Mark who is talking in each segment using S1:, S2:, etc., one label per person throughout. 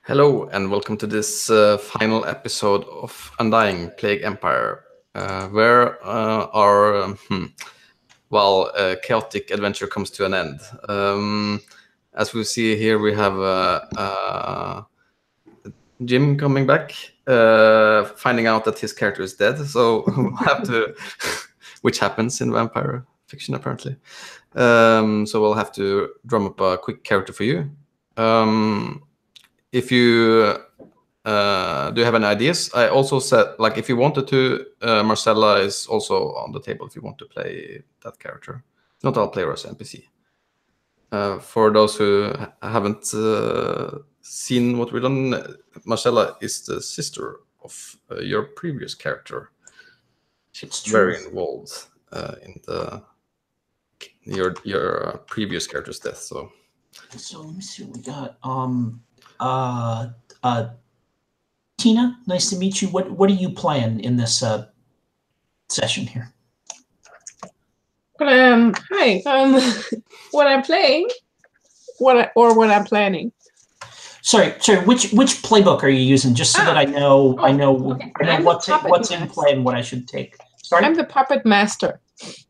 S1: Hello and welcome to this final episode of Undying Plague Empire, where our chaotic adventure comes to an end. As we see here, we have Jim coming back, finding out that his character is dead. So we'll have to, which happens in vampire fiction apparently. So we'll have to drum up a quick character for you. If you do you have any ideas? I also said, like, if you wanted to, Marcella is also on the table if you want to play that character. Not all players NPC. For those who haven't seen what we've done, Marcella is the sister of your previous character. She's very involved in your previous character's death. So
S2: let me see what we got. Tina, nice to meet you. What are you playing in this session here?
S3: Hi. What I'm playing, what I'm planning.
S2: Sorry. Which playbook are you using? Just so that I know
S3: okay.
S2: what's in play and what I should take. Sorry,
S3: I'm the puppet master.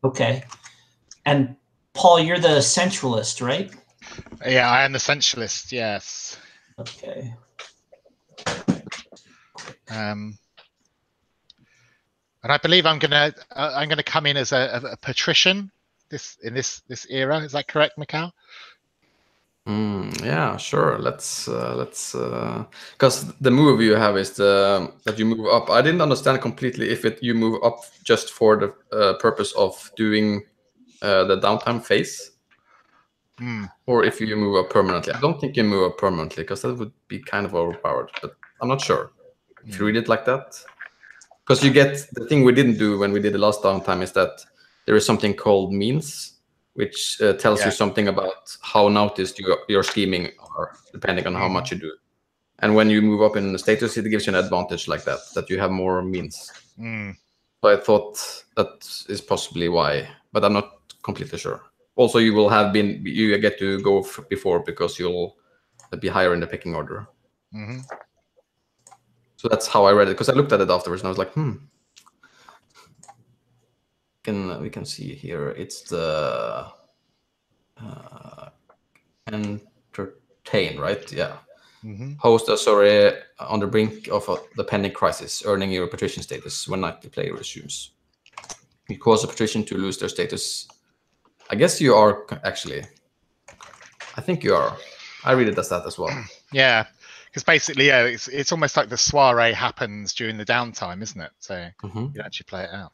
S2: Okay. And Paul, you're the centralist, right?
S4: Yeah, I am the centralist. Yes.
S2: Okay.
S4: And I believe I'm gonna come in as a patrician in this era. Is that correct, Mikhail?
S1: Yeah, sure. Let's because the move you have is that you move up. I didn't understand completely if you move up just for the purpose of doing the downtime phase, or if you move up permanently. I don't think you move up permanently because that would be kind of overpowered. But I'm not sure if you read it like that. Because you get the thing we didn't do when we did the last downtime is that there is something called means, which tells you something about how noticed your scheming are, depending on how much you do. And when you move up in the status, it gives you an advantage like that you have more means. So I thought that is possibly why, but I'm not completely sure. Also, you get to go before because you'll be higher in the pecking order. So that's how I read it, because I looked at it afterwards and I was like, we can see here, it's the entertain, right? Yeah. Host a story on the brink of the pending crisis, earning your patrician status when nightly play resumes. You cause a patrician to lose their status. I guess you are, actually. I think you are. I read it as that as well.
S4: Yeah. Because basically, it's almost like the soiree happens during the downtime, isn't it? So you actually play it out.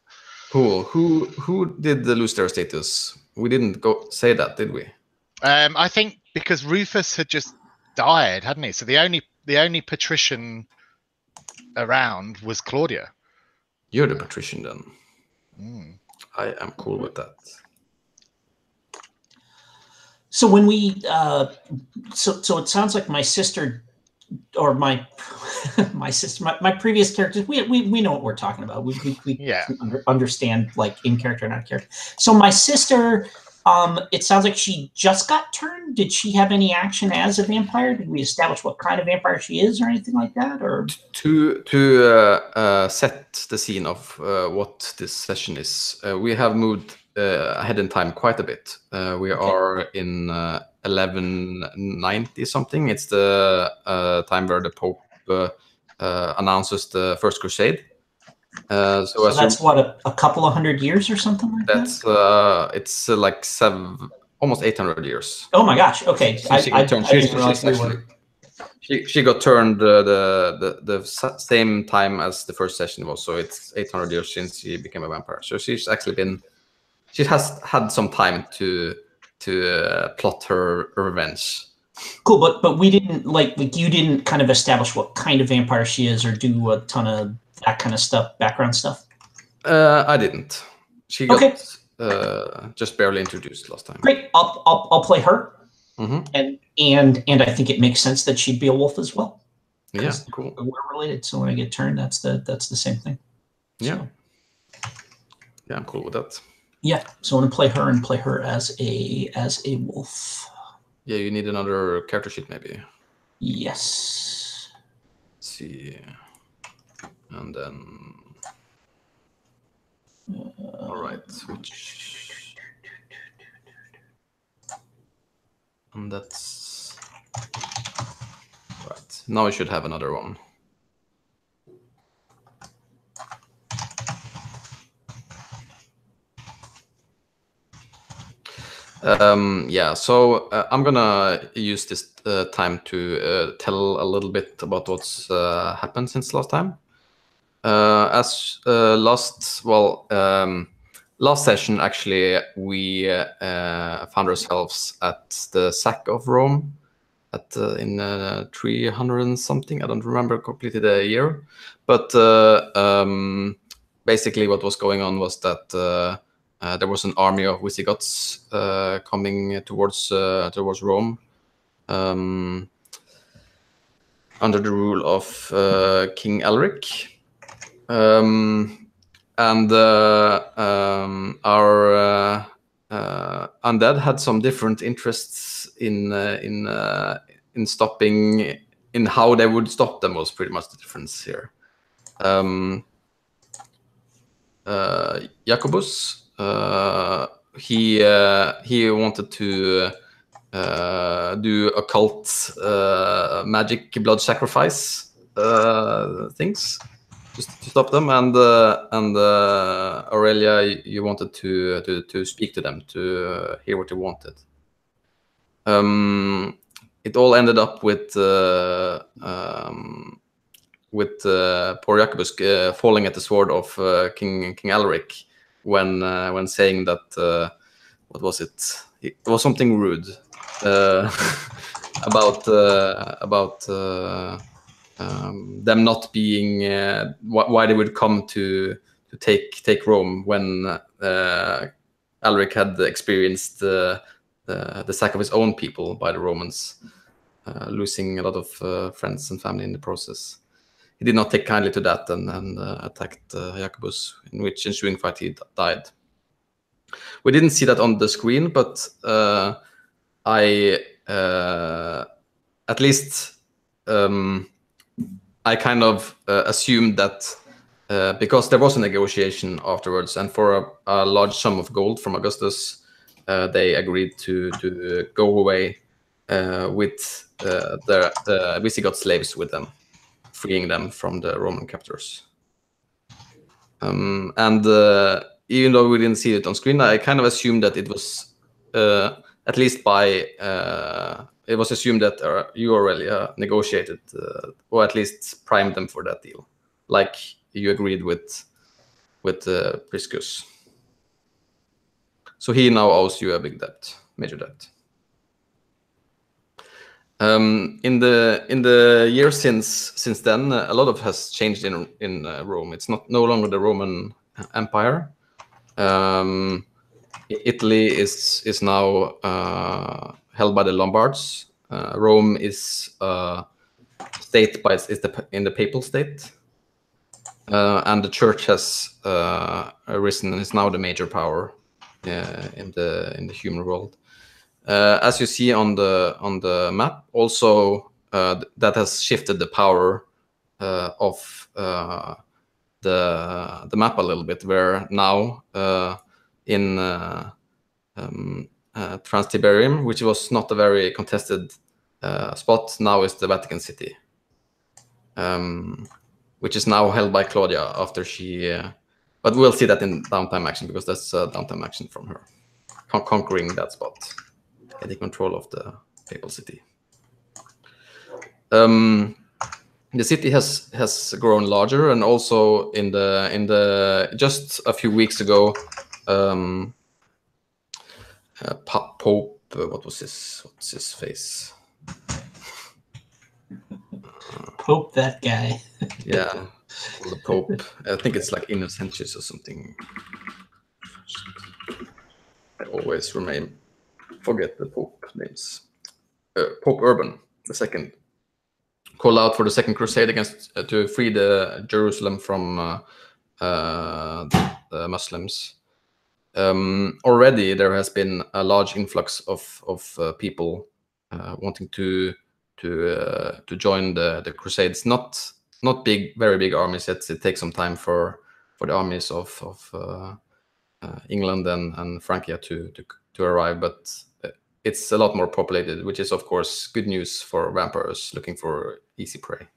S1: Cool. Who did lose their status? We didn't say that, did we?
S4: I think because Rufus had just died, hadn't he? So the only patrician around was Claudia.
S1: You're the patrician then. I am cool with that.
S2: So when we so it sounds like my sister. Or my sister, my previous characters, we know what we're talking about. We understand, like, in character, not character. So my sister, it sounds like she just got turned. Did she have any action as a vampire? Did we establish what kind of vampire she is, or anything like that? Or
S1: to set the scene of what this session is, we have moved ahead in time quite a bit. We are in 1190 something. It's the time where the Pope announces the First Crusade.
S2: So that's what, a couple of hundred years or something like that?
S1: It's like almost 800 years.
S2: Oh my gosh! Okay,
S1: she got turned the same time as the first session was, so it's 800 years since she became a vampire. So she has had some time to plot her revenge.
S2: Cool, but we didn't like you didn't kind of establish what kind of vampire she is or do a ton of that kind of stuff, background stuff.
S1: I didn't. She got just barely introduced last time.
S2: Great, I'll play her, and I think it makes sense that she'd be a wolf as well.
S1: Yeah, cool.
S2: We're related, so when I get turned, that's the same thing.
S1: Yeah, yeah, I'm cool with that.
S2: Yeah, so I'm gonna play her as a wolf.
S1: Yeah, you need another character sheet, maybe.
S2: Yes.
S1: see, and then all right, which, and that's right. Now I should have another one. Yeah, so I'm gonna use this time to tell a little bit about what's happened since last time. As last session, actually, we found ourselves at the sack of Rome at in 300 and something. I don't remember completely the year, but basically what was going on was that there was an army of Visigoths coming towards Rome under the rule of King Alaric. And our undead had some different interests in stopping, in how they would stop them was pretty much the difference here. Jacobus, he wanted to do occult magic blood sacrifice things to stop them, and Aurelia, you wanted to speak to them, to hear what they wanted. It all ended up with poor Jacobus falling at the sword of King Alaric when saying that what was it? It was something rude about them not being why they would come to take Rome when Alaric had experienced the sack of his own people by the Romans, losing a lot of friends and family in the process. He did not take kindly to that and attacked Jacobus, in which ensuing fight he died. We didn't see that on the screen, but I at least I kind of assumed that because there was a negotiation afterwards, and for a large sum of gold from Augustus, they agreed to go away with the Visigoth slaves with them, freeing them from the Roman captors. And even though we didn't see it on screen, I kind of assumed that it was at least by it was assumed that you already negotiated or at least primed them for that deal, like you agreed with Priscus. So he now owes you a big debt, major debt. In the years since then, a lot of has changed in Rome. It's no longer the Roman Empire. Italy is now held by the Lombards. Rome is state by in the papal state, and the church has arisen and is now the major power in the human world. As you see on the map, also that has shifted the power of the map a little bit, where now in Transtiberium, which was not a very contested spot, now is the Vatican City, which is now held by Claudia after she. But we'll see that in downtime action, because that's downtime action from her conquering that spot, getting control of the papal city. The city has grown larger, and also in the just a few weeks ago, Pope, what's his face?
S2: Pope, that guy.
S1: Yeah, the Pope. I think it's like Innocentius or something. I always forget the Pope names. Pope Urban II called out for the Second Crusade against to free the Jerusalem from the Muslims. Already there has been a large influx of people wanting to join the Crusades, not not big, very big armies yet. It takes some time for the armies of England and Francia to arrive, but it's a lot more populated, which is of course good news for vampires looking for easy prey.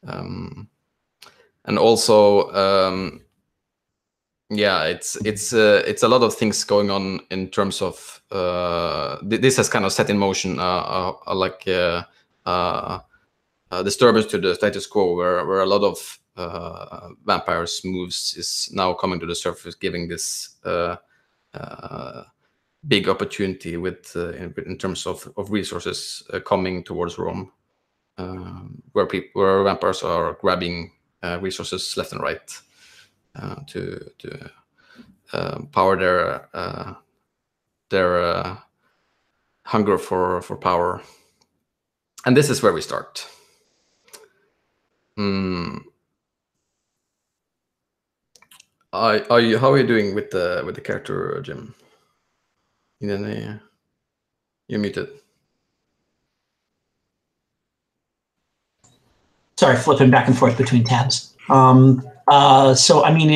S1: And also, yeah, it's a lot of things going on in terms of this has kind of set in motion disturbance to the status quo, where a lot of vampires moves is now coming to the surface, giving this big opportunity with in terms of resources coming towards Rome, where vampires are grabbing resources left and right to power their hunger for power. And this is where we start. How are you doing with the character, Jim? You're muted.
S2: Sorry, flipping back and forth between tabs. So I mean,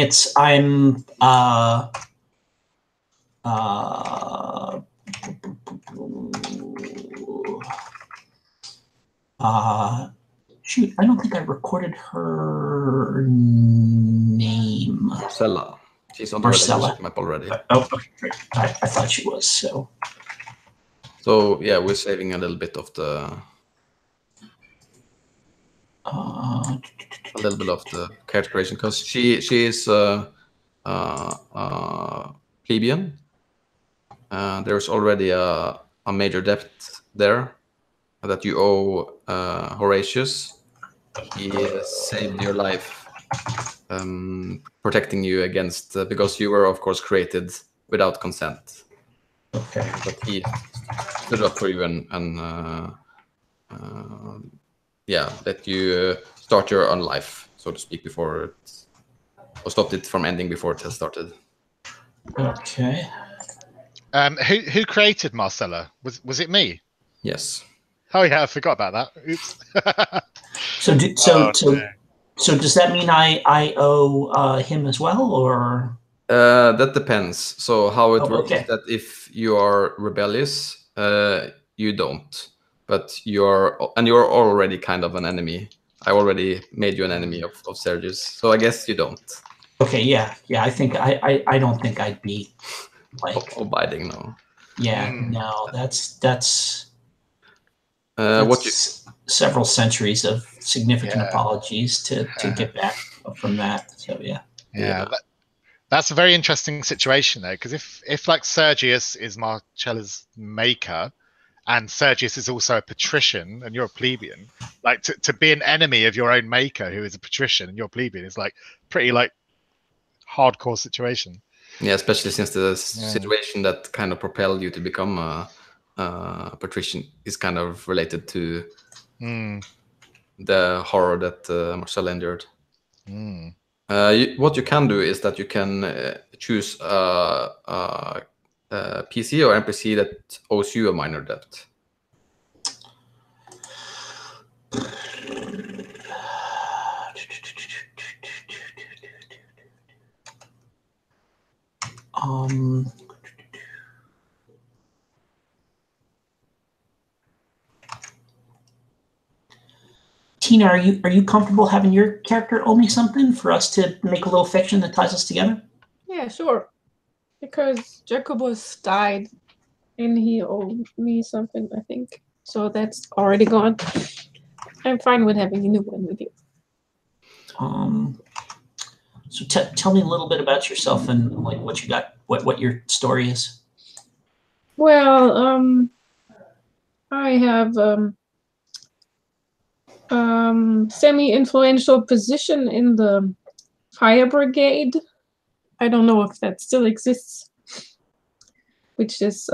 S2: shoot, I don't think I recorded her name.
S1: Marcella. She's on the
S2: Marcella
S1: map already.
S2: Oh, okay, great. I thought she was. So
S1: yeah, we're saving a little bit of the character creation because she is plebeian. There's already a major debt there that you owe Horatius. He saved your life, protecting you against because you were of course created without consent.
S2: Okay.
S1: But he stood up for you and yeah, let you start your own life, so to speak, before it, or stopped it from ending before it has started.
S2: Okay.
S4: Who created Marcella? Was it me?
S1: Yes.
S4: Oh yeah, I forgot about that. Oops.
S2: So does that mean I owe him as well, or?
S1: That depends. So how it works
S2: okay.
S1: is that if you are rebellious, you don't. But you're already kind of an enemy. I already made you an enemy of Sergius, so I guess you don't.
S2: Okay, yeah. I think I don't think I'd be like
S1: abiding, no.
S2: Yeah, no, that's several centuries of significant apologies to get back from that. So
S4: yeah. That's a very interesting situation though, because if like Sergius is Marcella's maker, and Sergius is also a patrician, and you're a plebeian, like to be an enemy of your own maker who is a patrician and you're a plebeian is like pretty like hardcore situation.
S1: Yeah, especially since the situation that kind of propelled you to become a patrician is kind of related to the horror that Marcella endured. What you can do is that you can choose a PC or NPC that owes you a minor debt.
S2: Tina, are you comfortable having your character owe me something for us to make a little fiction that ties us together?
S3: Yeah, sure. Because Jacobus died and he owed me something, I think. So that's already gone. I'm fine with having a new one with you.
S2: So tell me a little bit about yourself and like what you got, what your story is.
S3: Well, I have semi-influential position in the fire brigade. I don't know if that still exists, which is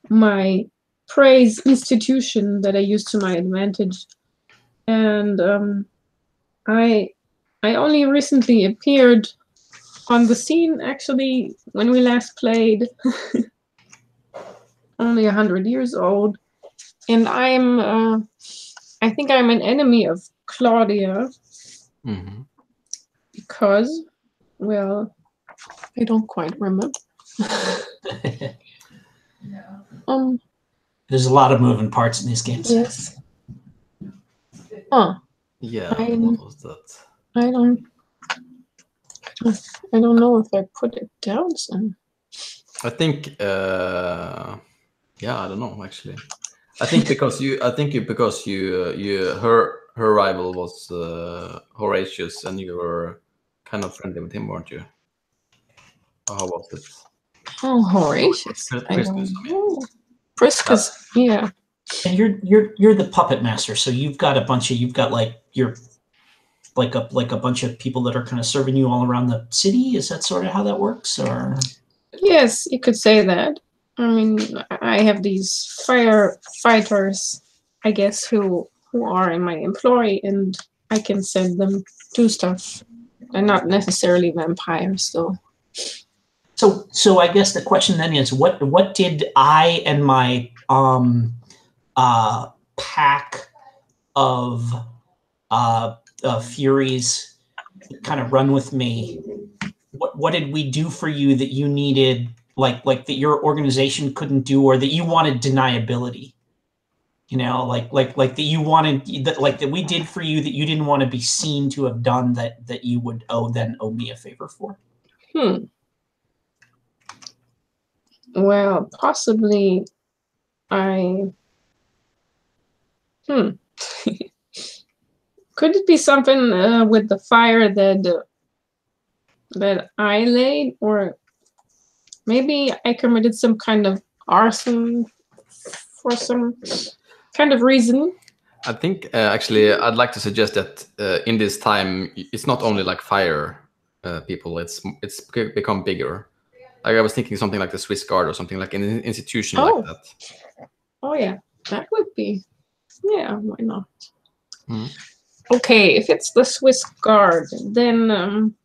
S3: my praise institution that I use to my advantage. And I only recently appeared on the scene, actually, when we last played. Only 100 years old. And I'm I think I'm an enemy of Claudia because, well, I don't quite remember.
S2: There's a lot of moving parts in these games.
S3: Yes. Huh.
S1: Yeah. What was that?
S3: I don't know if I put it down some.
S1: I think. Yeah, I don't know actually. I think because her rival was Horatius, and you were kind of friendly with him, weren't you? Or how was it?
S3: Oh, Horatius. I don't know. Priscus, yeah.
S2: And you're the puppet master, so you've got a bunch of like a bunch of people that are kind of serving you all around the city. Is that sort of how that works, or?
S3: Yes, you could say that. I mean, I have these firefighters, I guess, who are in my employ, and I can send them do stuff. They're not necessarily vampires, though.
S2: So I guess the question then is, what did I and my pack of Furies kind of run with me? What did we do for you that you needed, like that your organization couldn't do, or that you wanted deniability? You know, like that you wanted that we did for you that you didn't want to be seen to have done, that you would owe me a favor for.
S3: Well, possibly I. Could it be something with the fire that I laid, or maybe I committed some kind of arson for some kind of reason?
S1: I think actually I'd like to suggest that in this time it's not only like fire people; it's become bigger. Like I was thinking something like the Swiss Guard or something like an institution like that.
S3: Oh yeah, that would be. Yeah, why not? Okay, if it's the Swiss Guard, then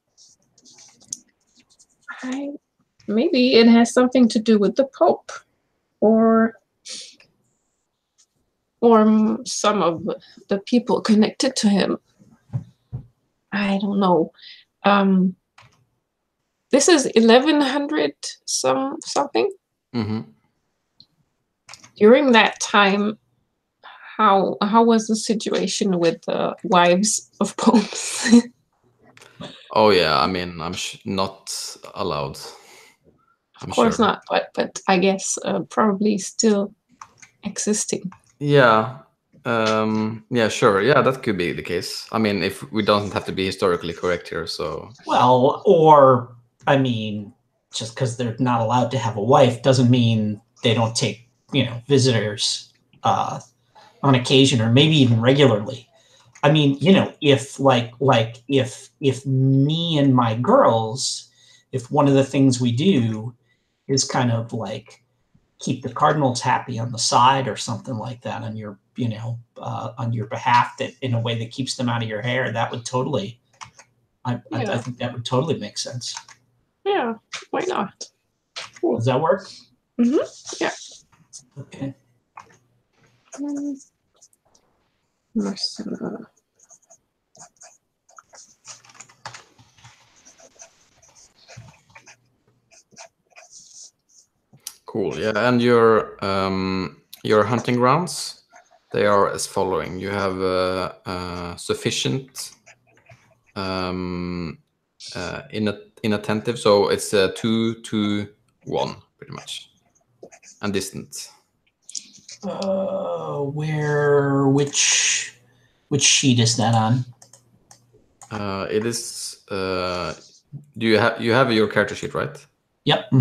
S3: maybe it has something to do with the Pope, or some of the people connected to him. I don't know. This is 1100 something. During that time, how was the situation with the wives of popes?
S1: Oh yeah, I mean, I'm not allowed.
S3: Of course not, but I guess probably still existing.
S1: Yeah. Yeah, sure. Yeah, that could be the case. I mean, if we don't have to be historically correct here, so.
S2: Well, or I mean, just because they're not allowed to have a wife doesn't mean they don't take, visitors on occasion, or maybe even regularly. I mean, if if me and my girls, if one of the things we do is kind of like keep the cardinals happy on the side or something like that on your, on your behalf, that in a way that keeps them out of your hair, that would totally, I think that would totally make sense.
S3: Yeah, why not?
S2: Cool. Does that work?
S3: Yeah.
S2: Okay.
S3: Marcella.
S1: Cool. Yeah, and your hunting grounds, they are as following. You have sufficient inattentive, so it's 2 to 1 pretty much, and distant.
S2: Which sheet is that on?
S1: It is. Do you have your character sheet, right?
S2: Yep.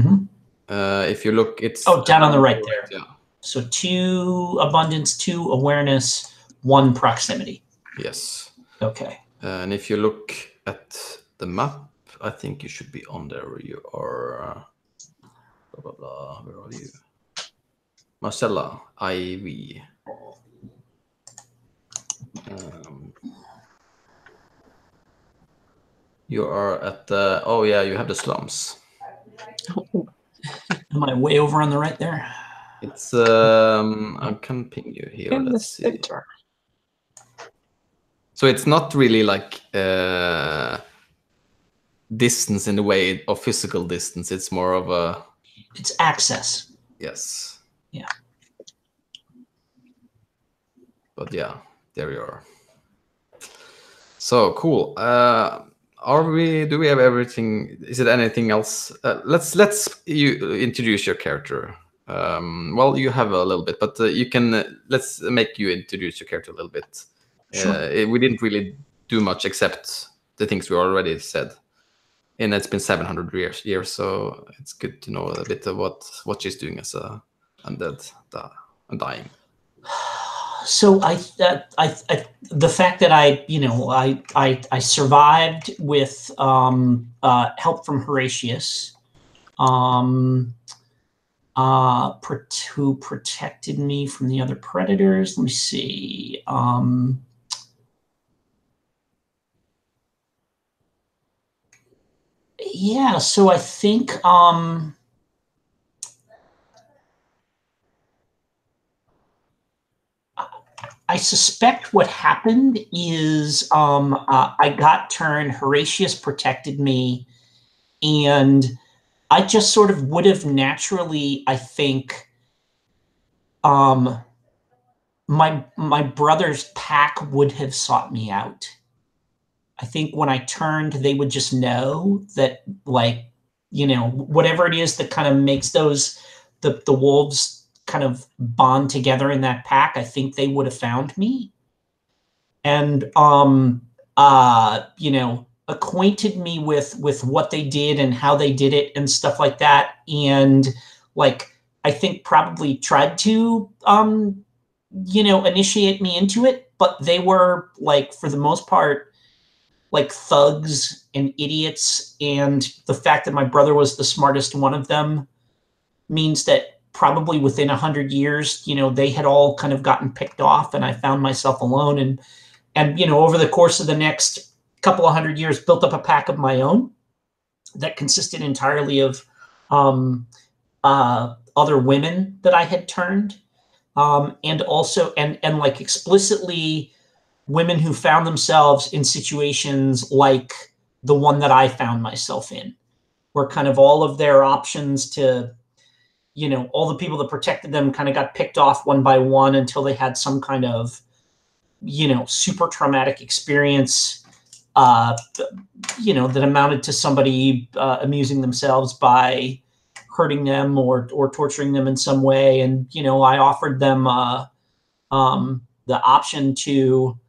S1: If you look, it's
S2: down on the right there.
S1: Yeah.
S2: So 2 abundance, 2 awareness, 1 proximity.
S1: Yes.
S2: Okay.
S1: And if you look at the map, I think you should be on there. You are. Blah blah blah. Where are you? Marcella, IV. You are at the. Oh yeah, you have the slums.
S2: Am I way over on the right there?
S1: It's I can ping you here.
S3: In
S1: Let's
S3: the
S1: see.
S3: center.
S1: So it's not really like distance in the way of physical distance. It's more of a...
S2: It's access.
S1: Yes.
S2: Yeah.
S1: But yeah, there you are. So cool. Do we have everything? Is it anything else? Let's you introduce your character. Well, you have a little bit, but you can let's make you introduce your character a little bit.
S2: Sure.
S1: We didn't really do much except the things we already said, and it's been 700 years, so it's good to know a bit of what she's doing as a undead, undying.
S2: So the fact that I survived with help from Horatius, who protected me from the other predators. Let me see. Yeah, so I think I suspect what happened is I got turned, Horatius protected me, and I just sort of would have naturally, I think, my brother's pack would have sought me out. I think when I turned, they would just know that, like, whatever it is that kind of makes the wolves kind of bond together in that pack, I think they would have found me and acquainted me with what they did and how they did it and stuff like that. And like, I think probably tried to initiate me into it, but they were, like, for the most part, like thugs and idiots. And the fact that my brother was the smartest one of them means that probably within 100 years, they had all kind of gotten picked off, and I found myself alone. And over the course of the next couple of 100 years, built up a pack of my own that consisted entirely of other women that I had turned, and also and like explicitly women who found themselves in situations like the one that I found myself in, where kind of all of their options to, all the people that protected them kind of got picked off one by one until they had some kind of, super traumatic experience, that amounted to somebody amusing themselves by hurting them or torturing them in some way. And, I offered them the option to,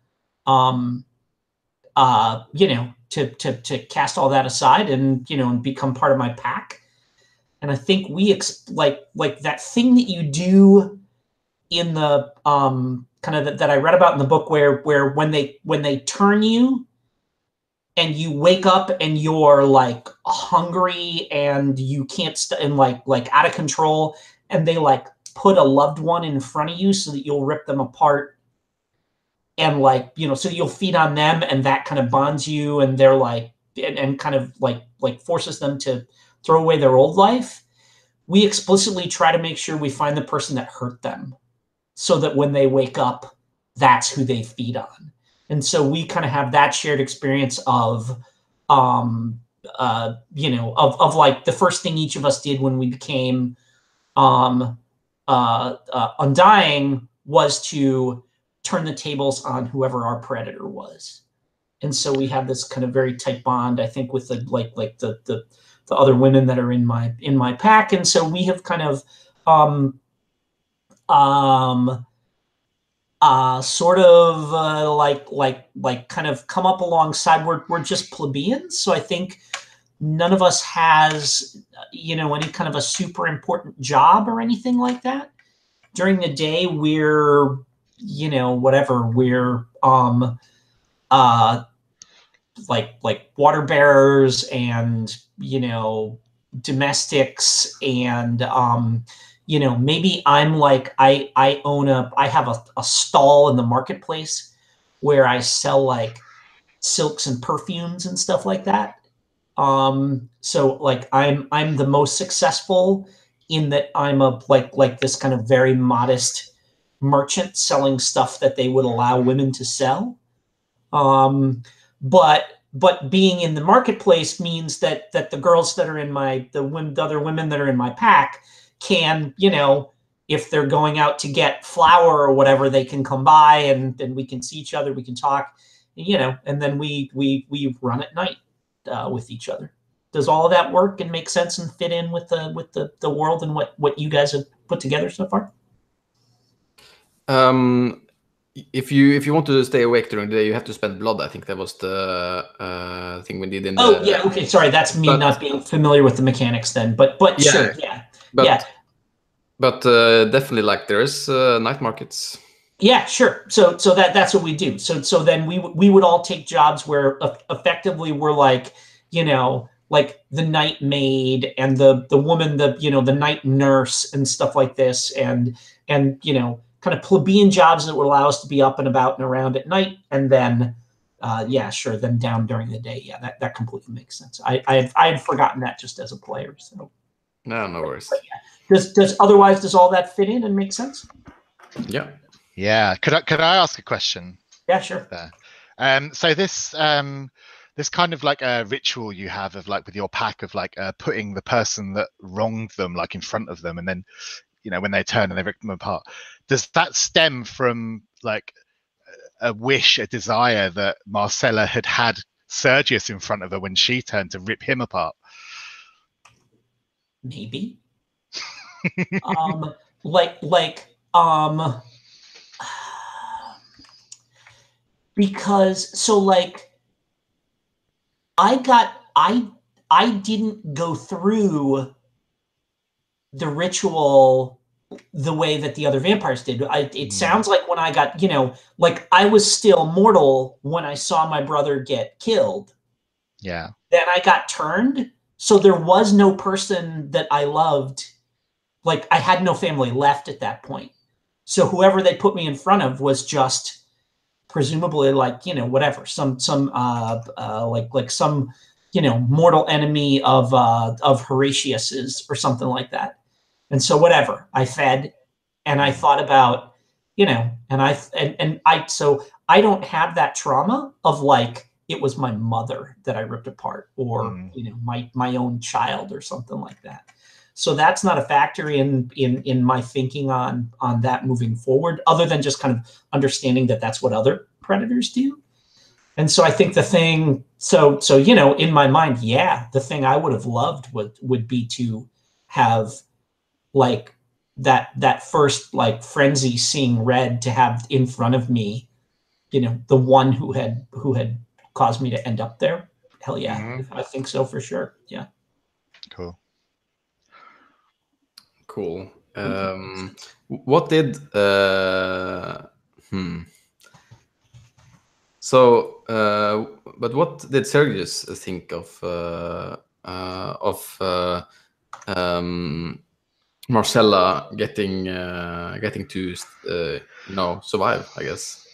S2: to cast all that aside and, and become part of my pack. And I think we like that thing that you do in the kind of that I read about in the book, where when they turn you and you wake up and you're like hungry and you can't and like out of control, and they like put a loved one in front of you so that you'll rip them apart. And like, so you'll feed on them, and that kind of bonds you, and they're like, and kind of like forces them to throw away their old life. We explicitly try to make sure we find the person that hurt them, so that when they wake up, that's who they feed on. And so we kind of have that shared experience of, of like the first thing each of us did when we became Undying was to turn the tables on whoever our predator was. And so we have this kind of very tight bond, I think, with the the other women that are in my pack. And so we have kind of sort of like kind of come up alongside. We're just plebeians, so I think none of us has any kind of a super important job or anything like that. During the day, we're whatever, we're like water bearers and domestics, and maybe I'm like I have a stall in the marketplace where I sell like silks and perfumes and stuff like that. So like I'm the most successful in that I'm a like this kind of very modest merchant selling stuff that they would allow women to sell. But being in the marketplace means that the girls that are in the other women that are in my pack can, if they're going out to get flour or whatever, they can come by and we can see each other, we can talk, and then we run at night with each other. Does all of that work and make sense and fit in with the world and what you guys have put together so far?
S1: If you want to stay awake during the day, you have to spend blood. I think that was the thing we did in
S2: Oh, yeah, okay, sorry, that's me not being familiar with the mechanics then, but
S1: yeah,
S2: sure, yeah.
S1: But definitely, like, there is night markets.
S2: Yeah, sure. So that's what we do. So then we would all take jobs where effectively we're like, like the night maid and the woman, the night nurse and stuff like this, and kind of plebeian jobs that would allow us to be up and about and around at night, and then then down during the day. Yeah, that completely makes sense. I had forgotten that just as a player. So
S1: no worries.
S2: Does all that fit in and make sense?
S1: Yeah.
S4: Yeah. Could I ask a question?
S2: Yeah, sure.
S4: There. So this kind of like a ritual you have of like with your pack of like putting the person that wronged them like in front of them, and then when they turn and they rip them apart. Does that stem from like a wish, a desire that Marcella had Sergius in front of her when she turned to rip him apart?
S2: Maybe. Because so like I didn't go through the ritual the way that the other vampires did. It sounds like when I got, like I was still mortal when I saw my brother get killed.
S4: Yeah.
S2: Then I got turned. So there was no person that I loved. Like I had no family left at that point. So whoever they put me in front of was just presumably like, whatever, some like some, mortal enemy of Horatius's or something like that. And so whatever, I fed and I thought about, so I don't have that trauma of like, it was my mother that I ripped apart or, my own child or something like that. So that's not a factor in my thinking on that moving forward, other than just kind of understanding that that's what other predators do. And so I think the thing, so in my mind, yeah, the thing I would have loved would be to have like that first like frenzy seeing red, to have in front of me, the one who had caused me to end up there. Hell yeah, I think so for sure. Yeah.
S1: Cool. What did So, but what did Sergius think of Marcella getting to survive? I guess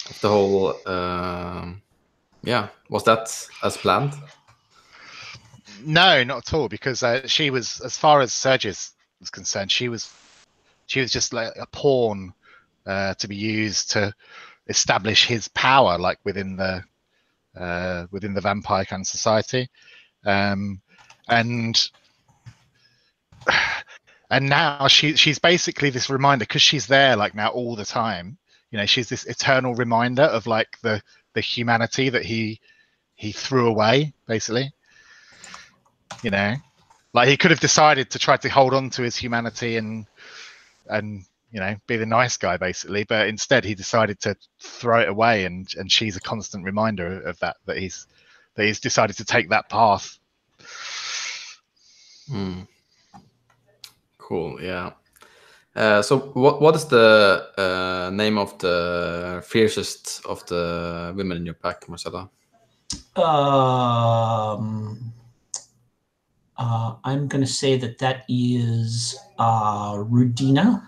S1: of the whole was that as planned?
S4: No, not at all, because she was, as far as Sergius was concerned, she was just like a pawn to be used to establish his power, like within the vampire kind of society, and now she's basically this reminder, because she's there like now all the time. She's this eternal reminder of like the humanity that he threw away, basically. Like he could have decided to try to hold on to his humanity and be the nice guy, basically, but instead he decided to throw it away, and she's a constant reminder of that he's decided to take that path.
S1: Cool. Yeah. So what is the name of the fiercest of the women in your pack, Marcella?
S2: I'm going to say that is Rudina.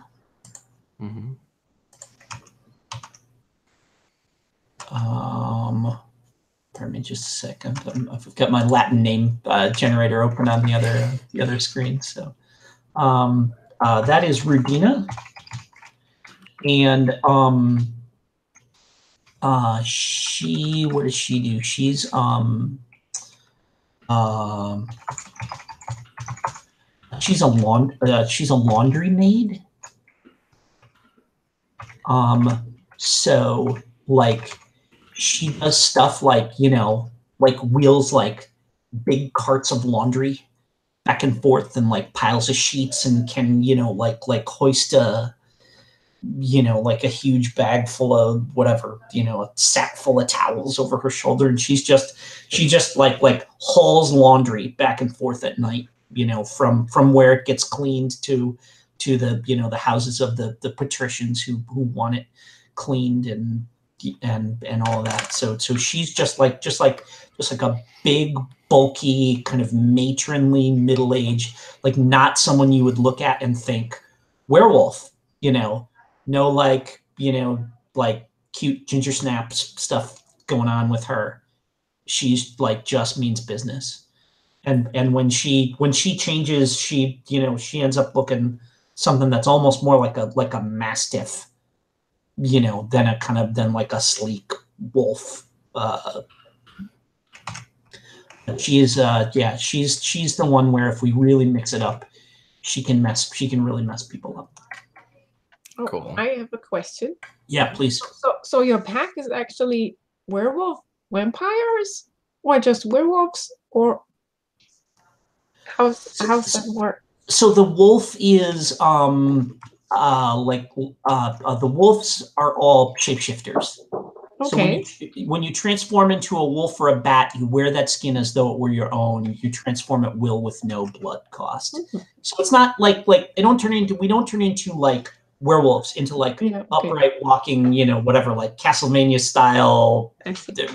S2: Pardon me just a second. I've got my Latin name generator open on the other screen. So that is Rudina. And What does she do? She's she's a laundry maid. So like she does stuff like, you know, like wheels like big carts of laundry back and forth and like piles of sheets, and can, you know, like hoist a, you know, like a huge bag full of whatever, you know, a sack full of towels over her shoulder, and she just like hauls laundry back and forth at night, you know, from where it gets cleaned to the, you know, the houses of the patricians who want it cleaned and all of that. So she's just like a big, bulky, kind of matronly, middle-aged, like not someone you would look at and think werewolf, you know. No, like, you know, like cute ginger snaps stuff going on with her. She's like just means business. And when she changes, she, you know, she ends up looking something that's almost more like a mastiff, you know, than like a sleek wolf. She's the one where if we really mix it up, she can really mess people up.
S3: Oh,
S1: Cool.
S3: I have a question.
S2: Yeah, please.
S3: So your pack is actually werewolf vampires, or just werewolves, or how's that work?
S2: So the wolf is the wolves are all shapeshifters.
S3: Okay.
S2: So when you transform into a wolf or a bat, you wear that skin as though it were your own. You transform at will with no blood cost.
S3: Mm-hmm.
S2: So it's not like we don't turn into like werewolves into like upright walking, you know, whatever, like Castlevania style,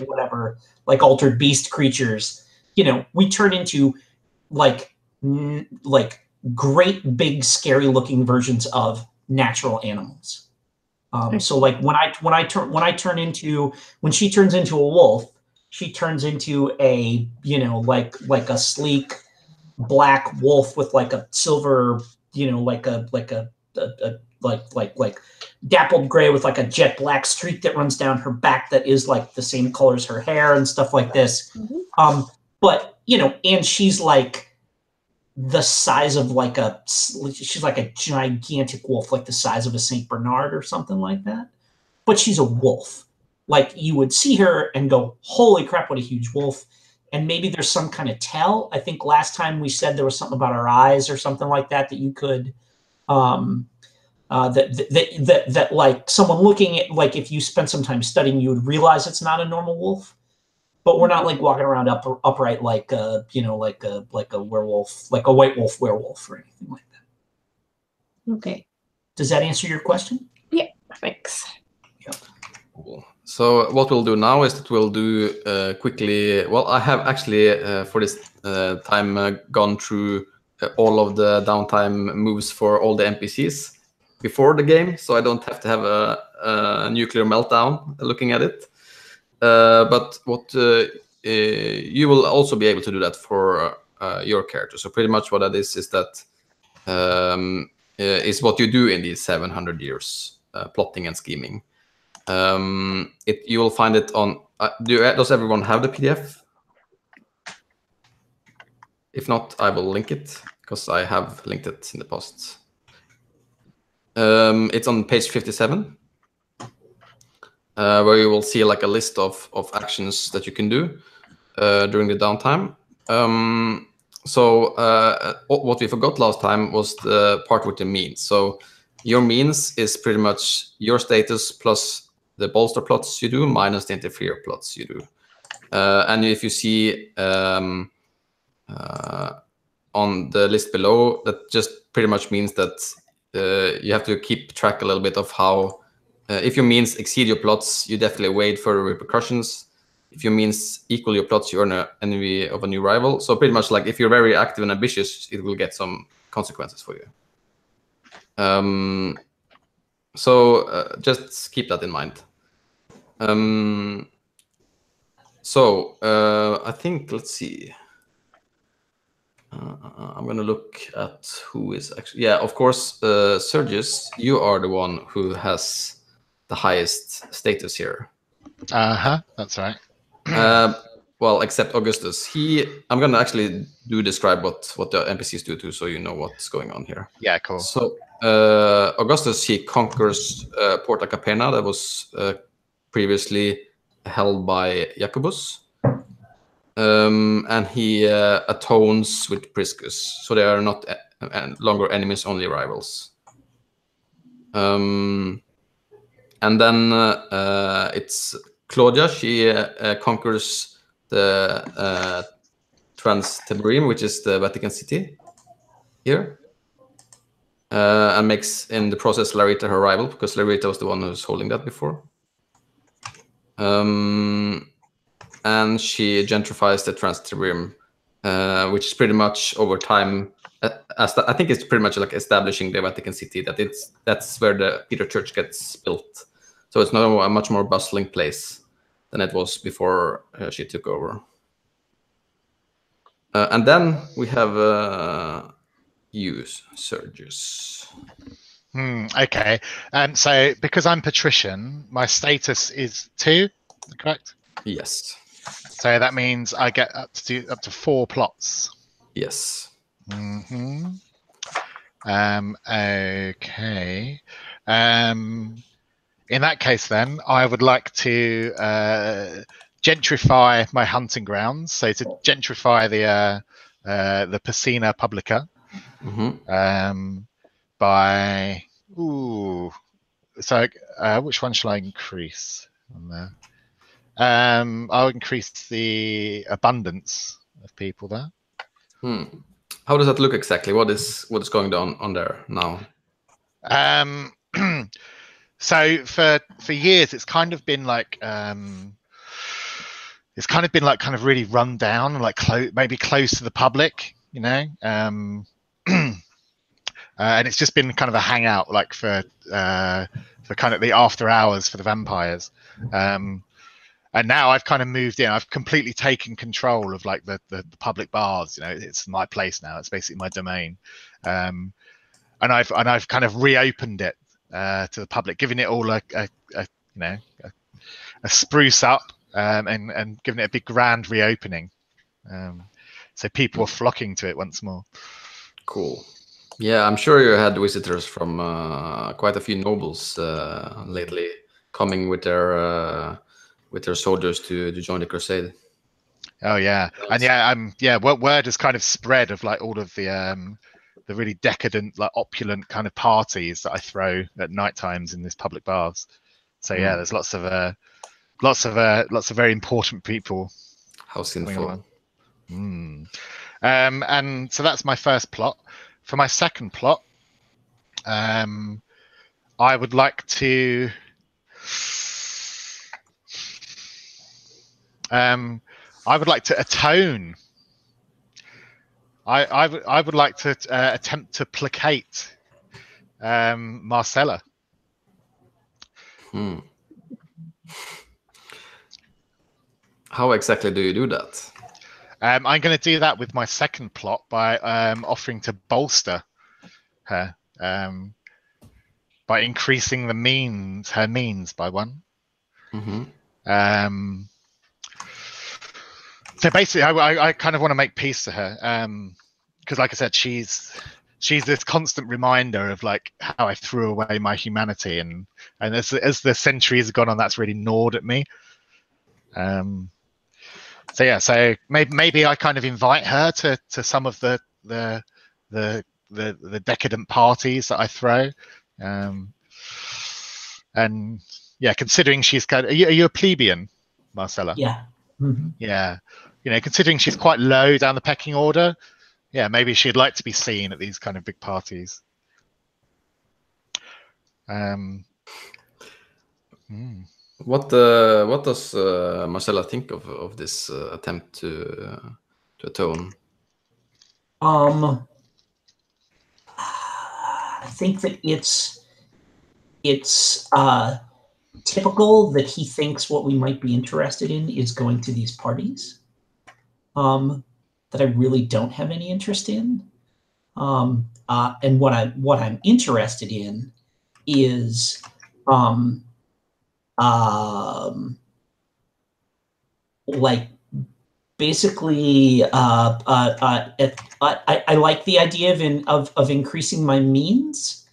S2: whatever, like altered beast creatures. You know, we turn into like great big scary looking versions of natural animals. So like when she turns into a wolf, she turns into a, you know, like a sleek black wolf with like a silver, you know, like dappled gray with like a jet black streak that runs down her back that is like the same color as her hair and stuff like this.
S3: Mm-hmm.
S2: But, you know, and she's like the size of she's like a gigantic wolf, like the size of a Saint Bernard or something like that. But she's a wolf. Like you would see her and go, holy crap, what a huge wolf. And maybe there's some kind of tell. I think last time we said there was something about her eyes or something like that you could, that like someone looking at, like if you spent some time studying, you would realize it's not a normal wolf. But we're not like walking around upright like you know, like a werewolf, like a white wolf werewolf or anything like that.
S3: Okay.
S2: Does that answer your question?
S3: Yeah, thanks.
S2: Yeah.
S1: Cool. So what we'll do now is that we'll do quickly. Well, I have actually for this time gone through all of the downtime moves for all the NPCs before the game, so I don't have to have a nuclear meltdown looking at it. But what you will also be able to do that for your character. So pretty much what that is that is what you do in these 700 years plotting and scheming. You will find it on. Does everyone have the PDF? If not, I will link it because I have linked it in the past. It's on page 57. Where you will see like a list of actions that you can do during the downtime. So what we forgot last time was the part with the means. So your means is pretty much your status plus the bolster plots you do minus the interfere plots you do. And if you see on the list below, that just pretty much means that you have to keep track a little bit of how if your means exceed your plots, you definitely wait for repercussions. If your means equal your plots, you earn an envy of a new rival. So pretty much like if you're very active and ambitious, it will get some consequences for you. So just keep that in mind. I think, let's see. I'm going to look at who is actually... Yeah, of course, Sergius, you are the one who has the highest status here.
S4: That's right.
S1: Well, except Augustus. I'm gonna actually describe what the NPCs do too, so you know what's going on here.
S4: Yeah, cool.
S1: So Augustus, he conquers Porta Capena that was previously held by Jacobus, and he atones with Priscus, so they are not longer enemies, only rivals. And then it's Claudia. She conquers the Trans-Tiberim, which is the Vatican City here, and makes in the process Larita her rival, because Larita was the one who was holding that before. And she gentrifies the Trans-Tiberim, which is pretty much over time. I think it's pretty much like establishing the Vatican City. That's where the Peter Church gets built. So it's now a much more bustling place than it was before she took over. And then we have you, Sergius.
S4: Okay. So because I'm patrician, my status is 2, correct?
S1: Yes.
S4: So that means I get up to 4 plots.
S1: Yes.
S4: Okay. In that case, then I would like to gentrify my hunting grounds. So to gentrify the Piscina Publica by So which one shall I increase on there? I'll increase the abundance of people there.
S1: How does that look exactly? What is going on there now?
S4: So for years, it's kind of been like kind of really run down, like maybe close to the public, you know. And it's just been kind of a hangout, like for kind of the after hours for the vampires. And now I've kind of moved in. I've completely taken control of like the public bars. You know, it's my place now. It's basically my domain. And I've kind of reopened it to the public, giving it all a spruce up, and giving it a big grand reopening. So people are flocking to it once more.
S1: Cool. Yeah, I'm sure you had visitors from quite a few nobles lately, coming with their soldiers to join the crusade.
S4: Oh yeah, and word has kind of spread of like all of the really decadent, like opulent kind of parties that I throw at night times in this public bars. So yeah, there's lots of very important people.
S1: How sinful.
S4: And so that's my first plot. For my second plot, I would like to atone. I would like to attempt to placate Marcella.
S1: How exactly do you do that?
S4: I'm going to do that with my second plot by offering to bolster her by increasing her means by 1. So basically, I kind of want to make peace to her because, like I said, she's this constant reminder of like how I threw away my humanity, and as the centuries have gone on, that's really gnawed at me. So yeah, so maybe I kind of invite her to some of the decadent parties that I throw, and yeah, considering she's kind of, are you a plebeian, Marcella?
S2: Yeah.
S4: Yeah, you know, considering she's quite low down the pecking order, yeah, maybe she'd like to be seen at these kind of big parties.
S1: What does Marcella think of this attempt to atone?
S2: I think that it's typical that he thinks what we might be interested in is going to these parties that I really don't have any interest in. And what I'm interested in is like basically, I like the idea of increasing my means.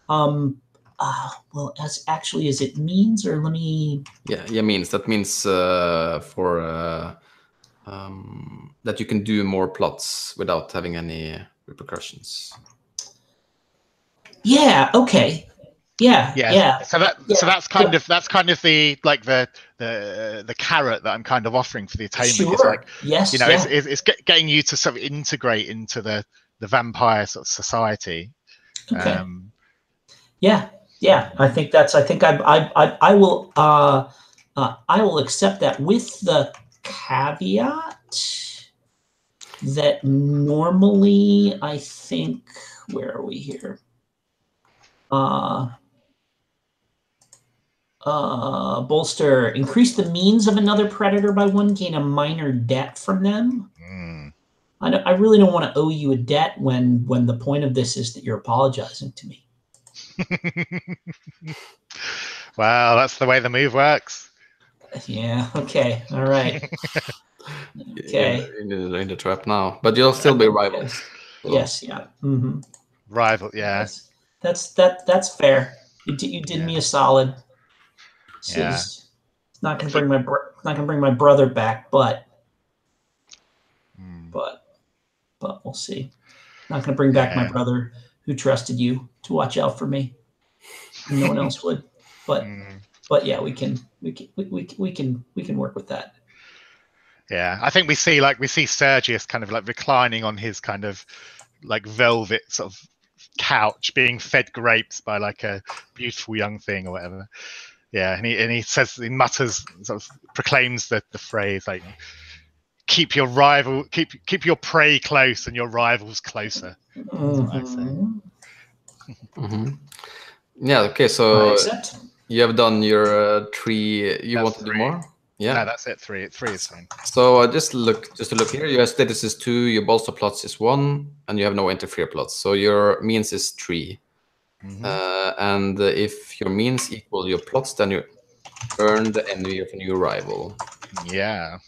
S2: Well, as actually, is it means or let me?
S1: Yeah, means. That means for that you can do more plots without having any repercussions.
S2: Yeah. Okay. Yeah. Yeah.
S4: So that's kind of the like the carrot that I'm kind of offering for the attainment.
S2: Sure.
S4: Is like,
S2: yes.
S4: you know,
S2: Yeah.
S4: it's getting you to sort of integrate into the vampire sort of society.
S2: Okay. Yeah. Yeah. I think I will I will accept that with the caveat that normally I think, where are we here? Bolster, increase the means of another predator by 1, gain a minor debt from them. I really don't want to owe you a debt when the point of this is that you're apologizing to me.
S4: Wow, that's the way the move works.
S2: Yeah. Okay. All right. Okay.
S1: In the trap now, but you'll still be rivals. So.
S2: Yes. Yeah. Mm-hmm.
S4: Rival. Yeah.
S2: That's fair. You did me a solid.
S4: Yeah.
S2: It's not gonna bring my brother back, but we'll see. Not gonna bring back my brother who trusted you to watch out for me. No one else would. But yeah, we can work with that.
S4: Yeah, I think we see Sergius kind of like reclining on his kind of like velvet sort of couch, being fed grapes by like a beautiful young thing or whatever. Yeah, and he says, he mutters, sort of proclaims the phrase like, keep your prey close and your rivals closer. That's what I say.
S1: Mm-hmm. Yeah. Okay. So you have done your 3. You want to do more? Yeah.
S4: No, that's it. 3 is fine.
S1: So just to look here. Your status is 2. Your bolster plots is 1, and you have no interfere plots. So your means is 3. And if your means equal your plots, then you earn the envy of a new rival.
S4: Yeah.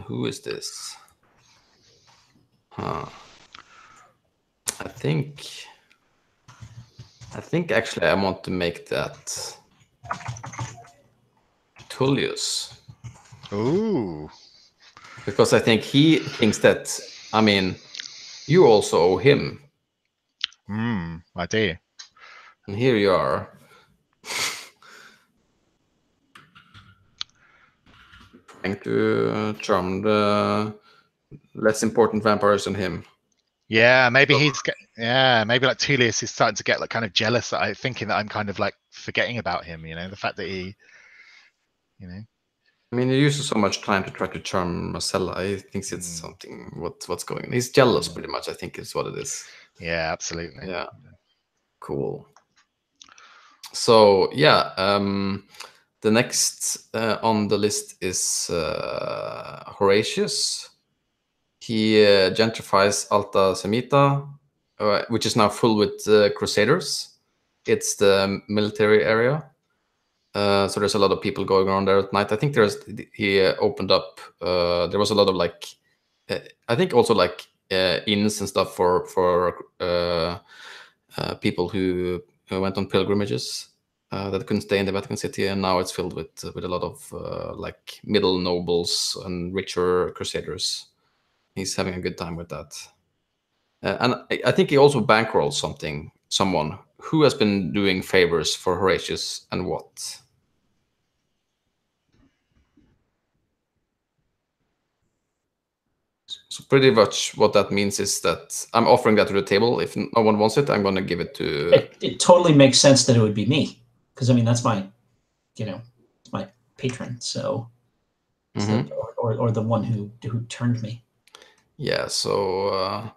S1: Who is this? Huh. I think actually I want to make that Tullius.
S4: Ooh.
S1: Because I think he thinks that, I mean, you also owe him.
S4: I do.
S1: And here you are. Trying to charm the less important vampires than him.
S4: Yeah, maybe maybe like Tullius is starting to get like kind of jealous that I'm thinking that I'm kind of like forgetting about him, you know, the fact that he, you know.
S1: I mean, he uses so much time to try to charm Marcella. I think it's something, what's going on. He's jealous pretty much, I think is what it is.
S4: Yeah, absolutely.
S1: Yeah. Cool. So, yeah, the next on the list is Horatius. He gentrifies Alta Semita, which is now full with Crusaders. It's the military area. So there's a lot of people going around there at night. I think he opened up, there was a lot of like, I think also like inns and stuff for people who went on pilgrimages that couldn't stay in the Vatican City, and now it's filled with a lot of like middle nobles and richer Crusaders. He's having a good time with that. And I think he also bankrolls someone who has been doing favors for Horatius and what? So pretty much what that means is that I'm offering that to the table. If no one wants it, I'm going to give it to...
S2: It totally makes sense that it would be me. Because, I mean, that's my, it's my patron. So, or the one who turned me. Yeah.
S1: So,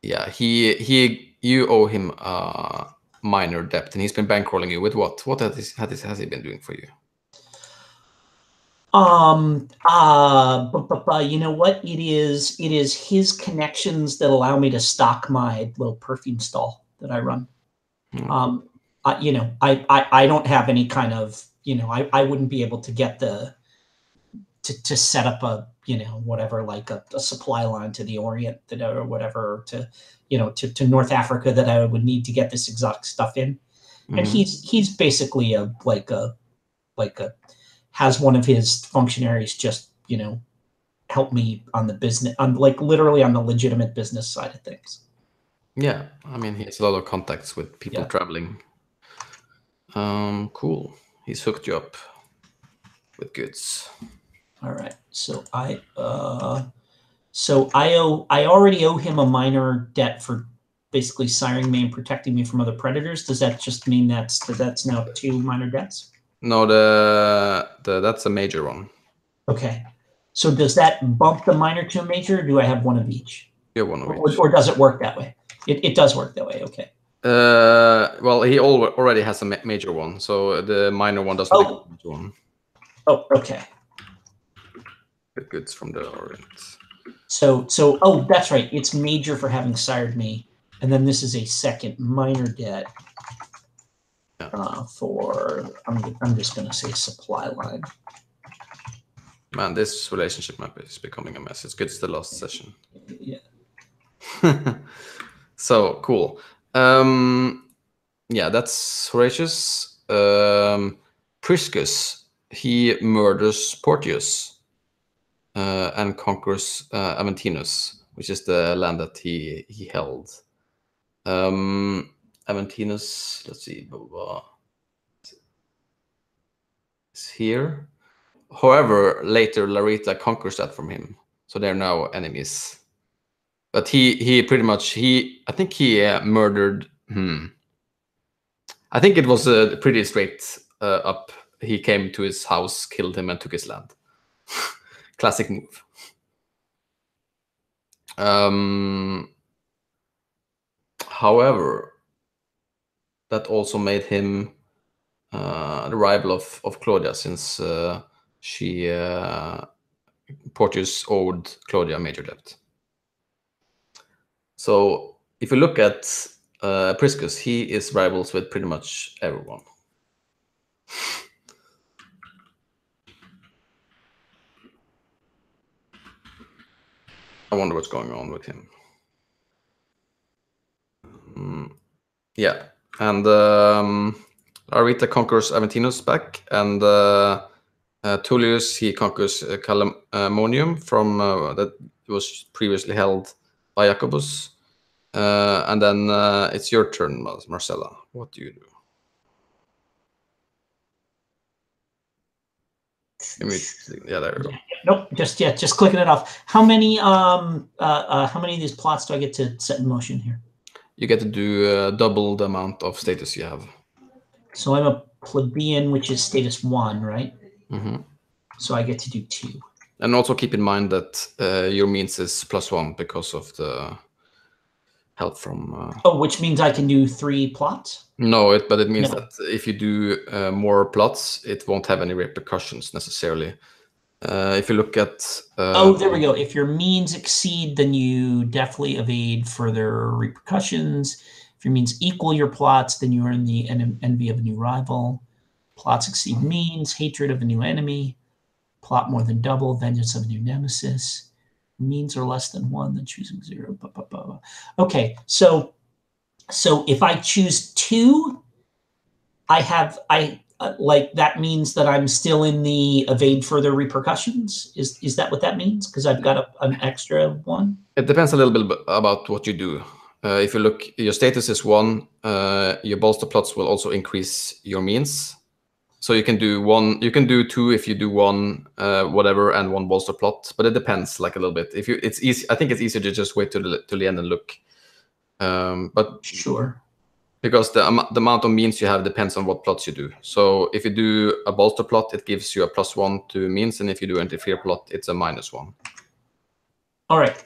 S1: yeah, you owe him a minor debt, and he's been bankrolling you with what? What has he been doing for you?
S2: You know what? It is his connections that allow me to stock my little perfume stall that I run. I don't have any kind of, I wouldn't be able to get the to set up a, whatever, like a supply line to the Orient or whatever, to North Africa that I would need to get this exotic stuff in. And he's basically has one of his functionaries just, help me on the business, literally on the legitimate business side of things.
S1: Yeah, I mean, he has a lot of contacts with people traveling. Cool. He's hooked you up with goods.
S2: All right. So I already owe him a minor debt for basically siring me and protecting me from other predators. Does that just mean that's now 2 minor debts?
S1: No, that's a major one.
S2: Okay. So does that bump the minor to a major, or do I have one of each?
S1: You have one of each.
S2: Or does it work that way? It does work that way. Okay.
S1: Well, he already has a major one, so the minor one doesn't become a major one.
S2: Oh, okay.
S1: Get goods from the Orient.
S2: So that's right. It's major for having sired me, and then this is a second minor debt for I'm just going to say supply line.
S1: Man, this relationship map is becoming a mess. It's good. It's the last session.
S2: Yeah.
S1: So cool. Yeah, that's Horatius. Priscus, he murders Porteus and conquers Aventinus, which is the land that he held. Aventinus, let's see, is here. However, later Larita conquers that from him, so they're now enemies. But he pretty much I think he murdered. I think it was pretty straight up. He came to his house, killed him, and took his land. Classic move. However, that also made him the rival of Claudia, since Porteus owed Claudia a major debt. So if you look at Priscus, he is rivals with pretty much everyone. I wonder what's going on with him. Yeah, and Arvita conquers Aventinus back, and Tullius, he conquers Calamonium from that was previously held by Jacobus. And then it's your turn, Marcella. What do you do? Yeah, there we go.
S2: Nope, just clicking it off. How many of these plots do I get to set in motion here?
S1: You get to do double the amount of status you have.
S2: So I'm a plebeian, which is status 1, right?
S1: Mm-hmm.
S2: So I get to do 2.
S1: And also keep in mind that your means is +1 because of the help from.
S2: Which means I can do 3 plots?
S1: No, but it means that if you do more plots, it won't have any repercussions necessarily. If you look at...
S2: there we go. If your means exceed, then you definitely evade further repercussions. If your means equal your plots, then you earn the envy of a new rival. Plots exceed means, hatred of a new enemy. Plot more than double, vengeance of a new nemesis. Means are less than 1, then choosing 0. Blah, blah, blah, blah. Okay, so if I choose 2, that means that I'm still in the evade further repercussions. Is that what that means? Because I've got an extra 1.
S1: It depends a little bit about what you do. If you look, your status is 1. Your bolster plots will also increase your means. So you can do 1. You can do 2 if you do 1 whatever and 1 bolster plot. But it depends like a little bit. It's easy. I think it's easier to just wait till the end and look. But
S2: sure.
S1: Because the amount of means you have depends on what plots you do. So if you do a bolster plot, it gives you a +1 to means, and if you do an interfere plot, it's a -1.
S2: All right.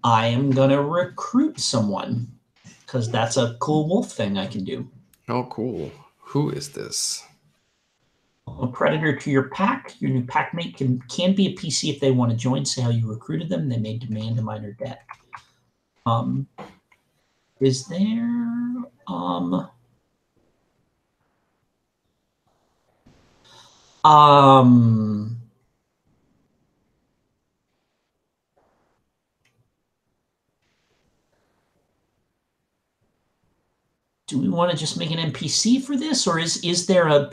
S2: I am gonna recruit someone because that's a cool wolf thing I can do.
S1: Oh, cool. Who is this?
S2: A predator to your pack. Your new packmate can be a PC if they want to join. Say how you recruited them. They may demand a minor debt. Is there Do we want to just make an NPC for this, or is there a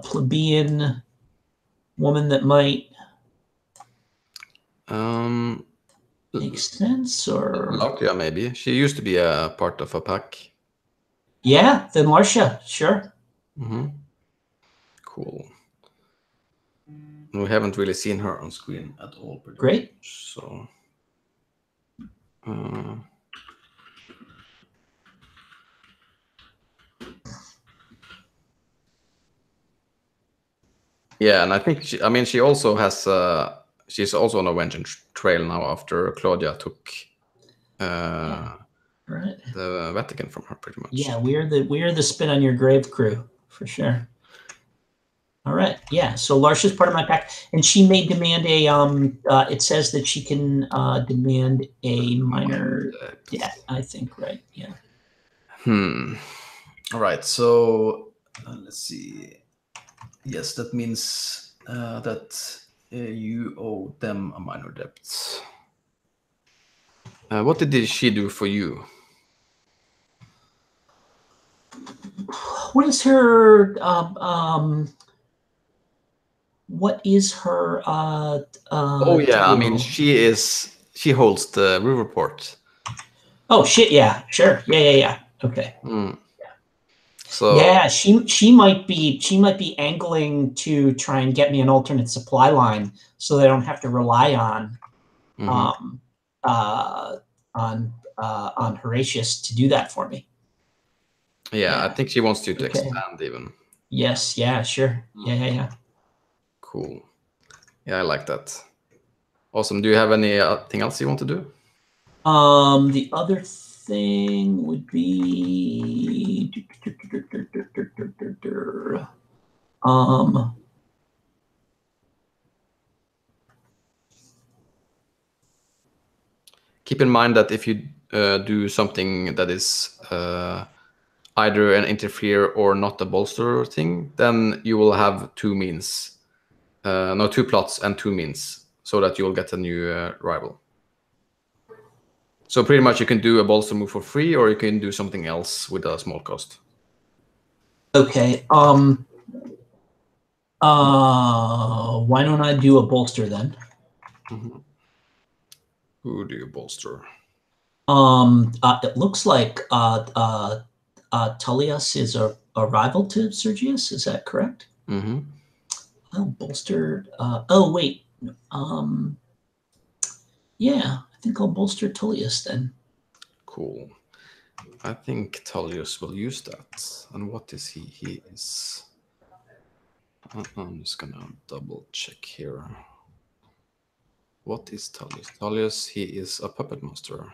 S2: plebeian woman that might make sense? Or
S1: Laukia, maybe. She used to be a part of a pack.
S2: Yeah, then Larsha, sure.
S1: Cool. We haven't really seen her on screen at all.
S2: Great.
S1: Much, so. Yeah, and I think she also has. She's also on a vengeance trail now after Claudia took
S2: Right.
S1: the Vatican from her, pretty much.
S2: Yeah, we're the spin on your grave crew for sure. All right, yeah. So Larsha's part of my pack, and she may demand a. It says that she can demand a minor debt. I think, right? Yeah.
S1: All right. So let's see. Yes, that means that you owe them a minor debt. What did she do for you?
S2: What is her? What is her?
S1: Oh yeah, I mean she holds the Riverport.
S2: Oh shit! Yeah, sure. Yeah. Okay.
S1: So
S2: yeah, she might be angling to try and get me an alternate supply line so they don't have to rely on Horatius to do that for me.
S1: Yeah, I think she wants you to expand even.
S2: Yes, yeah, sure. Yeah.
S1: Cool. Yeah, I like that. Awesome. Do you have anything else you want to do?
S2: The other thing would be
S1: keep in mind that if you do something that is either an interfere or not a bolster thing, then you will have two means. No, two plots and two means, so that you will get a new rival. So pretty much you can do a bolster move for free, or you can do something else with a small cost.
S2: Okay. Why don't I do a bolster then?
S1: Who do you bolster?
S2: It looks like Tullius is a rival to Sergius. Is that correct? Well, bolster. Oh wait. Yeah, I think I'll bolster Tullius then.
S1: Cool. I think Tullius will use that. And what is he? He is. I'm just gonna double check here. What is Tullius? Tullius, he is a puppet master.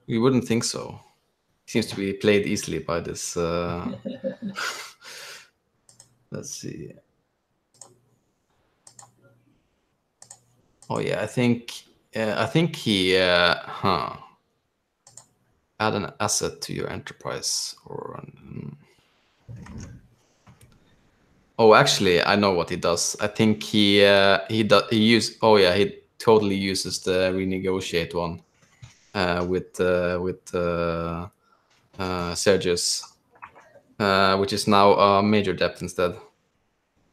S1: You wouldn't think so. He seems to be played easily by this. Let's see. Oh yeah, I think he add an asset to your enterprise or. Oh, actually, I know what he does. I think he totally uses the renegotiate one with Sergius, which is now a major depth instead.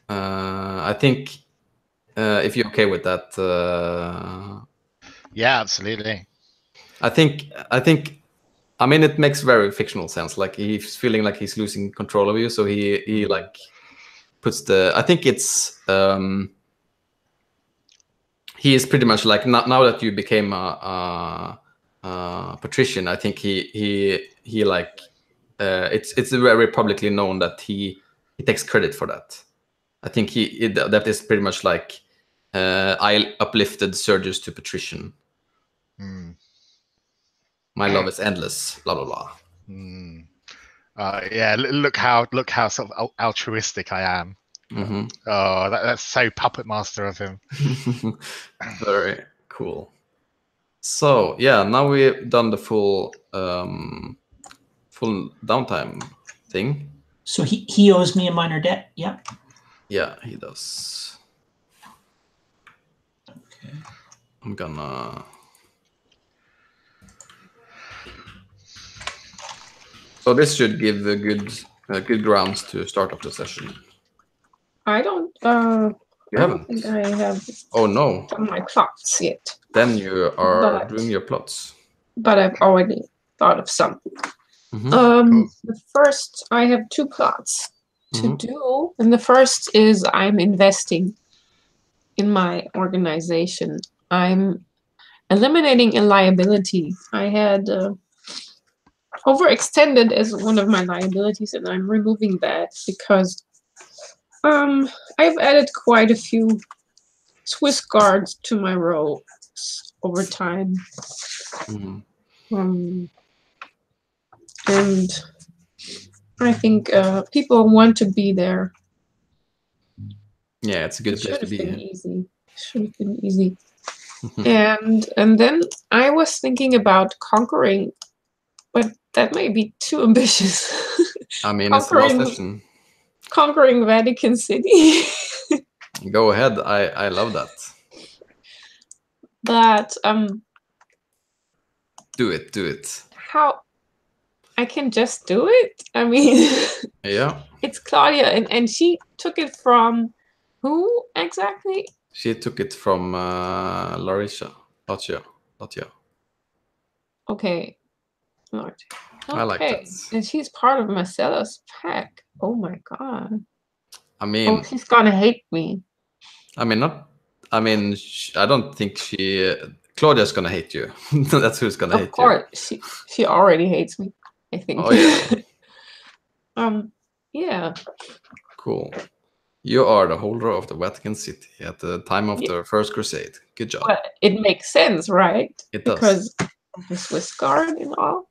S1: I think if you're okay with that.
S4: Yeah, absolutely.
S1: I mean, it makes very fictional sense. Like he's feeling like he's losing control of you, so he like puts the. I think it's he is pretty much like now that you became a patrician. I think he like it's very publicly known that he takes credit for that. I think that is pretty much like I uplifted Sergius to patrician. My love is endless. Blah blah blah.
S4: Yeah, look how sort of altruistic I am. Oh, that's so puppet master of him.
S1: Very cool. So yeah, now we've done the full full downtime thing.
S2: So he owes me a minor debt. Yeah.
S1: Yeah, he does.
S2: Okay.
S1: I'm gonna. So this should give a good grounds to start up the session.
S3: I don't.
S1: You
S3: I
S1: haven't.
S3: don't think I have.
S1: Oh no.
S3: Done my plots yet.
S1: Then you are
S3: But-
S1: doing your plots.
S3: But I've already thought of some.
S1: Mhm.
S4: Cool.
S3: The first, I have 2 plots to
S1: Mhm.
S3: do, and the first is I'm investing in my organization. I'm eliminating a liability. I had overextended as one of my liabilities, and I'm removing that because I've added quite a few Swiss guards to my roles over time.
S1: Mhm.
S3: And I think people want to be there.
S1: Yeah, it's a good
S3: It
S1: place
S3: should
S1: to
S3: have
S1: be.
S3: been easy. Should have been easy. And then I was thinking about conquering, but that may be too ambitious.
S1: I mean, it's the last
S3: Conquering-
S1: session.
S3: Conquering Vatican City.
S1: Go ahead. I love that.
S3: But
S1: Do it.
S3: how I can just do it? I mean,
S1: Yeah.
S3: it's Claudia, and she took it from who exactly?
S1: She took it from Larisha. Latia.
S3: Okay. Lord.
S1: I like
S3: Okay.
S1: that.
S3: And she's part of Marcella's pack. Oh my god.
S1: I
S3: Oh,
S1: mean,
S3: she's gonna hate me.
S1: I don't think Claudia's gonna hate you. That's who's gonna
S3: Of
S1: hate
S3: course, she already hates me, I think.
S1: Oh, yeah.
S3: Yeah.
S1: Cool. You are the holder of the Vatican City at the time of
S3: Yeah.
S1: the First Crusade. Good job.
S3: But it makes sense, right?
S1: It does.
S3: Because of the Swiss Guard and all.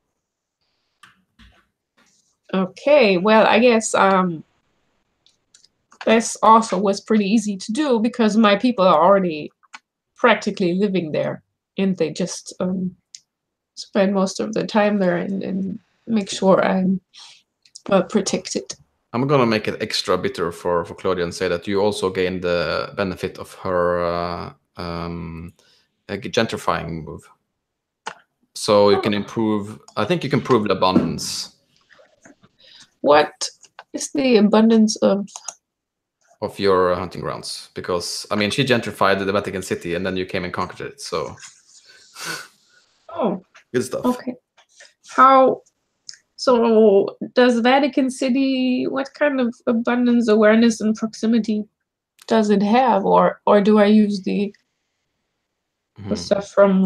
S3: Okay, well, I guess this also was pretty easy to do because my people are already practically living there, and they just spend most of their time there and make sure I'm protected.
S1: I'm gonna make it extra bitter for Claudia and say that you also gain the benefit of her gentrifying move. So you can improve. I think you can improve the abundance
S3: What is the abundance of?
S1: of your hunting grounds, because I mean she gentrified the Vatican City and then you came and conquered it. So
S3: Oh,
S1: good stuff.
S3: okay. How? So does Vatican City? What kind of abundance, awareness, and proximity does it have, or do I use the stuff from?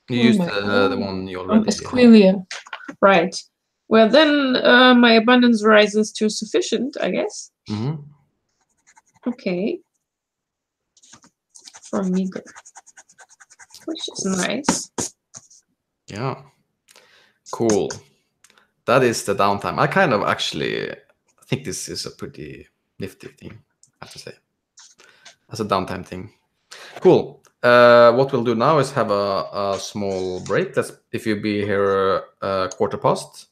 S1: You used the one you already
S3: Esquilia, right? Well, then my abundance rises to sufficient, I guess.
S1: Mm-hmm.
S3: Okay. For meager, which is nice.
S1: Yeah. Cool. That is the downtime. I kind of actually think this is a pretty nifty thing, I have to say. As a downtime thing. Cool. What we'll do now is have a small break. If you be here 1:15.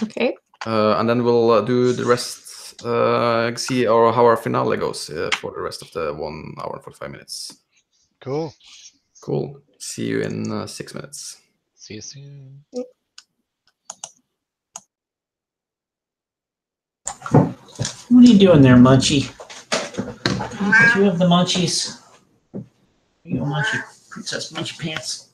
S3: Okay.
S1: And then we'll do the rest, see how our finale goes for the rest of the 1 hour and 45 minutes.
S4: Cool.
S1: Cool. See you in 6 minutes.
S4: See you soon.
S2: What are you doing there, Munchie? Do you have the munchies? Here you go, Munchie. Princess Munchie Pants.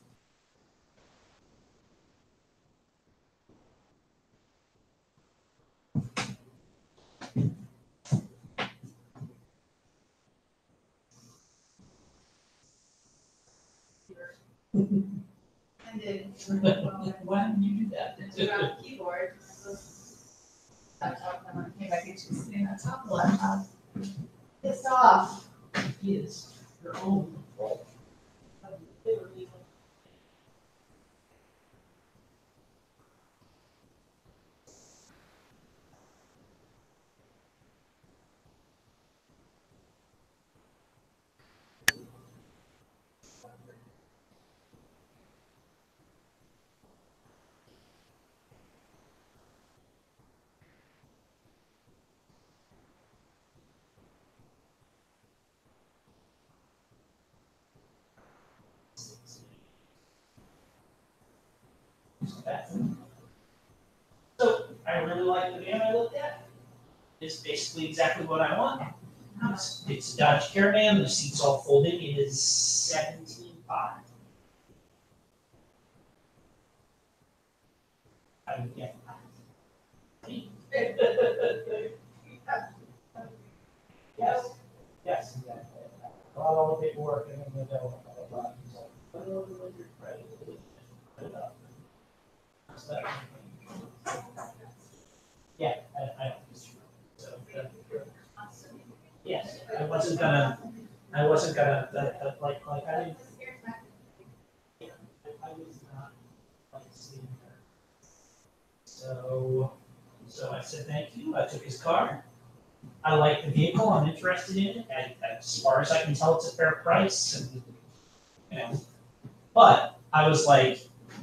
S2: Why did you do that?
S5: On the keyboard. Laptop, and when I came back, it's just sitting on top of the laptop. Pissed off.
S2: Is your own fault. bathroom. So I really like the van I looked at. It's basically exactly what I want. It's a Dodge Caravan. The seats all folded. It is 17.5. I would get Yes, yes, exactly. All the paperwork and then they'll put it over with your credit. Put it up. So, yeah, I don't disagree. So, yes, I wasn't gonna, like, I didn't. I was not like seeing her. So I said thank you. I took his car. I like the vehicle. I'm interested in it. As far as I can tell, it's a fair price. And, you know, but I was like,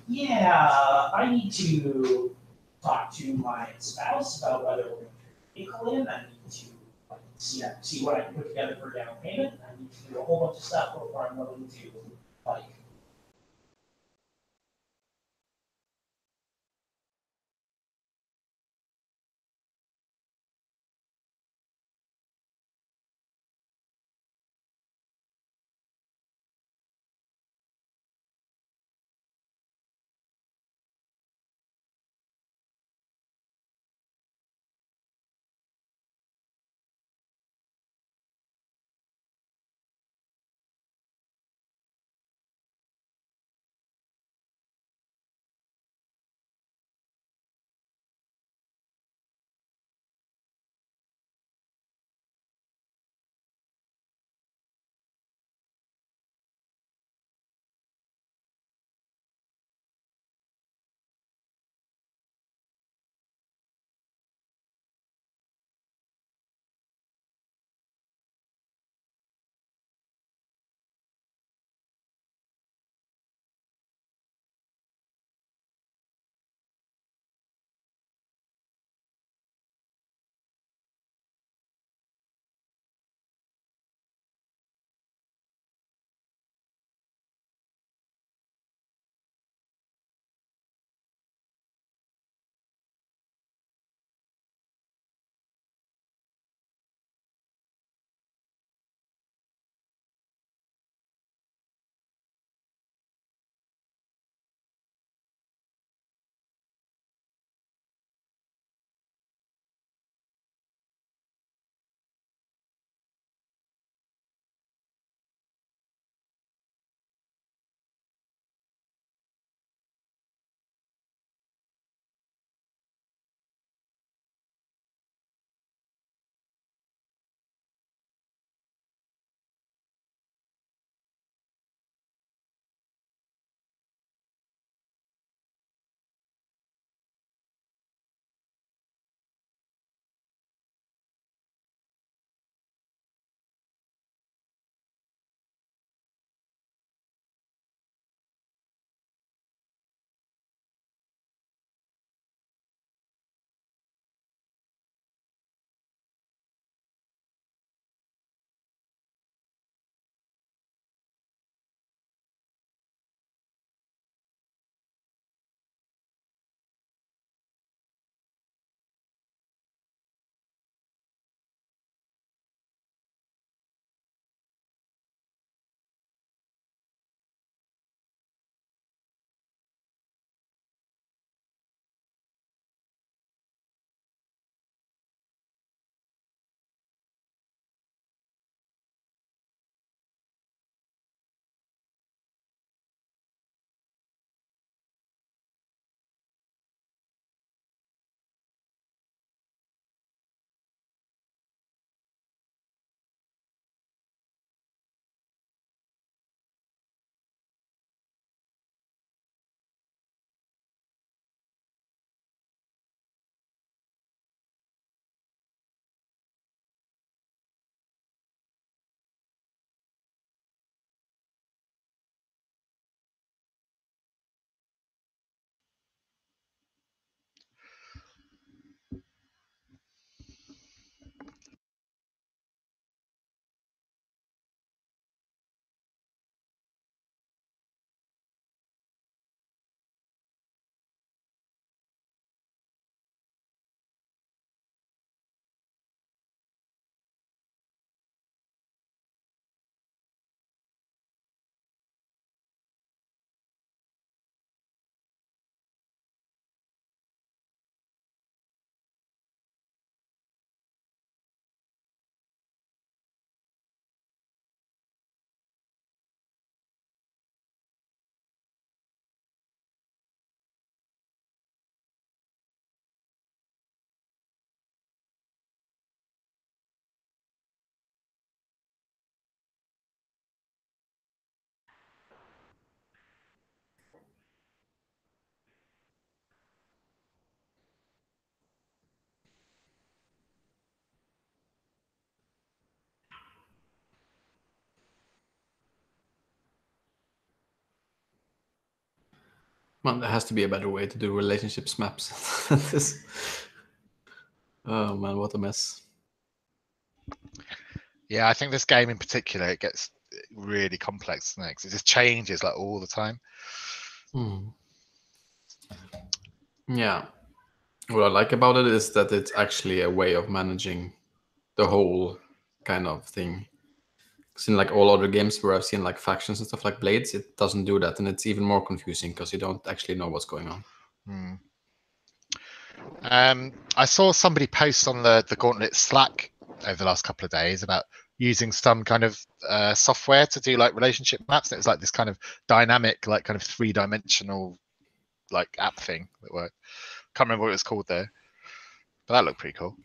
S2: yeah, I need to talk to my spouse about whether we're going to vehicle in. I need to like, see what I can put together for a down payment. I need to do a whole bunch of stuff before I'm willing to like
S1: Well, there has to be a better way to do relationships maps than this. Oh man, what a mess.
S4: Yeah, I think this game in particular, it gets really complex next. It just changes like all the time.
S1: Yeah. What I like about it is that it's actually a way of managing the whole kind of thing. Because in like all other games where I've seen like factions and stuff like Blades, it doesn't do that, and it's even more confusing because you don't actually know what's going on.
S4: I saw somebody post on the Gauntlet Slack over the last couple of days about using some kind of software to do like relationship maps. And it was like this kind of dynamic, like kind of 3-dimensional like app thing that worked. Can't remember what it was called there, but that looked pretty cool.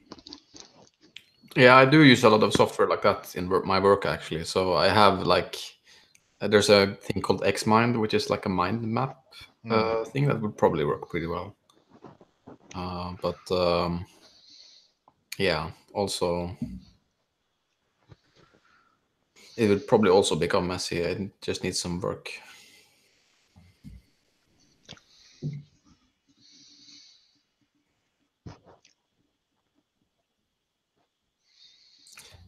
S1: Yeah, I do use a lot of software like that in my work actually. So I have like there's a thing called Xmind, which is like a mind map thing that would probably work pretty well. Yeah, also it would probably also become messy. It just needs some work.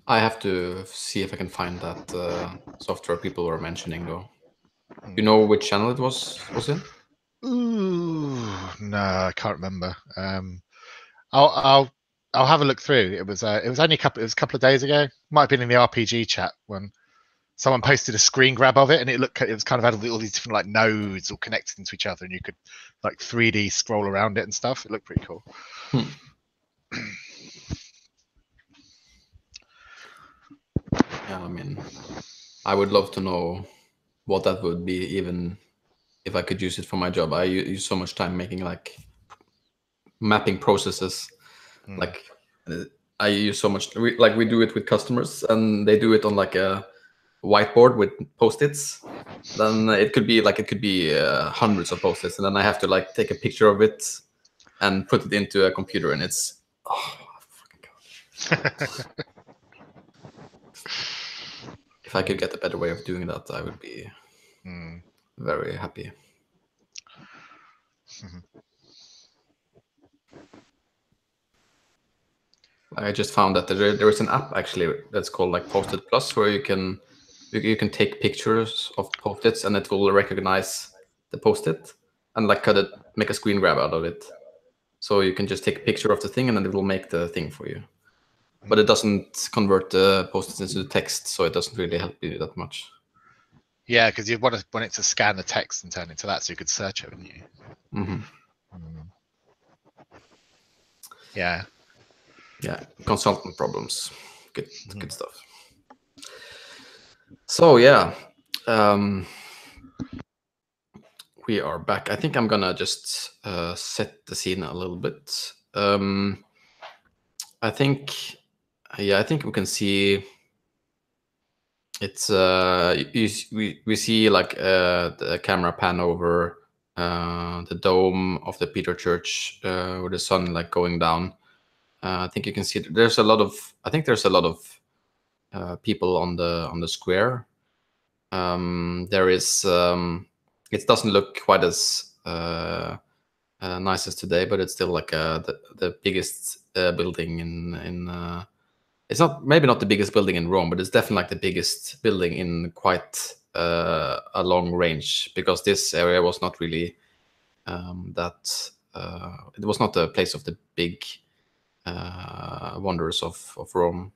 S1: I have to see if I can find that software people were mentioning, though. You know which channel it was in?
S4: Ooh, no, I can't remember. I'll have a look through. It was only a couple of days ago. Might have been in the RPG chat when someone posted a screen grab of it, and it was kind of had all these different like nodes all connected into each other, and you could like 3D scroll around it and stuff. It looked pretty cool.
S1: Yeah, I mean, I would love to know what that would be, even if I could use it for my job. I use so much time making like mapping processes. Like I use so much. We do it with customers, and they do it on like a whiteboard with post-its. Then it could be hundreds of post-its, and then I have to like take a picture of it and put it into a computer, and it's fucking God. If I could get a better way of doing that, I would be very happy. I just found that there is an app actually that's called like Post-it Plus, where you can take pictures of post-its, and it will recognize the post-it and like make a screen grab out of it. So you can just take a picture of the thing, and then it will make the thing for you. But it doesn't convert the post-its into text, so it doesn't really help you that much.
S4: Yeah, because you want it to scan the text and turn into that, so you could search it, wouldn't you? Yeah.
S1: Yeah, consultant problems. Good stuff. So yeah, we are back. I think I'm gonna just set the scene a little bit. I think we can see it's we see like the camera pan over the dome of the Peter Church with the sun like going down. I think you can see there's a lot of people on the square. There is it doesn't look quite as nice as today, but it's still like the biggest building in it's maybe not the biggest building in Rome, but it's definitely like the biggest building in quite a long range, because this area was not really it was not the place of the big wonders of Rome.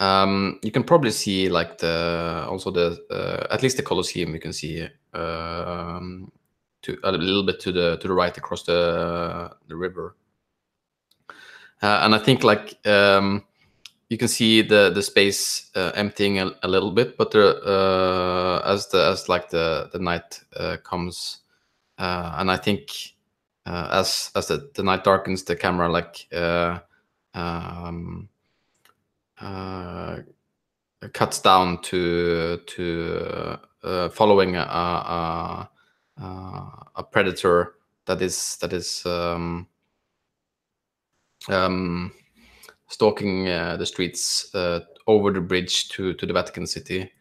S1: You can probably see like at least the Colosseum. You can see to a little bit to the right across the river, and I think like you can see the space emptying a little bit, but as the night comes, and I think as the night darkens, the camera like cuts down to following a predator that is stalking the streets over the bridge to the Vatican City,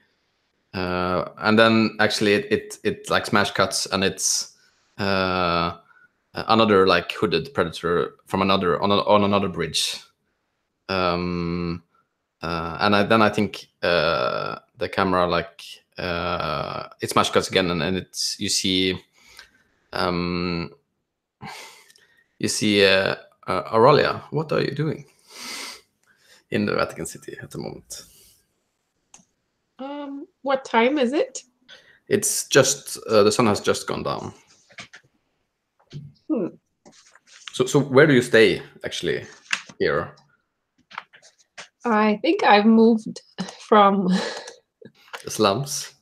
S1: and then actually it like smash cuts, and it's another like hooded predator from another on another bridge. And then I think the camera like it smash cuts again, and it's you see Aurelia. What are you doing in the Vatican City at the moment?
S3: What time is it?
S1: It's just the sun has just gone down. So where do you stay actually here?
S3: I think I've moved from.
S1: The slums.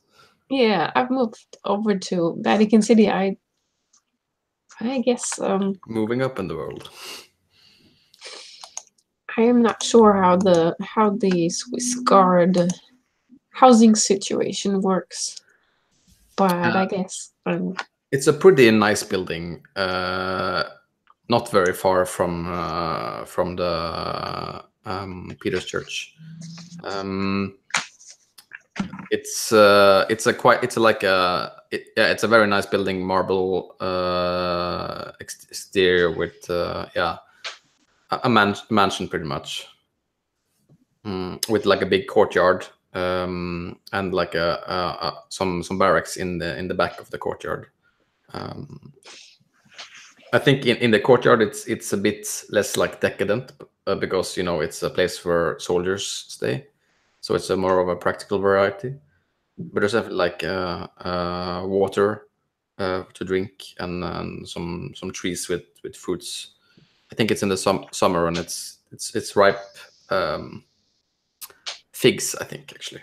S3: Yeah, I've moved over to Vatican City. I guess
S1: Moving up in the world.
S3: I am not sure how the Swiss Guard housing situation works, but I guess
S1: it's a pretty nice building. Not very far from the Peter's Church. It's a very nice building, marble exterior with a mansion pretty much, with like a big courtyard and like some barracks in the back of the courtyard. I think in the courtyard it's a bit less like decadent because it's a place where soldiers stay, so it's a more of a practical variety. But there's like water to drink and some trees with fruits. I think it's in the summer and it's ripe figs, I think, actually.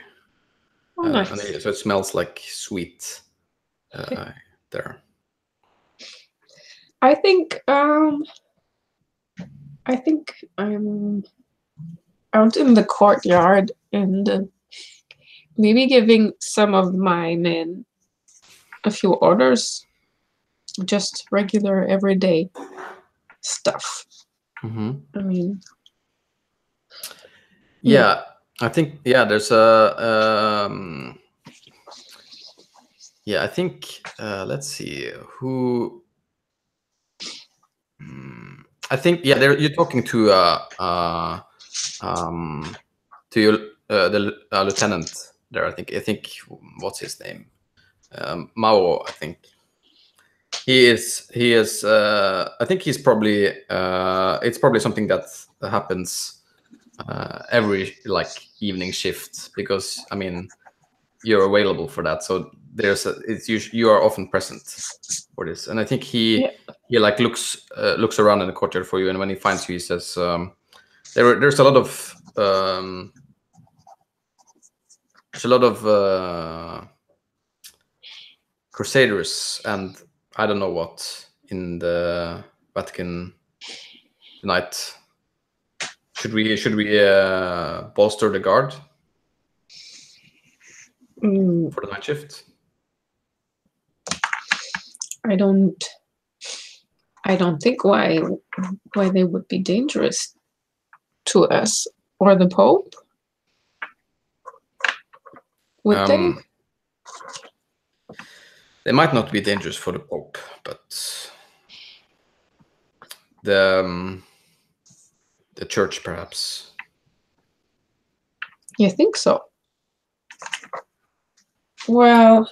S3: oh, nice.
S1: So it smells like sweet there.
S3: I think I'm out in the courtyard and maybe giving some of my men a few orders, just regular everyday stuff.
S1: Mm-hmm.
S3: I mean,
S1: yeah, I think there's a I think let's see who. I think you're talking to your the lieutenant there. I think what's his name? Mao, I think. He is. I think he's probably. It's probably something that happens every like evening shift, because I mean you're available for that. So it's usually you are often present for this, and I think he like looks around in the courtyard for you, and when he finds you, he says, "There's a lot of crusaders and I don't know what in the Vatican tonight. Should we bolster the guard for the night shift?"
S3: I don't think why they would be dangerous to us or the Pope. Would they?
S1: They might not be dangerous for the Pope, but the church perhaps.
S3: You think so? Well,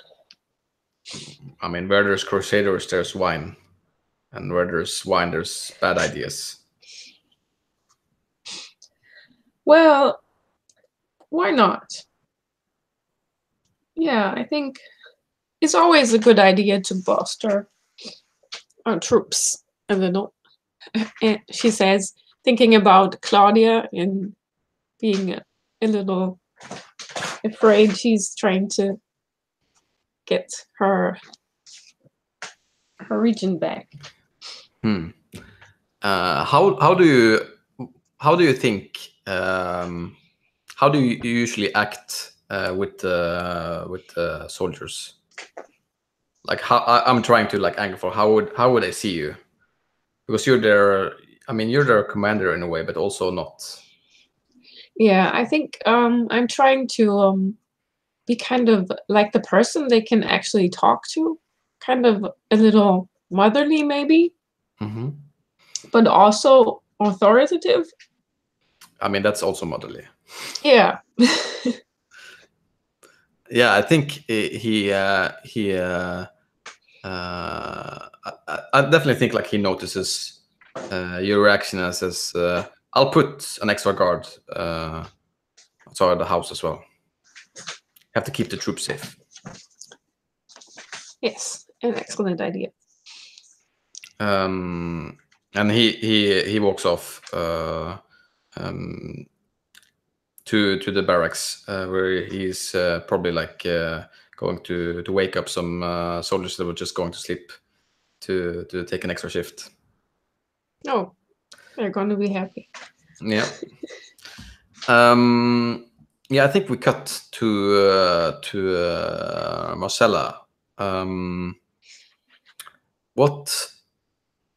S1: I mean, where there's crusaders, there's wine, and where there's wine, there's bad ideas.
S3: well, why not? Yeah, I think it's always a good idea to bolster our troops a little. And she says, thinking about Claudia and being a little afraid. She's trying to get her region back.
S1: How do you think? How do you usually act with the soldiers? Like I'm trying to like angle for how would they see you? Because you're their, I mean, you're their commander in a way, but also not.
S3: Yeah, I think I'm trying to be kind of like the person they can actually talk to, kind of a little motherly, maybe,
S1: Mm-hmm.
S3: but also authoritative.
S1: I mean, that's also motherly.
S3: Yeah.
S1: Yeah, I think I definitely think like he notices your reaction and says, "I'll put an extra guard outside the house as well. Have to keep the troops safe."
S3: Yes, an excellent idea.
S1: And he walks off to the barracks where he's probably like going to wake up some soldiers that were just going to sleep to take an extra shift.
S3: Oh, they're going to be happy.
S1: Yeah. Yeah, I think we cut to Marcella. What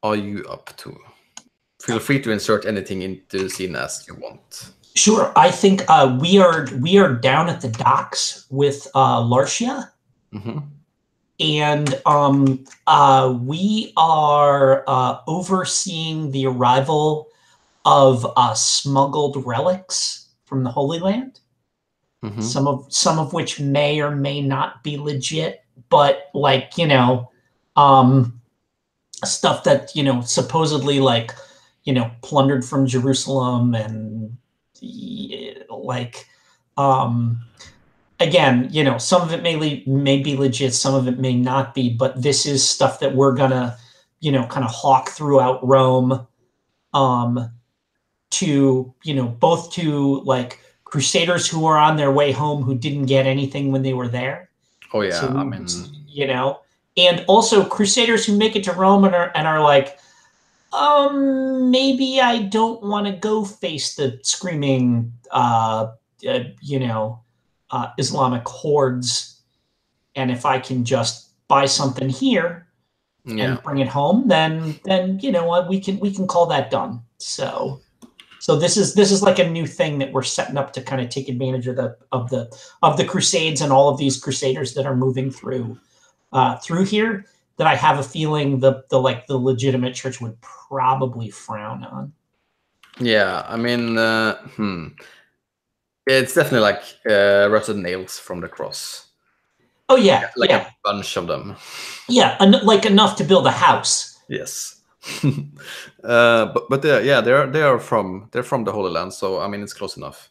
S1: are you up to? Feel free to insert anything into the scene as you want.
S2: Sure. I think we are down at the docks with Larcia,
S1: Mm-hmm.
S2: and we are overseeing the arrival of smuggled relics from the Holy Land.
S1: Mm-hmm.
S2: Some of which may or may not be legit, but like stuff that supposedly like plundered from Jerusalem, and like again, some of it may be legit, some of it may not be, but this is stuff that we're gonna kind of hawk throughout Rome, to both to like crusaders who are on their way home who didn't get anything when they were there.
S1: Oh yeah,
S2: So
S1: I mean,
S2: and also crusaders who make it to Rome and are like, maybe I don't want to go face the screaming, Islamic hordes, and if I can just buy something here
S1: yeah,
S2: and bring it home, then you know what, we can call that done. So this is like a new thing that we're setting up to kind of take advantage of the Crusades and all of these crusaders that are moving through here, that I have a feeling the legitimate church would probably frown on.
S1: yeah. I mean, it's definitely like rusted nails from the cross.
S2: Oh yeah,
S1: like
S2: yeah,
S1: a bunch of them.
S2: yeah, like enough to build a house.
S1: Yes. But they're from the Holy Land, so I mean it's close enough.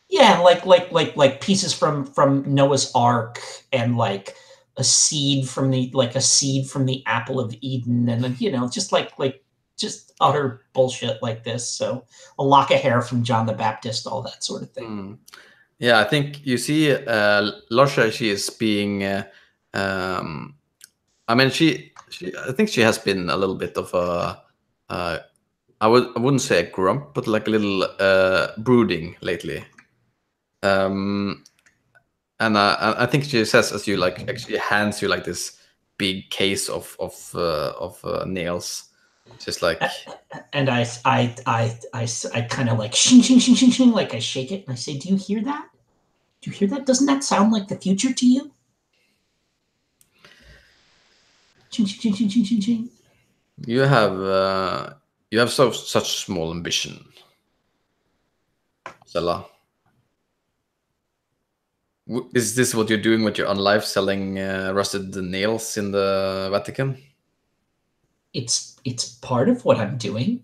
S2: Yeah, like pieces from Noah's Ark, and like a seed from the apple of Eden, and then just utter bullshit like this. So a lock of hair from John the Baptist, all that sort of thing.
S1: Yeah, I think you see, Lasha, she is being. I mean, I think she has been a little bit of a. I wouldn't say a grump, but like a little brooding lately. And I think she says, as you like, actually hands you like this big case of nails. Just like,
S2: and I kind of like shing shing shing shing shing, like I shake it and I say, "Do you hear that? Do you hear that? Doesn't that sound like the future to you?" Ching ching ching ching ching ching.
S1: you have such small ambition, Stella. Is this what you're doing with your own life, selling rusted nails in the Vatican?
S2: It's part of what I'm doing.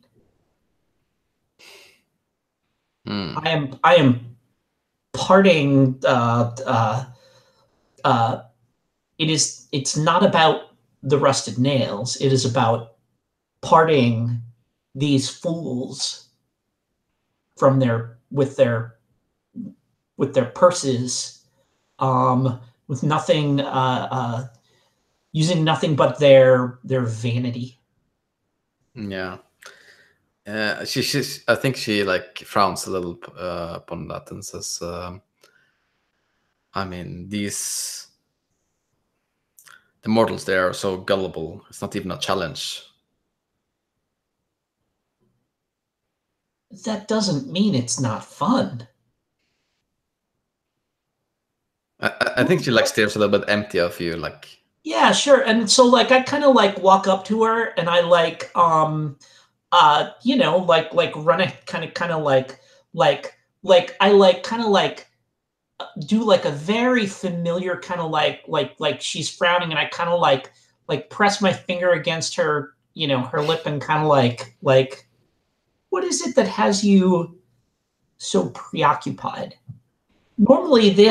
S2: I am parting. It's not about the rusted nails. It is about parting these fools from with their purses, with nothing, using nothing but their vanity.
S1: Yeah. She's. I think she like frowns a little upon that and says, "I mean, the mortals there are so gullible. It's not even a challenge."
S2: That doesn't mean it's not fun.
S1: I think she like stares a little bit empty of you, like
S2: Yeah, sure. And so like I kind of like walk up to her and I like you know, like run a kind of like I like kind of like do like a very familiar kind of like she's frowning and I kind of like press my finger against her, you know, her lip and kind of like what is it that has you so preoccupied? Normally the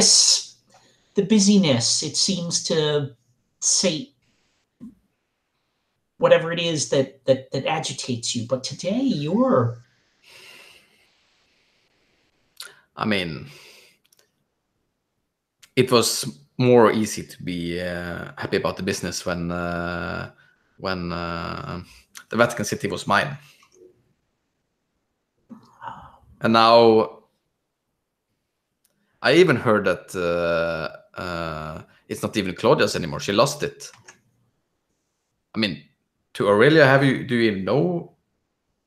S2: busyness, it seems to say whatever it is that agitates you, but today you're
S1: I mean, it was more easy to be happy about the business when the Vatican City was mine, and now I even heard that it's not even Claudia's anymore. She lost it. I mean, to Aurelia, do you even know?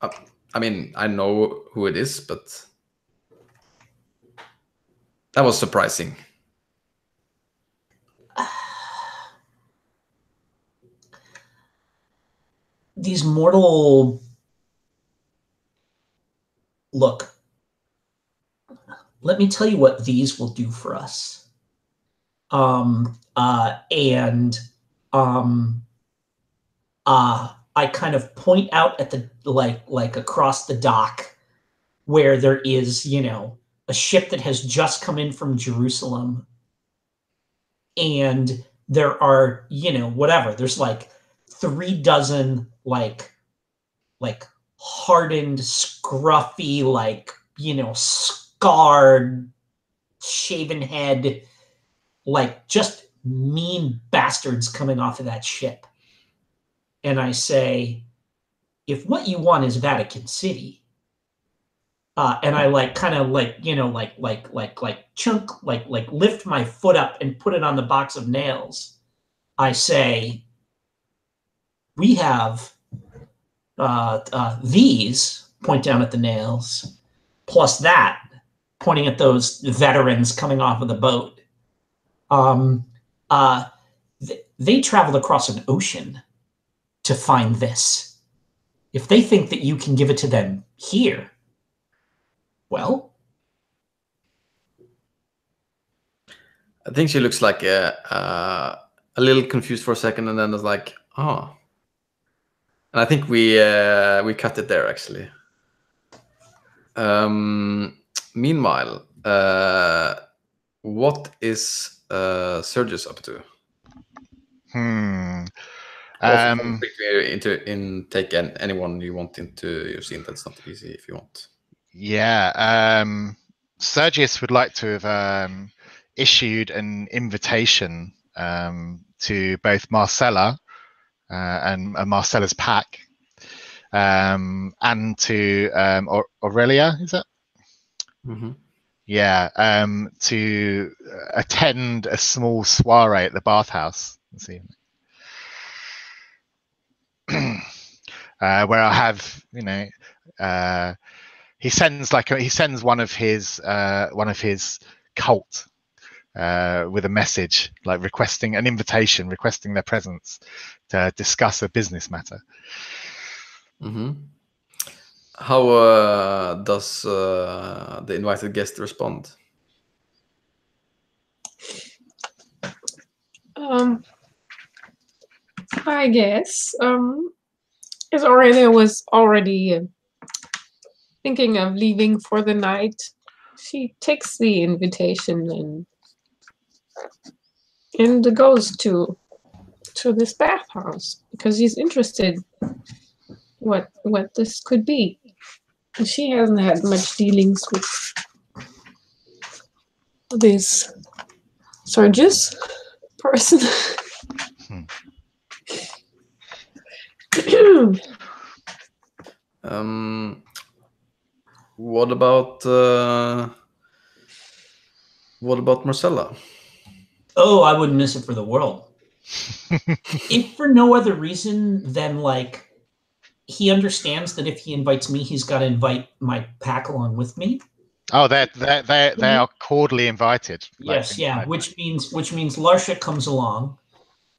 S1: I mean, I know who it is, but that was surprising.
S2: These mortal look. Let me tell you what these will do for us. I kind of point out at the like across the dock where there is, you know, a ship that has just come in from Jerusalem, and there are, you know, whatever. There's like 36 like hardened, scruffy, like, you know, scarred, shaven head, like just mean bastards coming off of that ship. And I say, if what you want is Vatican City, and I like kind of like, you know, like chunk, like lift my foot up and put it on the box of nails. I say, we have these, point down at the nails, plus that, pointing at those veterans coming off of the boat. They traveled across an ocean to find this. If they think that you can give it to them here, well,
S1: I think she looks like a little confused for a second, and then it's like, oh. And I think we cut it there actually. Meanwhile, what is Sergius up to? Take anyone you want into your scene. That's not easy if you want.
S4: Yeah, Sergius would like to have issued an invitation to both Marcella and Marcella's pack, and to Aurelia. Is it?
S1: Mm-hmm.
S4: Yeah, to attend a small soiree at the bathhouse this evening. Where I have, you know, he sends one of his cult with a message, like requesting an invitation, requesting their presence to discuss a business matter.
S1: Mm-hmm. How does the invited guest respond?
S3: I guess as Aurelia was already thinking of leaving for the night, she takes the invitation and goes to this bathhouse because she's interested what this could be. She hasn't had much dealings with this Sergius person.
S1: What about Marcella?
S2: Oh, I wouldn't miss it for the world. If for no other reason than like he understands that if he invites me, he's got to invite my pack along with me.
S4: Oh, they are cordially invited.
S2: Yes, yeah. Which means Larsha comes along,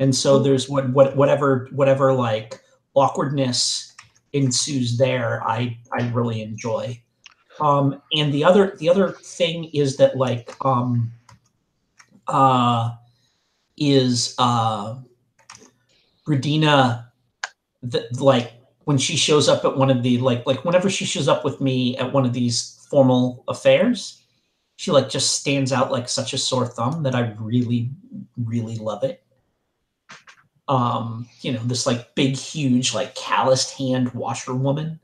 S2: And so there's whatever like awkwardness ensues there, I really enjoy. And the other thing is that like Radina, like when she shows up at one of the like whenever she shows up with me at one of these formal affairs, she like just stands out like such a sore thumb that I really, really love it. You know, this like big, huge, like calloused hand washerwoman,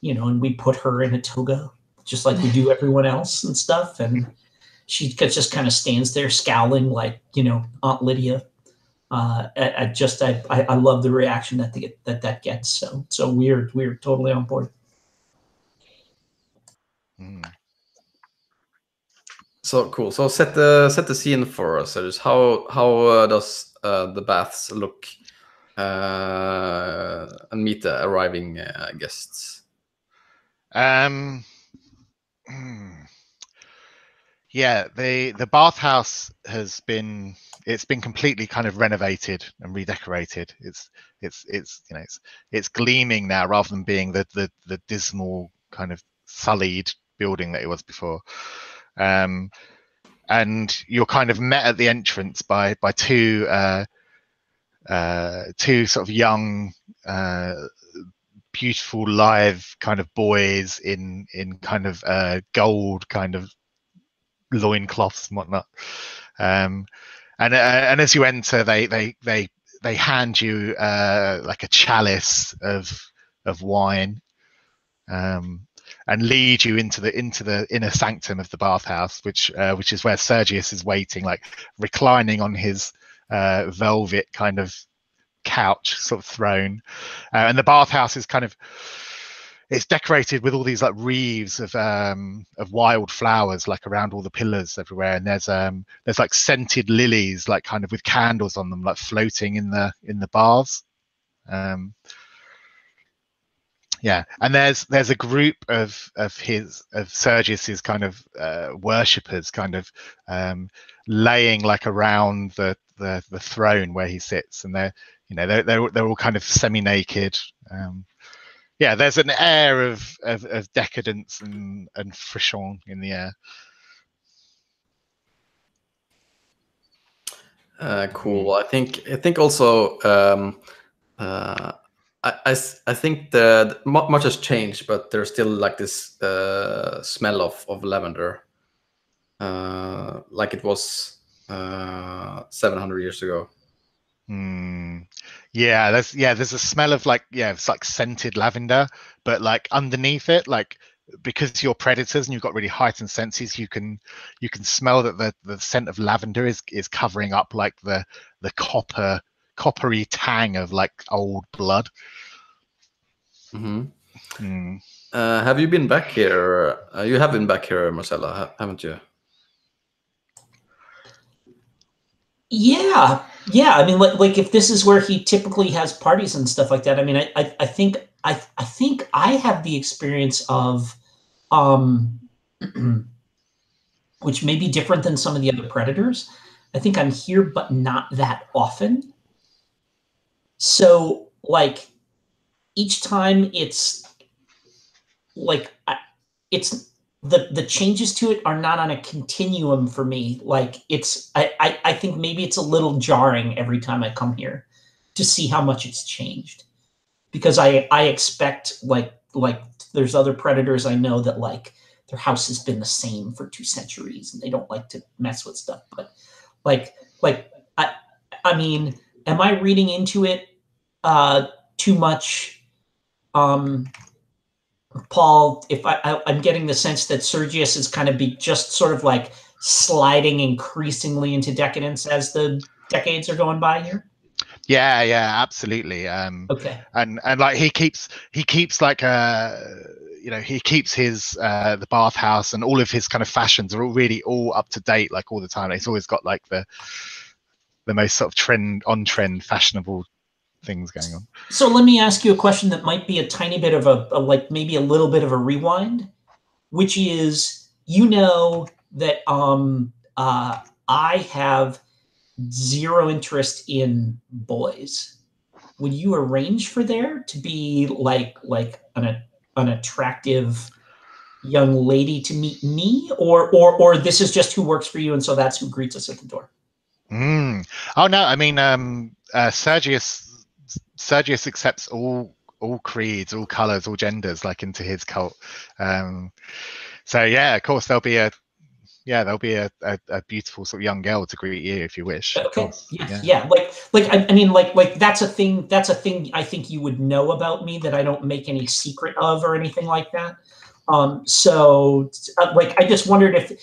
S2: you know, and we put her in a toga just like we do everyone else and stuff. And she just kind of stands there scowling like, you know, Aunt Lydia. I love the reaction that gets. So we're totally on board.
S1: So cool. So set the scene for us. How does the baths look and meet the arriving guests?
S4: Yeah, the bathhouse has been completely kind of renovated and redecorated. It's you know it's gleaming now rather than being the dismal kind of sullied building that it was before. And you're kind of met at the entrance by two sort of young beautiful live kind of boys in kind of gold kind of loincloths and whatnot. And as you enter, they hand you like a chalice of wine, and lead you into the inner sanctum of the bathhouse, which is where Sergius is waiting, like reclining on his velvet kind of couch, sort of throne. And the bathhouse is kind of, it's decorated with all these like wreaths of wild flowers like around all the pillars everywhere, and there's like scented lilies like kind of with candles on them like floating in the baths. Yeah, and there's a group of Sergius's kind of worshippers kind of laying like around the throne where he sits, and they're all kind of semi-naked. Yeah, there's an air of decadence and frisson in the air.
S1: Cool. I think also I think that much has changed, but there's still like this smell of lavender, like it was 700 years ago.
S4: Yeah, there's a smell of like, it's like scented lavender, but like underneath it, like because you're predators and you've got really heightened senses, you can smell that the scent of lavender is covering up like the coppery tang of like old blood.
S1: Have you been back here? You have been back here, Marcella, haven't you?
S2: Yeah. I mean, like if this is where he typically has parties and stuff like that. I mean, I think I have the experience of, which may be different than some of the other predators. I think I'm here, but not that often. So like each time it's like it's the changes to it are not on a continuum for me. Like I think maybe it's a little jarring every time I come here to see how much it's changed, because I expect like there's other predators I know that like their house has been the same for 2 centuries and they don't like to mess with stuff. But like I mean, am I reading into it too much? Paul, if I'm getting the sense that Sergius is kind of just sort of like sliding increasingly into decadence as the decades are going by here.
S4: Yeah, absolutely.
S2: Okay.
S4: And like he keeps like he keeps his the bathhouse and all of his kind of fashions are all really all up to date, like all the time. He's always got like the most sort of on trend fashionable things going on.
S2: So let me ask you a question that might be a tiny bit of a like maybe a little bit of a rewind, which is, you know, that I have zero interest in boys, would you arrange for there to be like an attractive young lady to meet me, or this is just who works for you, and so that's who greets us at the door?
S4: Oh no, I mean, Sergius accepts all creeds, all colors, all genders, like into his cult. So yeah, of course there'll be a beautiful sort of young girl to greet you if you wish.
S2: Okay.
S4: Of course.
S2: Yeah. I mean, that's a thing. That's a thing I think you would know about me that I don't make any secret of or anything like that. So I just wondered if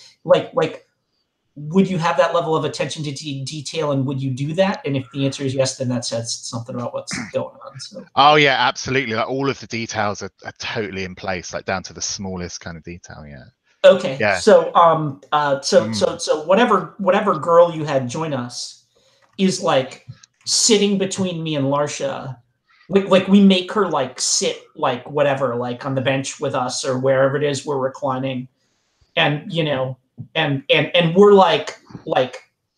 S2: would you have that level of attention to detail, and would you do that? And if the answer is yes, then that says something about what's going on. So. Oh
S4: yeah, absolutely. Like all of the details are totally in place, like down to the smallest kind of detail. Yeah.
S2: Okay.
S4: Yeah.
S2: So so whatever girl you had join us is like sitting between me and Larsha. Like we make her like sit like whatever, like on the bench with us or wherever it is we're reclining, and and we're like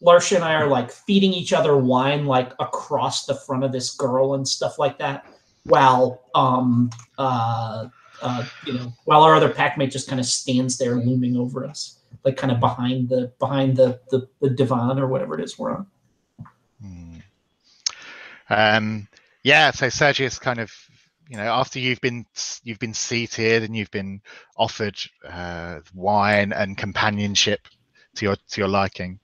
S2: Larsha and I are like feeding each other wine like across the front of this girl and stuff like that, while while our other packmate just kind of stands there looming over us, like kind of behind the divan or whatever it is we're
S4: on. Yeah, so Sergius kind of, after you've been seated and you've been offered wine and companionship to your liking,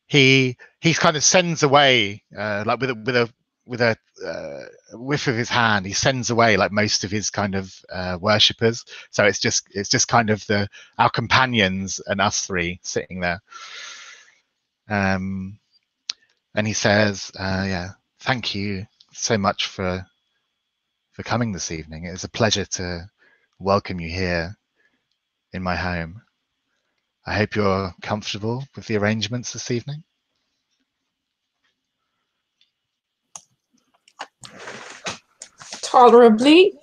S4: he kind of sends away like with a whiff of his hand, he sends away like most of his kind of worshippers. So it's just kind of our companions and us three sitting there. And he says, thank you so much for coming this evening. It is a pleasure to welcome you here in my home. I hope you're comfortable with the arrangements this evening.
S3: Tolerably.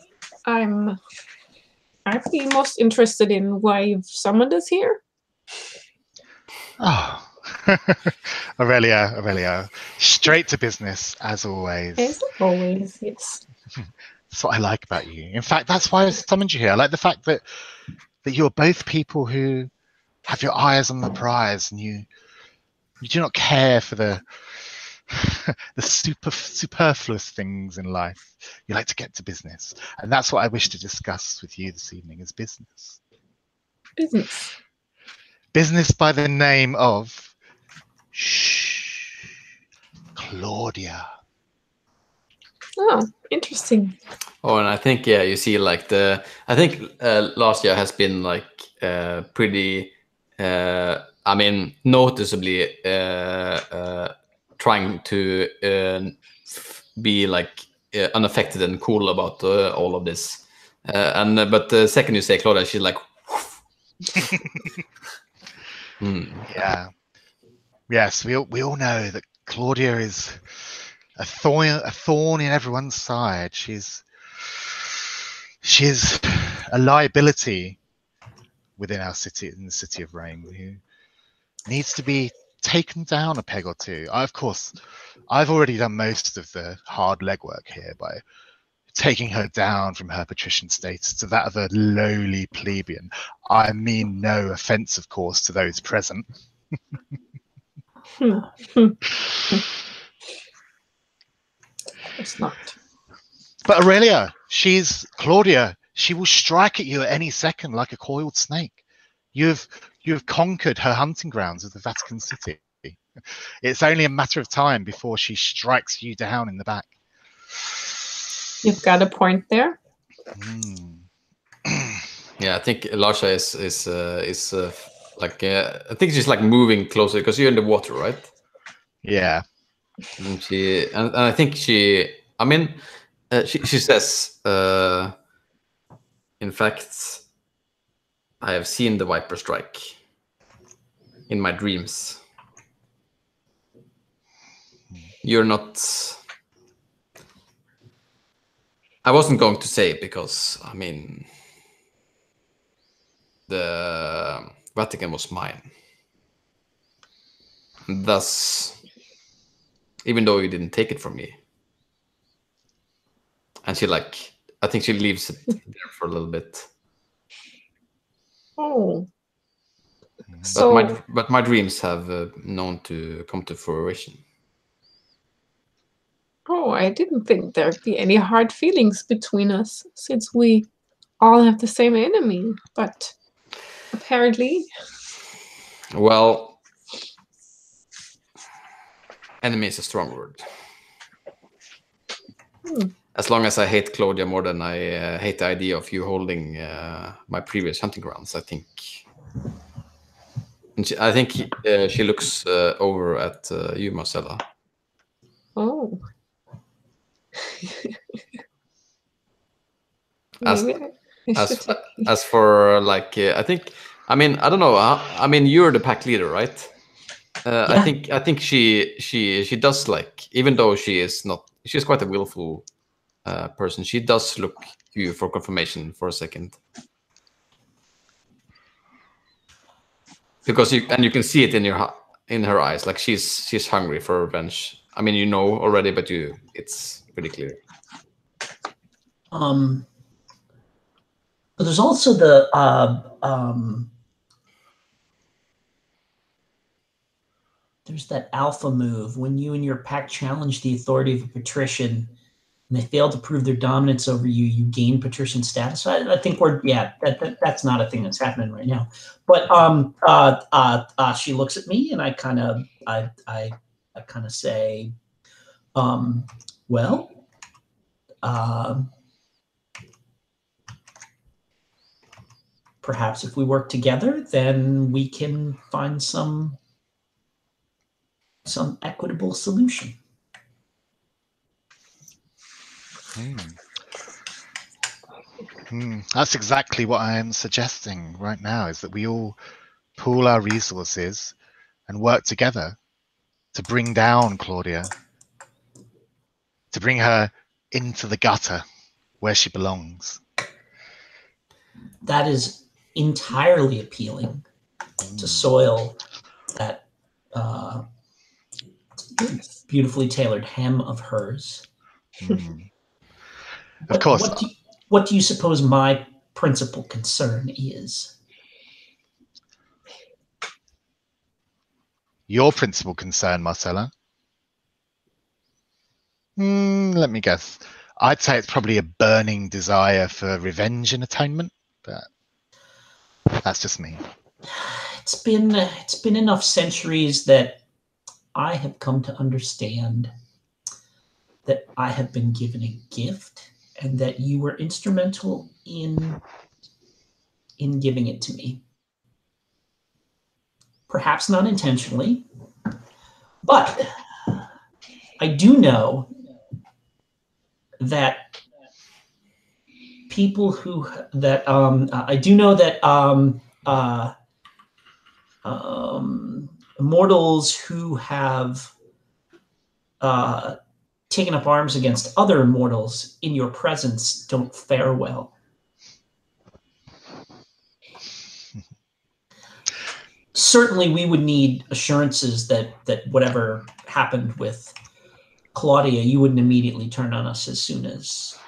S3: I'd be most interested in why you've summoned us here.
S4: Oh, Aurelia, straight to business as always.
S3: As always, yes.
S4: That's what I like about you. In fact, that's why I summoned you here. I like the fact that you're both people who have your eyes on the prize, and you do not care for the superfluous things in life. You like to get to business, and that's what I wish to discuss with you this evening: is business. Business by the name of Claudia.
S3: Oh, interesting.
S1: Oh, and I think you see like I think last year has been like pretty. I mean, noticeably trying to be like unaffected and cool about all of this. But the second you say Claudia, she's like.
S4: Yeah. Yes, we all know that Claudia is a thorn in everyone's side. She's a liability within our city, in the city of Rome, who needs to be taken down a peg or two. Of course, I've already done most of the hard legwork here by taking her down from her patrician status to that of a lowly plebeian. I mean no offense, of course, to those present.
S3: It's not.
S4: But Aurelia, she's Claudia. She will strike at you at any second like a coiled snake. You have conquered her hunting grounds of the Vatican City. It's only a matter of time before she strikes you down in the back.
S3: You've got a point there.
S1: Yeah, I think Larsha is like I think she's like moving closer because you're in the water, right?
S4: Yeah.
S1: And and I think she. I mean, she says, in fact, I have seen the Viper strike in my dreams. You're not. I wasn't going to say it because, I mean, the Vatican was mine. thus, even though you didn't take it from me. And she I think she leaves it there for a little bit.
S3: Oh. So,
S1: But my dreams have known to come to fruition.
S3: oh, I didn't think there'd be any hard feelings between us, since we all have the same enemy, but apparently.
S1: Well, enemy is a strong word. As long as I hate Claudia more than I hate the idea of you holding my previous hunting grounds, I think. And I think she looks over at you, Marcella.
S3: Oh.
S1: As
S3: Maybe I should take...
S1: as for I think, I mean, I don't know. I mean, you're the pack leader, right?
S2: Yeah.
S1: I think she does even though she's quite a willful person. She does look to you for confirmation for a second, because you can see it in her eyes. Like she's hungry for revenge. I mean, you know already, but it's pretty clear.
S2: But there's also the there's that alpha move when you and your pack challenge the authority of a patrician and they fail to prove their dominance over you, you gain patrician status. I think that's not a thing that's happening right now. But she looks at me and I kind of say, well, perhaps if we work together, then we can find some equitable solution.
S4: That's exactly what I am suggesting right now, is that we all pool our resources and work together to bring down Claudia, to bring her into the gutter where she belongs.
S2: That is entirely appealing to soil that beautifully tailored hem of hers.
S4: Of course.
S2: What do you suppose my principal concern is?
S4: Your principal concern, Marcella? Let me guess. I'd say it's probably a burning desire for revenge and atonement, but that's just me.
S2: It's been enough centuries that I have come to understand that I have been given a gift and that you were instrumental in giving it to me. Perhaps not intentionally, but I do know that people mortals who have taken up arms against other mortals in your presence don't fare well. Certainly, we would need assurances that whatever happened with Claudia, you wouldn't immediately turn on us as soon as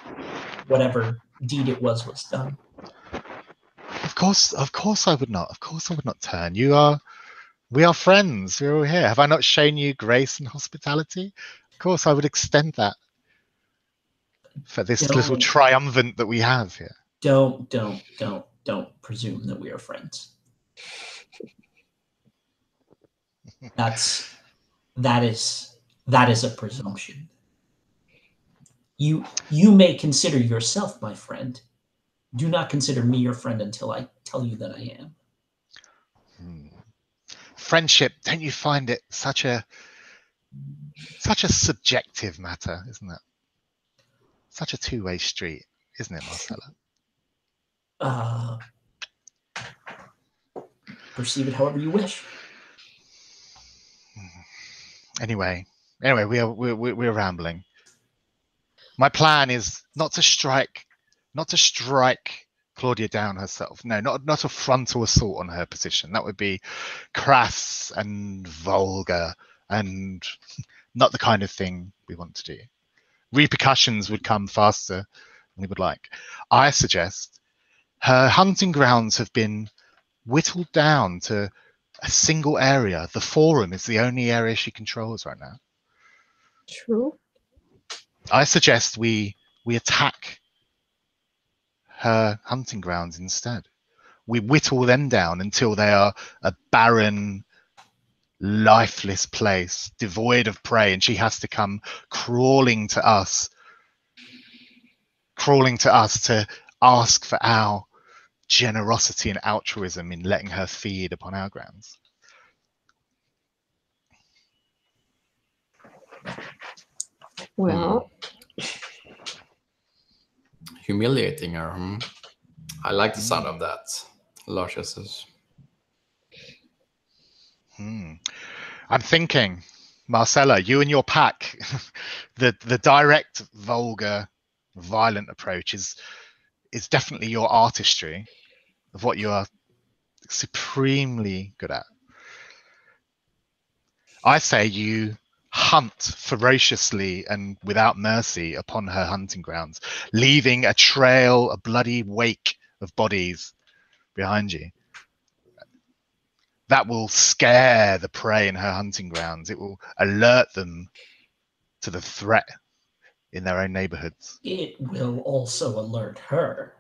S2: whatever deed it was done.
S4: Of course I would not. Of course I would not turn. We are friends. We're all here. Have I not shown you grace and hospitality? Of course I would extend that for this little triumvirate that we have here.
S2: Don't presume that we are friends. That is a presumption. You may consider yourself my friend. Do not consider me your friend until I tell you that I am.
S4: Friendship, don't you find it such a subjective matter, isn't it? Such a two-way street, isn't it, Marcella?
S2: Perceive it however you wish.
S4: Anyway, we're rambling. My plan is not to strike Claudia down herself. No, not a frontal assault on her position. That would be crass and vulgar and not the kind of thing we want to do. Repercussions would come faster than we would like. I suggest her hunting grounds have been whittled down to a single area. The forum is the only area she controls right now.
S3: True.
S4: I suggest we attack her hunting grounds instead. We whittle them down until they are a barren, lifeless place, devoid of prey, and she has to come crawling to us to ask for our generosity and altruism in letting her feed upon our grounds.
S3: Well,
S1: Humiliating her. I like the sound of that. Larcia says.
S4: I'm thinking, Marcella, you and your pack, the direct, vulgar, violent approach is definitely your artistry of what you are supremely good at. I say you hunt ferociously and without mercy upon her hunting grounds, leaving a trail, a bloody wake of bodies behind you. That will scare the prey in her hunting grounds. It will alert them to the threat in their own neighborhoods.
S2: It will also alert her.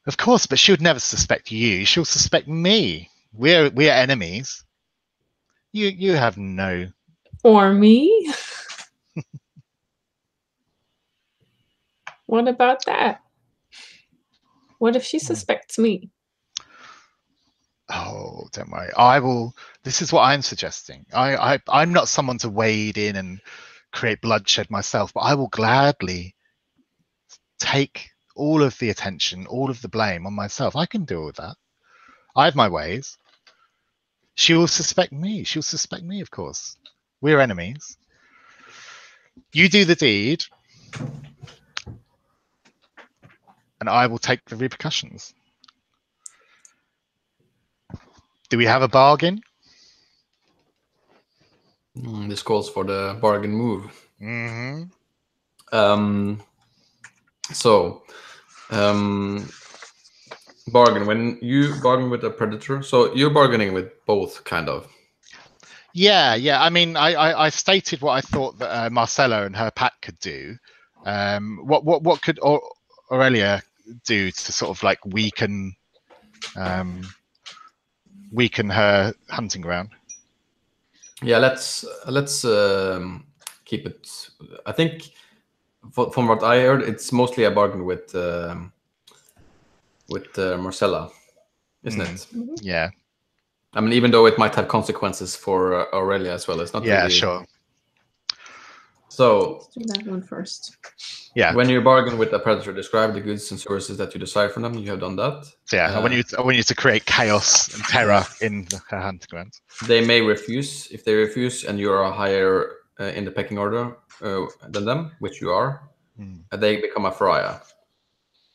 S4: Of course, but she would never suspect you. She'll suspect me. We're enemies. You have no.
S3: or me? What about that? What if she suspects me?
S4: Oh, don't worry. I will. This is what I'm suggesting. I'm not someone to wade in and create bloodshed myself, but I will gladly take all of the attention, all of the blame on myself. I can deal with that. I have my ways. She will suspect me. She'll suspect me, of course. We're enemies. You do the deed, and I will take the repercussions. Do we have a bargain?
S1: This calls for the bargain move. Bargain. When you bargain with a predator, so you're bargaining with both, kind of.
S4: Yeah. I mean, I stated what I thought that Marcella and her pack could do. What could Aurelia do to sort of like weaken her hunting ground?
S1: Yeah, let's keep it. I think from what I heard, it's mostly a bargain with Marcella, isn't it?
S4: Yeah.
S1: I mean, even though it might have consequences for Aurelia as well, it's not.
S4: Yeah,
S1: really...
S4: sure.
S1: So
S3: let's do that one first.
S4: Yeah.
S1: When you bargain with a predator, describe the goods and services that you desire from them. You have done that.
S4: Yeah, I want you to create chaos and terror in her hunting grounds.
S1: They may refuse. If they refuse, and you are higher in the pecking order than them, which you are, they become a pariah.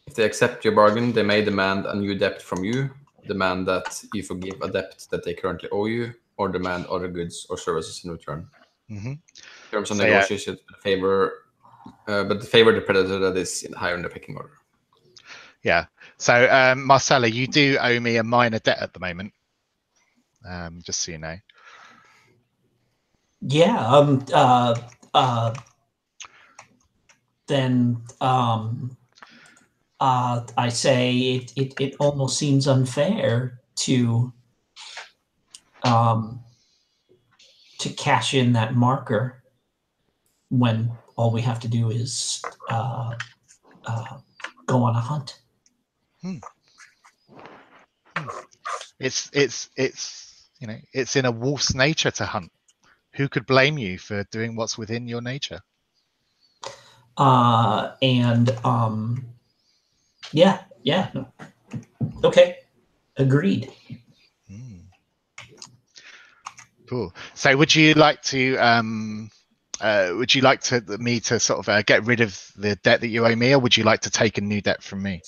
S1: If they accept your bargain, they may demand a new debt from you, demand that you forgive a debt that they currently owe you, or demand other goods or services in return. In terms of negotiations, favor the predator that is higher in the pecking order.
S4: Yeah. So, Marcella, you do owe me a minor debt at the moment. Just so you know.
S2: Yeah. Then I say it almost seems unfair to cash in that marker when all we have to do is go on a hunt.
S4: It's you know, it's in a wolf's nature to hunt. Who could blame you for doing what's within your nature?
S2: Yeah. Okay. Agreed.
S4: Cool. So would you like to would you like me to sort of get rid of the debt that you owe me, or would you like to take a new debt from me?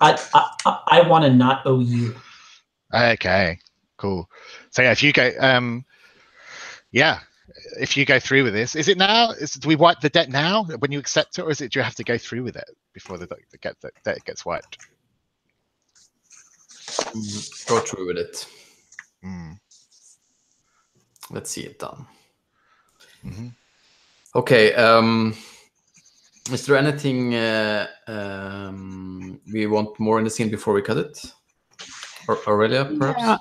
S2: I want to not owe you.
S4: Okay, cool. So yeah, if you go, if you go through with this, is it now? Do we wipe the debt now when you accept it, or do you have to go through with it before the debt gets wiped?
S1: Go through with it.
S4: Mm.
S1: Let's see it done.
S4: Mm-hmm.
S1: Okay. Is there anything we want more in the scene before we cut it? Or Aurelia, perhaps?
S3: Yeah,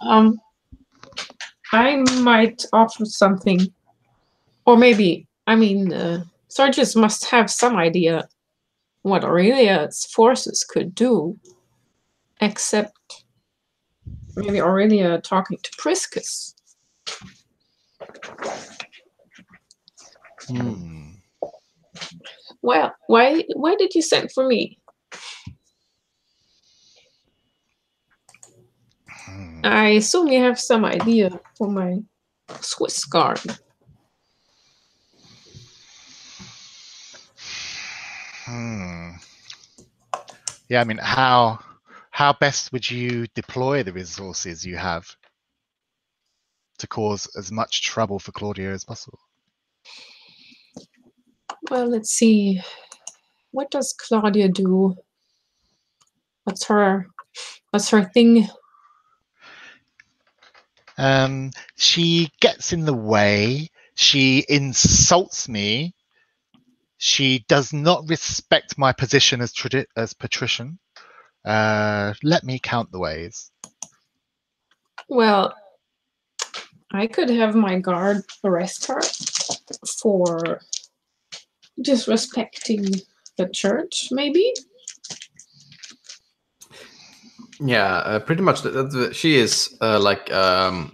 S3: I might offer something. Or maybe, I mean, Sergius must have some idea what Aurelia's forces could do, except maybe Aurelia talking to Priscus. Well, why did you send for me? I assume you have some idea for my Swiss guard.
S4: Yeah, I mean, how best would you deploy the resources you have to cause as much trouble for Claudia as possible?
S3: Well, let's see. What does Claudia do? What's her thing?
S4: She gets in the way. She insults me. She does not respect my position as patrician. Let me count the ways.
S3: Well, I could have my guard arrest her for disrespecting the church, maybe?
S1: Yeah, pretty much. She is like a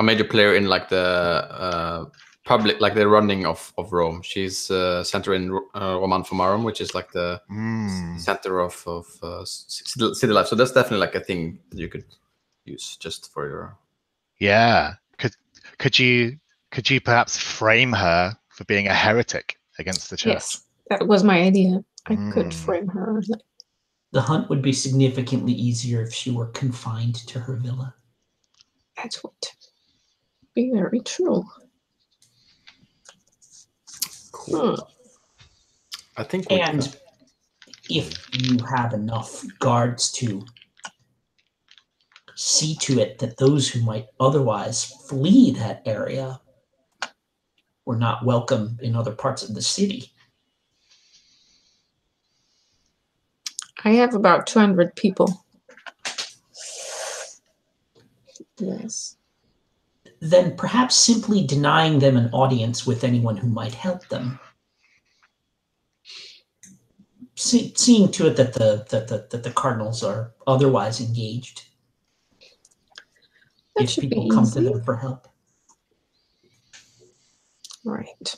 S1: major player in like the public, like the running of Rome. She's center in Roman Fomarum, which is like the center of city life. So that's definitely like a thing that you could use just for your.
S4: Yeah, could you perhaps frame her for being a heretic against the church?
S3: Yes, that was my idea. I could frame her.
S2: The hunt would be significantly easier if she were confined to her villa.
S3: That would be very true.
S1: Cool. I think.
S2: And if you have enough guards to see to it that those who might otherwise flee that area were not welcome in other parts of the city.
S3: I have about 200 people. Yes.
S2: Then perhaps simply denying them an audience with anyone who might help them. Seeing to it that the cardinals are otherwise engaged.
S3: That
S2: if
S3: should
S2: people
S3: be
S2: come
S3: easy.
S2: to them for help.
S3: Right.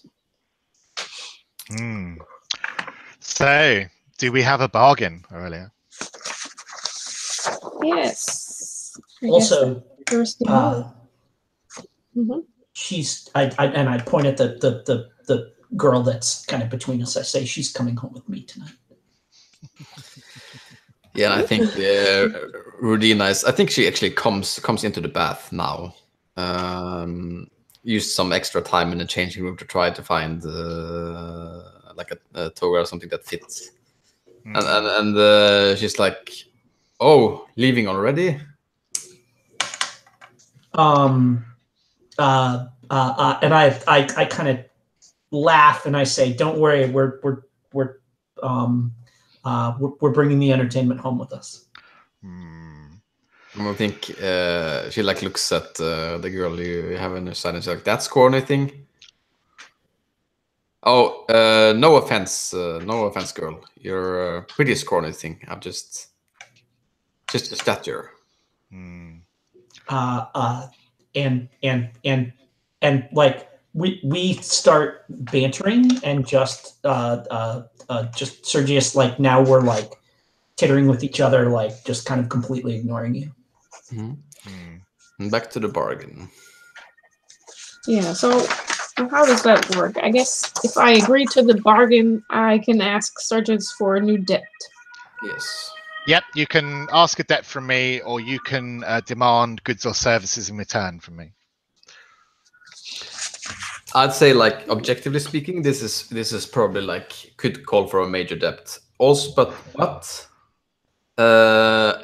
S4: So, do we have a bargain, Aurelia?
S3: Yes.
S2: Also,
S3: Mhm.
S2: she's I point at the girl that's kind of between us. I say she's coming home with me tonight.
S1: Yeah, and I think Rudina is. I think she actually comes into the bath now. Used some extra time in the changing room to try to find like a toga or something that fits. And she's like, "Oh, leaving already?"
S2: And I kind of laugh and I say, "Don't worry, we're bringing the entertainment home with us."
S1: I think she like looks at the girl you have on her side and she's like, "That's corny thing." Oh, no offense, girl. You're pretty scrawny thing. I'm just a stature.
S2: And like we start bantering and just Sergius, like now we're like tittering with each other, like just kind of completely ignoring you.
S1: And back to the bargain.
S3: Yeah, so So how does that work? I guess if I agree to the bargain, I can ask Sergeants for a new debt.
S1: Yes.
S4: Yep, you can ask a debt from me, or you can demand goods or services in return from me.
S1: I'd say, like, objectively speaking, this is probably like could call for a major debt. Also, but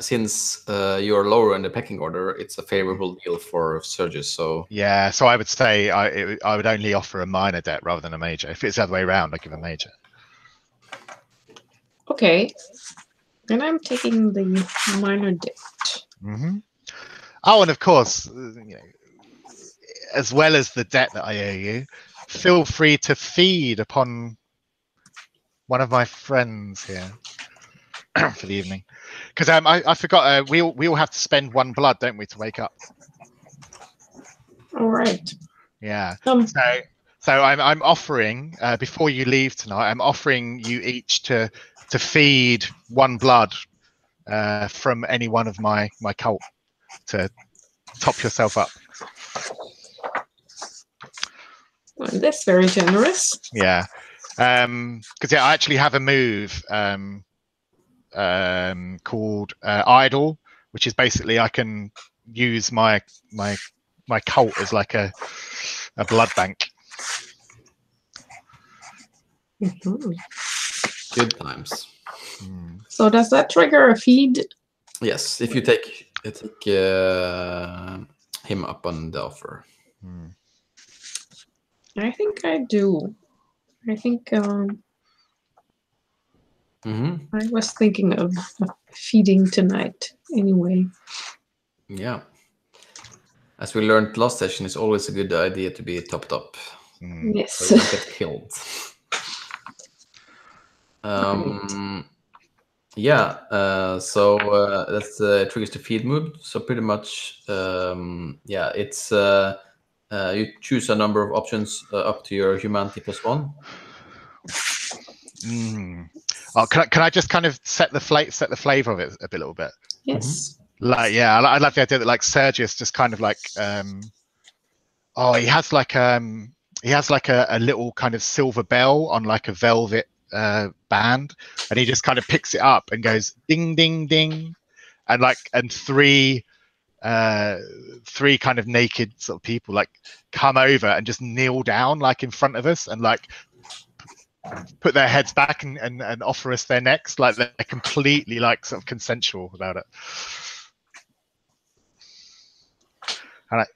S1: since you're lower in the pecking order, it's a favorable deal for Surges. So
S4: yeah, so I would say I would only offer a minor debt rather than a major. If it's the other way around, I give a major.
S3: Okay. And I'm taking the minor debt.
S4: Mm-hmm. Oh, and of course, you know, as well as the debt that I owe you, feel free to feed upon one of my friends here for the evening. Because I forgot, we all have to spend 1 blood, don't we, to wake up?
S3: All right.
S4: Yeah. So I'm offering before you leave tonight, I'm offering you each to feed 1 blood from any one of my cult to top yourself up.
S3: Well, that's very generous.
S4: Yeah. Because I actually have a move called Idol, which is basically I can use my cult as like a blood bank.
S3: Mhm.
S1: good times.
S3: So does that trigger a feed?
S1: Yes, if you take him up on the offer.
S3: I think I do. I think I was thinking of feeding tonight anyway.
S1: Yeah. As we learned last session, it's always a good idea to be topped up.
S3: Yes.
S1: So you don't get killed. Yeah, so that's the triggers to feed move. So pretty much, yeah, it's you choose a number of options up to your humanity +1.
S4: Oh, can I just kind of set the flavor of it a little bit?
S3: Yes.
S4: Like, yeah, I love the idea that like Sergius just kind of like he has like a little kind of silver bell on like a velvet band, and he just kind of picks it up and goes ding ding ding, and three kind of naked sort of people like come over and just kneel down like in front of us and like put their heads back and offer us their necks, like they're completely like sort of consensual about it. And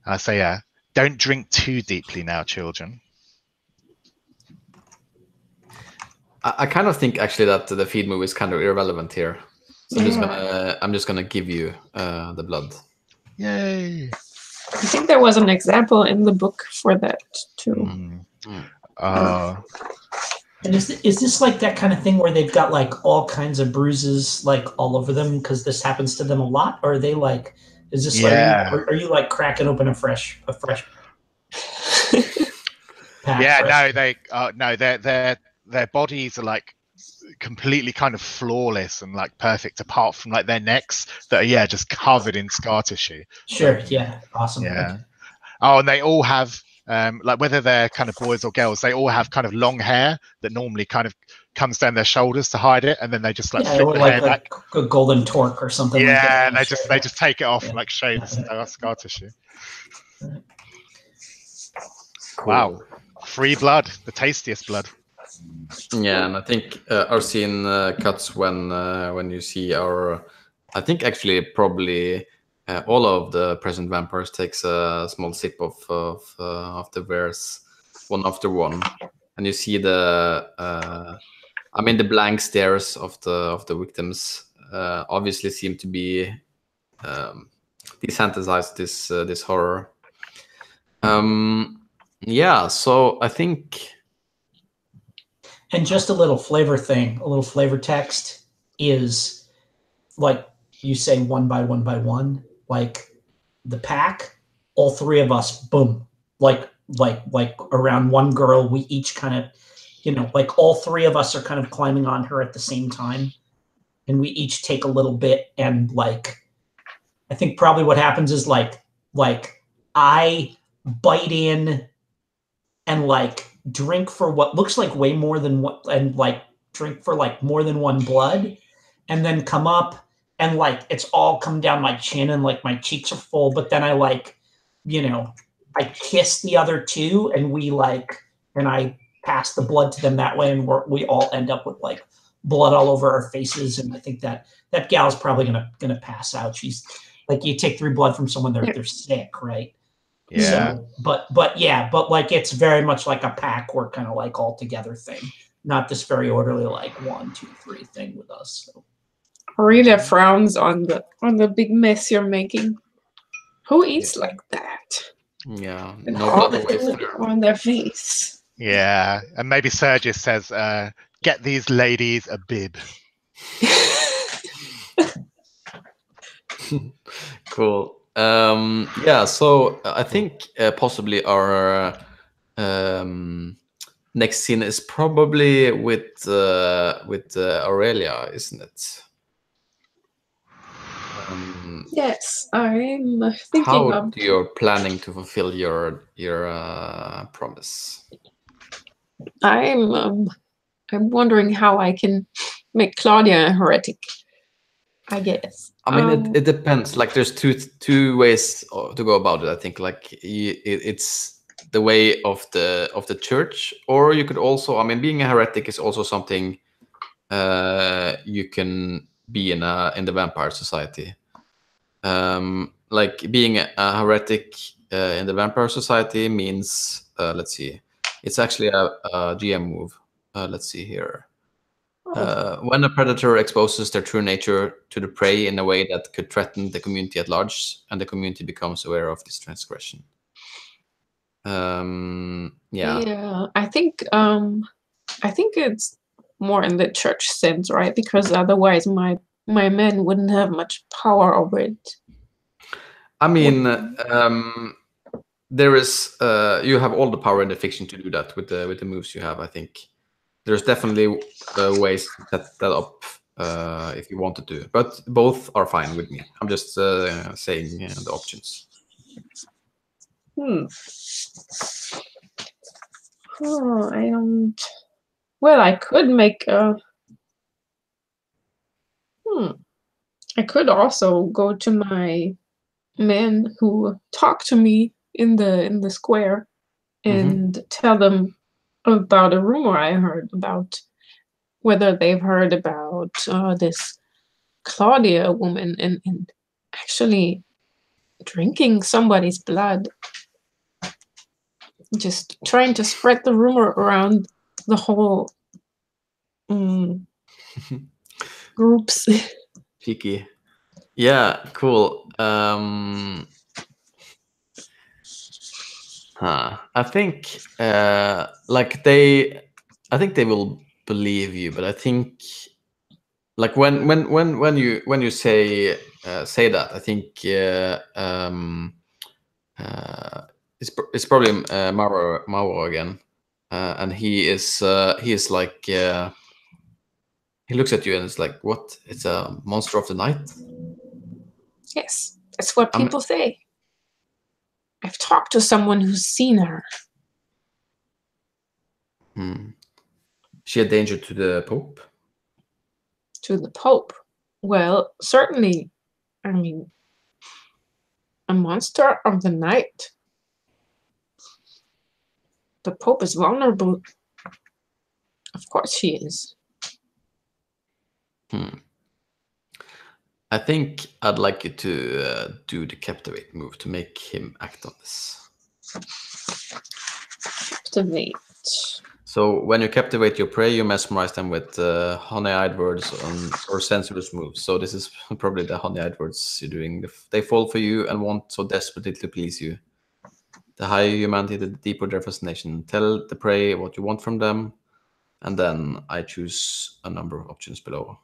S4: I say, don't drink too deeply now, children.
S1: I kind of think actually that the feed move is kind of irrelevant here. So I'm just gonna give you the blood.
S4: Yay!
S3: I think there was an example in the book for that too.
S2: And is this like that kind of thing where they've got like all kinds of bruises like all over them because this happens to them a lot? Or are they like, is this like, are you like cracking open a fresh pack?
S4: Their bodies are like completely kind of flawless and like perfect, apart from like their necks that are just covered in scar tissue.
S2: Sure, yeah, awesome.
S4: Yeah. Oh, and they all have like whether they're kind of boys or girls, they all have kind of long hair that normally kind of comes down their shoulders to hide it, and then they just like flip the hair back.
S2: A golden torque or something.
S4: Yeah,
S2: like that.
S4: and they just take it off and like show the scar tissue. Cool. Wow, free blood, the tastiest blood.
S1: Yeah, and I think our scene cuts when you see our. I think actually probably all of the present vampires takes a small sip of the wares, one after one, and you see the. I mean, the blank stares of the victims obviously seem to be desensitized this horror. Yeah, so I think.
S2: And just a little flavor thing, a little flavor text is like you say 1 by 1 by 1, like the pack, all 3 of us, boom, like around one girl, we each kind of, like all 3 of us are kind of climbing on her at the same time. And we each take a little bit, and like, I think probably what happens is like I bite in and like drink for what looks like way more than what, and like drink for like more than one blood, and then come up and like it's all come down my chin and like my cheeks are full, but then I like, you know, I kiss the other two and we like, and I pass the blood to them that way, and we all end up with like blood all over our faces. And I think that gal's probably gonna pass out. She's like, you take 3 blood from someone, they're sick, right?
S4: Yeah.
S2: So, but like it's very much like a pack work kind of like all together thing, not this very orderly like 1, 2, 3 thing with us. So.
S3: Aurelia frowns on the big mess you're making. Who eats like that?
S1: Yeah,
S3: And
S1: no
S3: all
S1: blood
S3: the
S1: wasted.
S3: food on their face.
S4: Yeah, and maybe Sergius says, "Get these ladies a bib."
S1: Cool. Yeah, so I think possibly our next scene is probably with Aurelia, isn't it?
S3: Yes, I'm thinking
S1: How
S3: of.
S1: do you're planning to fulfill your promise?
S3: I'm wondering how I can make Claudia a heretic. I guess.
S1: I mean, it depends. Like, there's two ways to go about it. I think, like, it's the way of the church, or you could also. I mean, being a heretic is also something you can be in the vampire society. Like, being a heretic in the vampire society means, let's see, it's actually a GM move. Let's see here. When a predator exposes their true nature to the prey in a way that could threaten the community at large, and the community becomes aware of this transgression.
S3: Yeah, I think it's more in the church sense, right? Because otherwise, my men wouldn't have much power over it.
S1: I mean, there is you have all the power in the fiction to do that with the moves you have. I think there's definitely ways to set that up if you wanted to, but both are fine with me. I'm just saying the options.
S3: Oh, I don't. Well, I could make a. I could also go to my men who talk to me in the square and tell them about a rumor I heard about whether they've heard about this Claudia woman and actually drinking somebody's blood. Just trying to spread the rumor around the whole groups.
S1: Cheeky. Yeah, cool. I think like I think they will believe you, but I think like when you say that, I think it's probably Mauro again, and he is like he looks at you and it's like, what? It's a monster of the night?
S3: Yes, that's what people say. I've talked to someone who's seen her.
S1: She a danger to the Pope?
S3: To the Pope? Well, certainly. I mean, a monster of the night. The Pope is vulnerable. Of course he is.
S1: I think I'd like you to do the captivate move to make him act on this.
S3: Captivate.
S1: So when you captivate your prey, you mesmerize them with honey-eyed words or sensuous moves. So this is probably the honey-eyed words you're doing. They fall for you and want so desperately to please you. The higher humanity, the deeper their fascination. Tell the prey what you want from them, and then I choose a number of options below,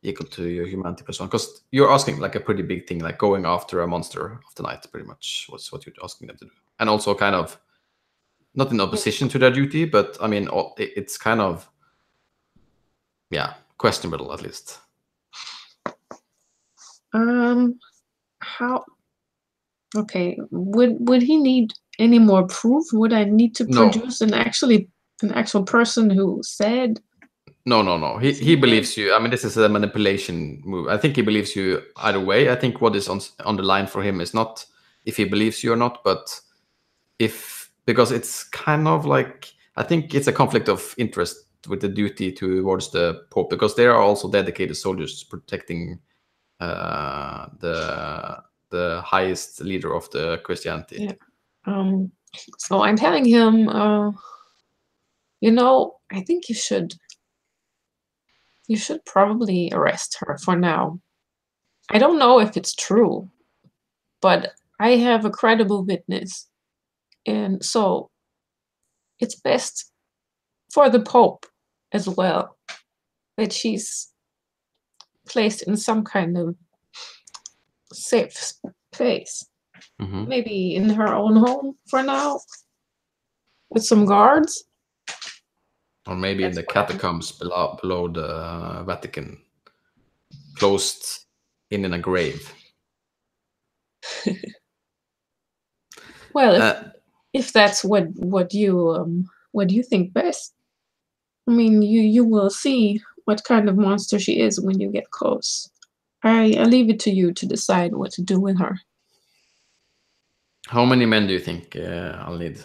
S1: equal to your humanity +1. Because you're asking like a pretty big thing, like going after a monster of the night, pretty much. What's what you're asking them to do, and also kind of not in opposition to their duty, but I mean it's kind of questionable at least.
S3: How? Okay. Would he need any more proof? Would I need to
S1: No.
S3: produce an actual person who said?
S1: No. He believes you. I mean, this is a manipulation move. I think he believes you either way. I think what is on the line for him is not if he believes you or not, but because it's kind of like, I think it's a conflict of interest with the duty towards the Pope, because they are also dedicated soldiers protecting the highest leader of the Christianity.
S3: Yeah. So I'm telling him, I think you should probably arrest her for now. I don't know if it's true, but I have a credible witness, and so it's best for the Pope as well that she's placed in some kind of safe place.
S1: Mm-hmm.
S3: Maybe in her own home for now, with some guards.
S1: Or maybe in the catacombs below the Vatican, closed in a grave.
S3: Well, if that's what you think best, I mean, you will see what kind of monster she is when you get close. I leave it to you to decide what to do with her.
S1: How many men do you think I'll need?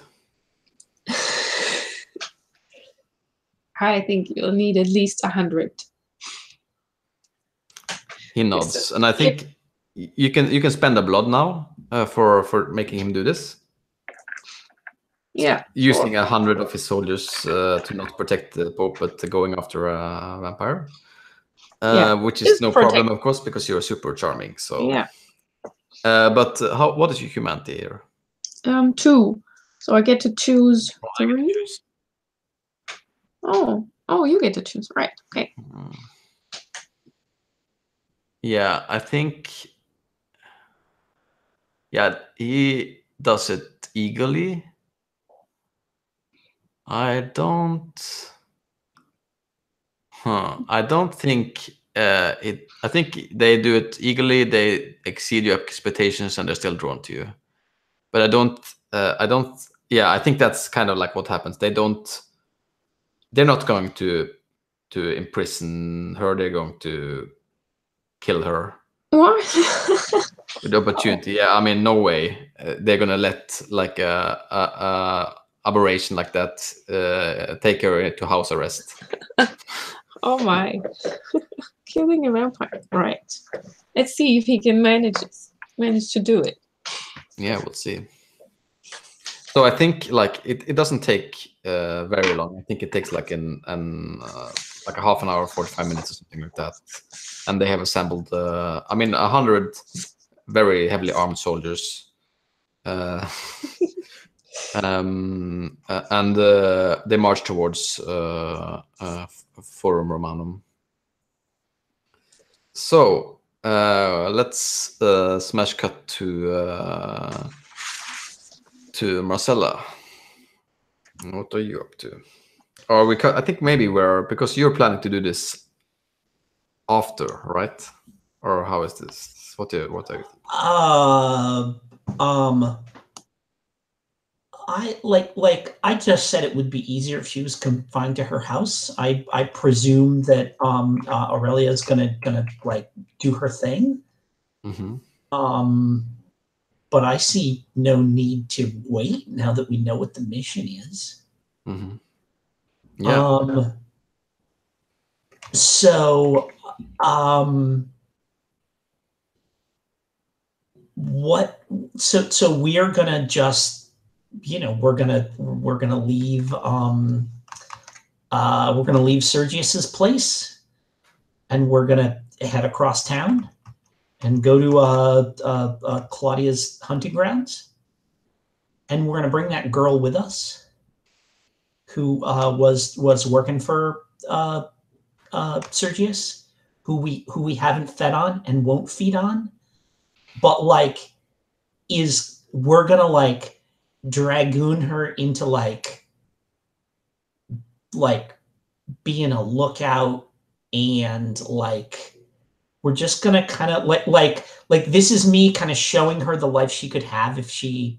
S3: I think you'll need at least 100.
S1: He nods, and I think you can spend the blood now for making him do this.
S3: Yeah,
S1: using 100 of his soldiers to not protect the Pope, but going after a vampire, which is no problem, of course, because you're super charming. So
S3: yeah.
S1: But what is your humanity here?
S3: 2. So I get to choose 3. Oh, you get to choose, right? Okay.
S1: Yeah, I think. Yeah, he does it eagerly. I don't think it. I think they do it eagerly. They exceed your expectations, and they're still drawn to you. But I don't. Yeah, I think that's kind of like what happens. They're not going to imprison her. They're going to kill her.
S3: What?
S1: With the opportunity. Yeah, I mean, no way they're gonna let like a aberration like that take her into house arrest.
S3: Oh my. Killing a vampire. Right. Let's see if he can manage to do it.
S1: Yeah, we'll see. So I think like it doesn't take very long. I think it takes like like a half an hour, 45 minutes or something like that. And they have assembled 100 very heavily armed soldiers. And they march towards Forum Romanum. So let's smash cut to Marcella. What are you up to? Or I think maybe because you're planning to do this after, right? Or how is this? What are you thinking?
S2: I just said it would be easier if she was confined to her house. I presume that Aurelia is gonna like do her thing.
S1: Mm-hmm.
S2: But I see no need to wait now that we know what the mission is.
S1: Mm-hmm. Yeah.
S2: So what? So we are gonna just, we're gonna leave. We're gonna leave Sergius's place, and we're gonna head across town and go to Claudia's hunting grounds, and we're gonna bring that girl with us, who was working for Sergius, who we haven't fed on and won't feed on, but we're gonna like dragoon her into like being a lookout, and like we're just gonna kind of like this is me kind of showing her the life she could have if she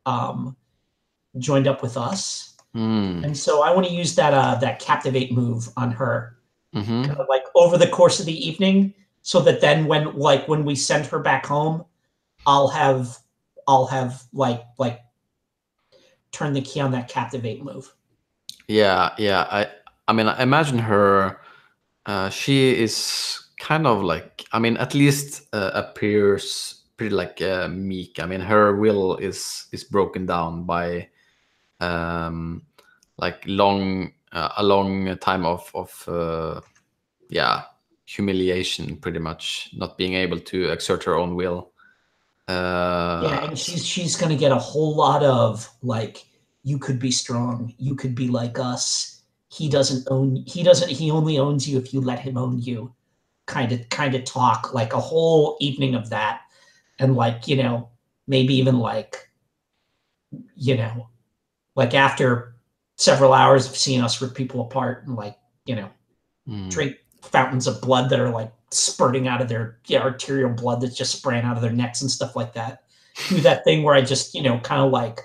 S2: joined up with us.
S1: Mm.
S2: And so I want to use that captivate move on her,
S1: Mm-hmm.
S2: kind of like over the course of the evening, so that then when we send her back home, I'll have like turn the key on that captivate move.
S1: Yeah. I mean, I imagine her. She is kind of like, I mean, at least appears pretty like meek. I mean, her will is broken down by like a long time of humiliation, pretty much not being able to exert her own will.
S2: Yeah, and she's gonna get a whole lot of like, you could be strong, you could be like us. He only owns you if you let him own you. Kind of talk, like a whole evening of that. And like, maybe even like, like after several hours of seeing us rip people apart and like, drink fountains of blood that are like spurting out of their arterial blood that's just spraying out of their necks and stuff like that. Do that thing where I just, kind of like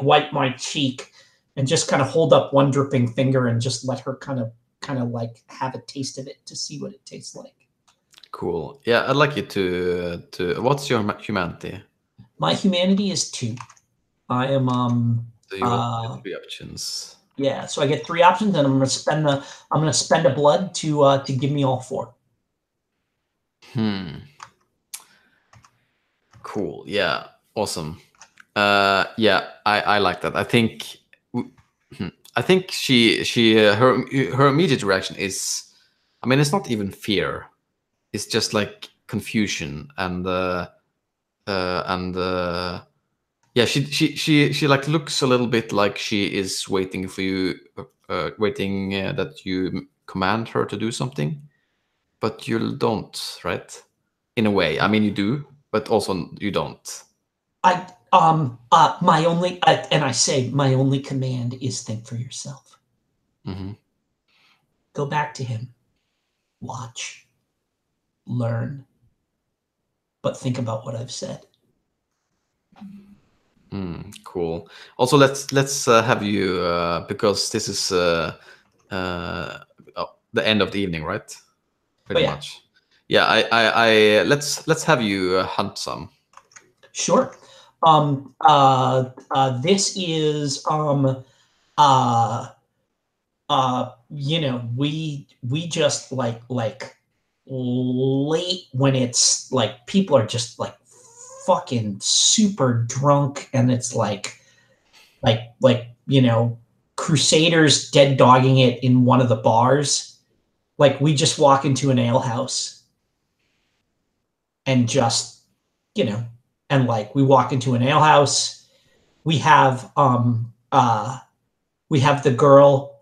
S2: wipe my cheek and just kind of hold up one dripping finger and just let her kind of like have a taste of it to see what it tastes like.
S1: Cool. Yeah, I'd like you to what's your humanity?
S2: My humanity is 2. I am
S1: So you get 3 options.
S2: Yeah, so I get 3 options, and I'm gonna spend a blood to give me all 4.
S1: Cool. Yeah. Awesome. Yeah, I like that. I think her immediate reaction is, I mean, it's not even fear. It's just like confusion and yeah, she like looks a little bit like she is waiting for you, waiting that you command her to do something, but you don't, right? In a way, I mean, you do, but also you don't.
S2: My only and I say my only command is think for yourself.
S1: Mm-hmm.
S2: Go back to him, watch, learn, but think about what I've said.
S1: Cool. Also, let's have you because this is the end of the evening, right? Pretty much. Yeah. I let's have you hunt some.
S2: Sure. This is we just like late when it's like people are just like fucking super drunk and it's like Crusaders dead dogging it in one of the bars. Like we just walk into an ale house and just, and like we walk into an ale house. We have the girl.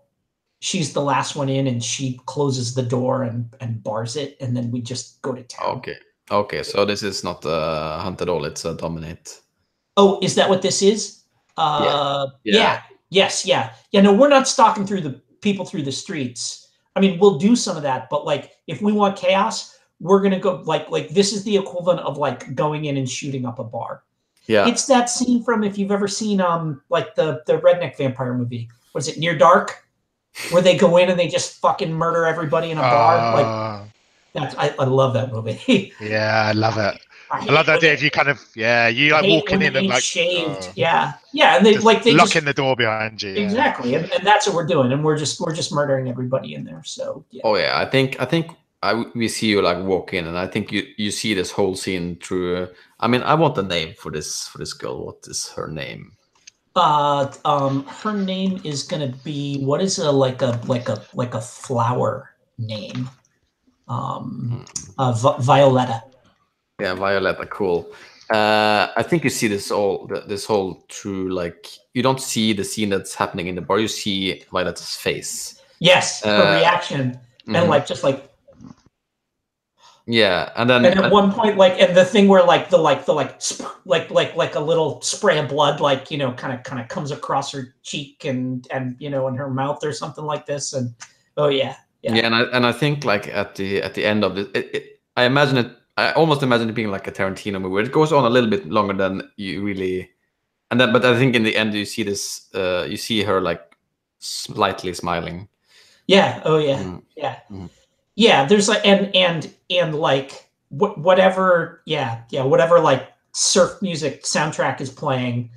S2: She's the last one in, and she closes the door and bars it, and then we just go to town.
S1: Okay. So this is not a hunt at all. It's a dominate.
S2: Oh, is that what this is? Yeah. Yes. Yeah. No, we're not stalking through the people through the streets. I mean, we'll do some of that, but like if we want chaos, we're gonna go like this is the equivalent of like going in and shooting up a bar.
S1: Yeah.
S2: It's that scene from, if you've ever seen like the redneck vampire movie. What is it, Near Dark? Where they go in and they just fucking murder everybody in a bar. Like that's I love that movie.
S4: Yeah, I love it. I love the idea of you kind of you like walking in and like
S2: shaved. Yeah, and they
S4: locking just the door behind you.
S2: Exactly, and that's what we're doing, and we're just murdering everybody in there. So yeah.
S1: Oh yeah, I think we see you like walk in, and I think you see this whole scene through. I mean, I want a name for this girl. What is her name?
S2: Her name is gonna be, what is like a flower name? Violetta.
S1: Yeah, Violetta. Cool. I think you see this whole through, like, you don't see the scene that's happening in the bar. You see Violetta's face.
S2: Yes, her reaction, and like just like.
S1: Yeah, and then
S2: at one point, like, and the thing where like the a little spray of blood, like, kind of comes across her cheek and in her mouth or something like this, and yeah,
S1: and I think like at the end of it, I almost imagine it being like a Tarantino movie where it goes on a little bit longer than you really And then, but I think in the end, you see this. You see her like slightly smiling.
S2: Yeah. Oh yeah.
S1: Mm.
S2: Yeah.
S1: Mm.
S2: Yeah. There's like and like whatever. Yeah. Yeah. Whatever like surf music soundtrack is playing,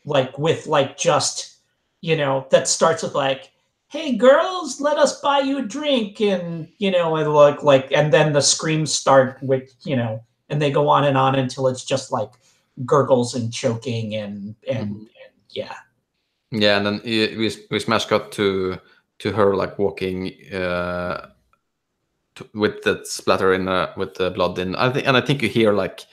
S2: like with like just, you know, that starts with like, "Hey girls, let us buy you a drink," and you know, and like, and then the screams start with, you know, and they go on until it's just like gurgles and choking and yeah.
S1: Yeah, and then we smash cut to her like walking with the splatter in with the blood in. I think you hear like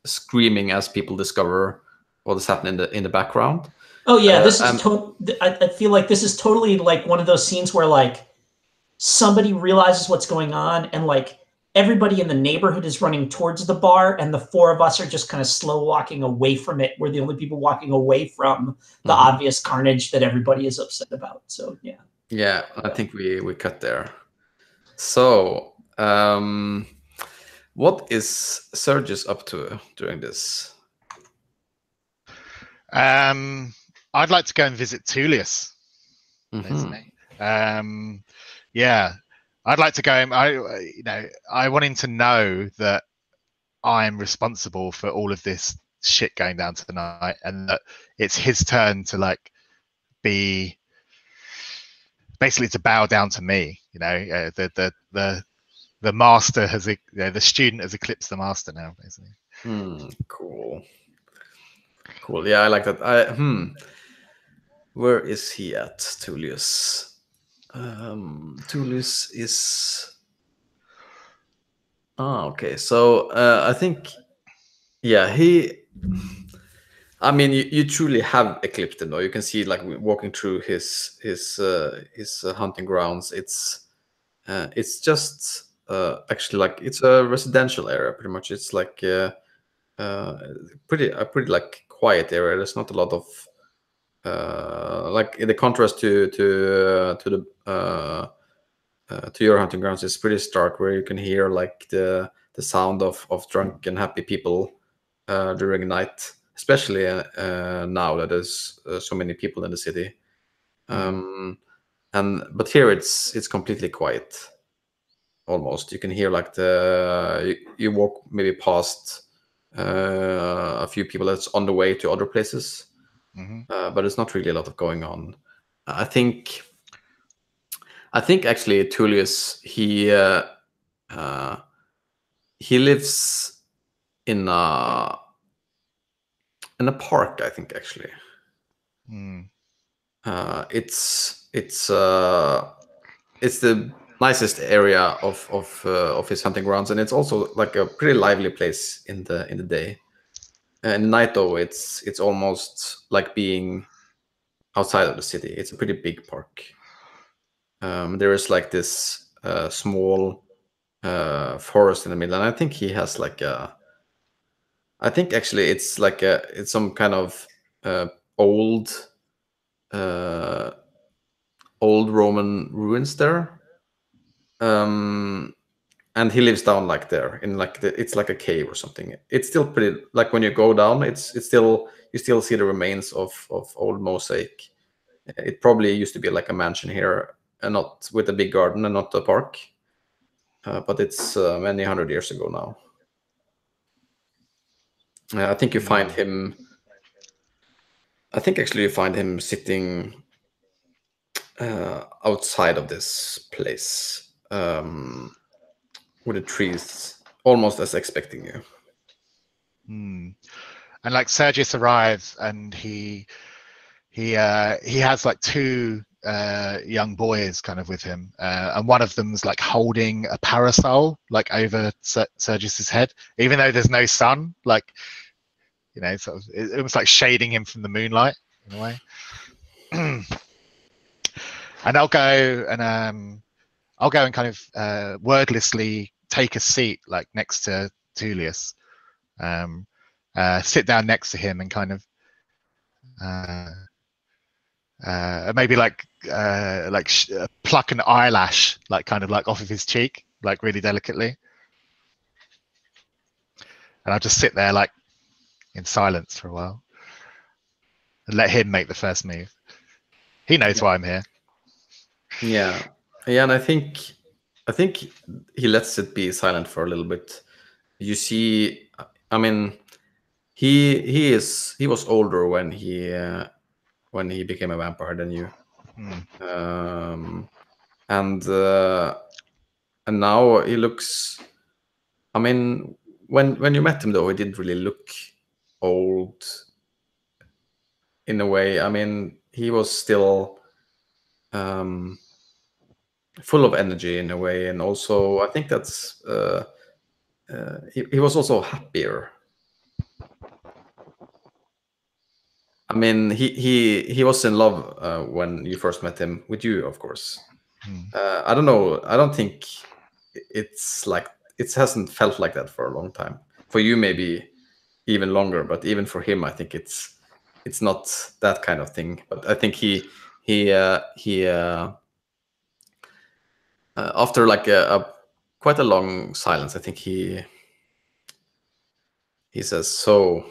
S1: screaming as people discover what is happening in the background.
S2: Oh yeah, this is I feel like this is totally like one of those scenes where like somebody realizes what's going on and like everybody in the neighborhood is running towards the bar and the four of us are just kind of slow walking away from it. We're the only people walking away from the obvious carnage that everybody is upset about. So yeah.
S1: Yeah, I think we cut there. So what is Sergius up to during this?
S4: I'd like to go and visit Tullius. Yeah, I'd like to go. I want him to know that I'm responsible for all of this shit going down tonight, and that it's his turn to like be basically to bow down to me. You know, the master has, the student has eclipsed the master now, basically.
S1: Cool. Yeah, I like that. Where is he at, Tullius? Tullius is. Okay. So I think, yeah, he. I mean, you truly have eclipsed him, though. You can see, like, walking through his hunting grounds. It's just actually like it's a residential area, pretty much. It's like pretty like quiet area. There's not a lot of like in the contrast to your hunting grounds is pretty stark, where you can hear like the sound of drunk and happy people during night, especially now that there's so many people in the city. But here it's completely quiet. Almost, you can hear like you walk maybe past a few people that's on the way to other places, but there's not really a lot of going on. I think actually Tullius, he lives in a park, I think, actually. It's the nicest area of his hunting grounds, and it's also like a pretty lively place in the day. And at night, though, it's almost like being outside of the city. It's a pretty big park. There is like this small forest in the middle, and I think he has like I think actually it's like it's some kind of old Roman ruins there. And he lives down like there in like it's like a cave or something. It's still pretty, like when you go down, it's still, you still see the remains of old mosaic. It probably used to be like a mansion here, and not with a big garden and not a park. But it's many hundred years ago now. I think you find him. I think actually you find him sitting outside of this place with the trees, almost as expecting you.
S4: And like Sergius arrives, and he has like two young boys kind of with him, and one of them's like holding a parasol like over Sergius's head, even though there's no sun, like, you know, sort of it was like shading him from the moonlight in a way. And I'll go and kind of wordlessly take a seat like next to Tullius, sit down next to him and kind of maybe like pluck an eyelash, like kind of like off of his cheek, like really delicately. And I'll just sit there like in silence for a while. let him make the first move. He knows why I'm here.
S1: Yeah, and I think he lets it be silent for a little bit. You see, I mean, he was older when he became a vampire than you, and now he looks. I mean, when you met him though, he didn't really look old. In a way, I mean, he was still full of energy in a way, and also I think that's he was also happier. I mean, he was in love when you first met him, with you, of course. I don't know. I don't think it's like it hasn't felt like that for a long time. For you, maybe even longer, but even for him, I think it's not that kind of thing. But I think he after like a quite a long silence, I think he says, "So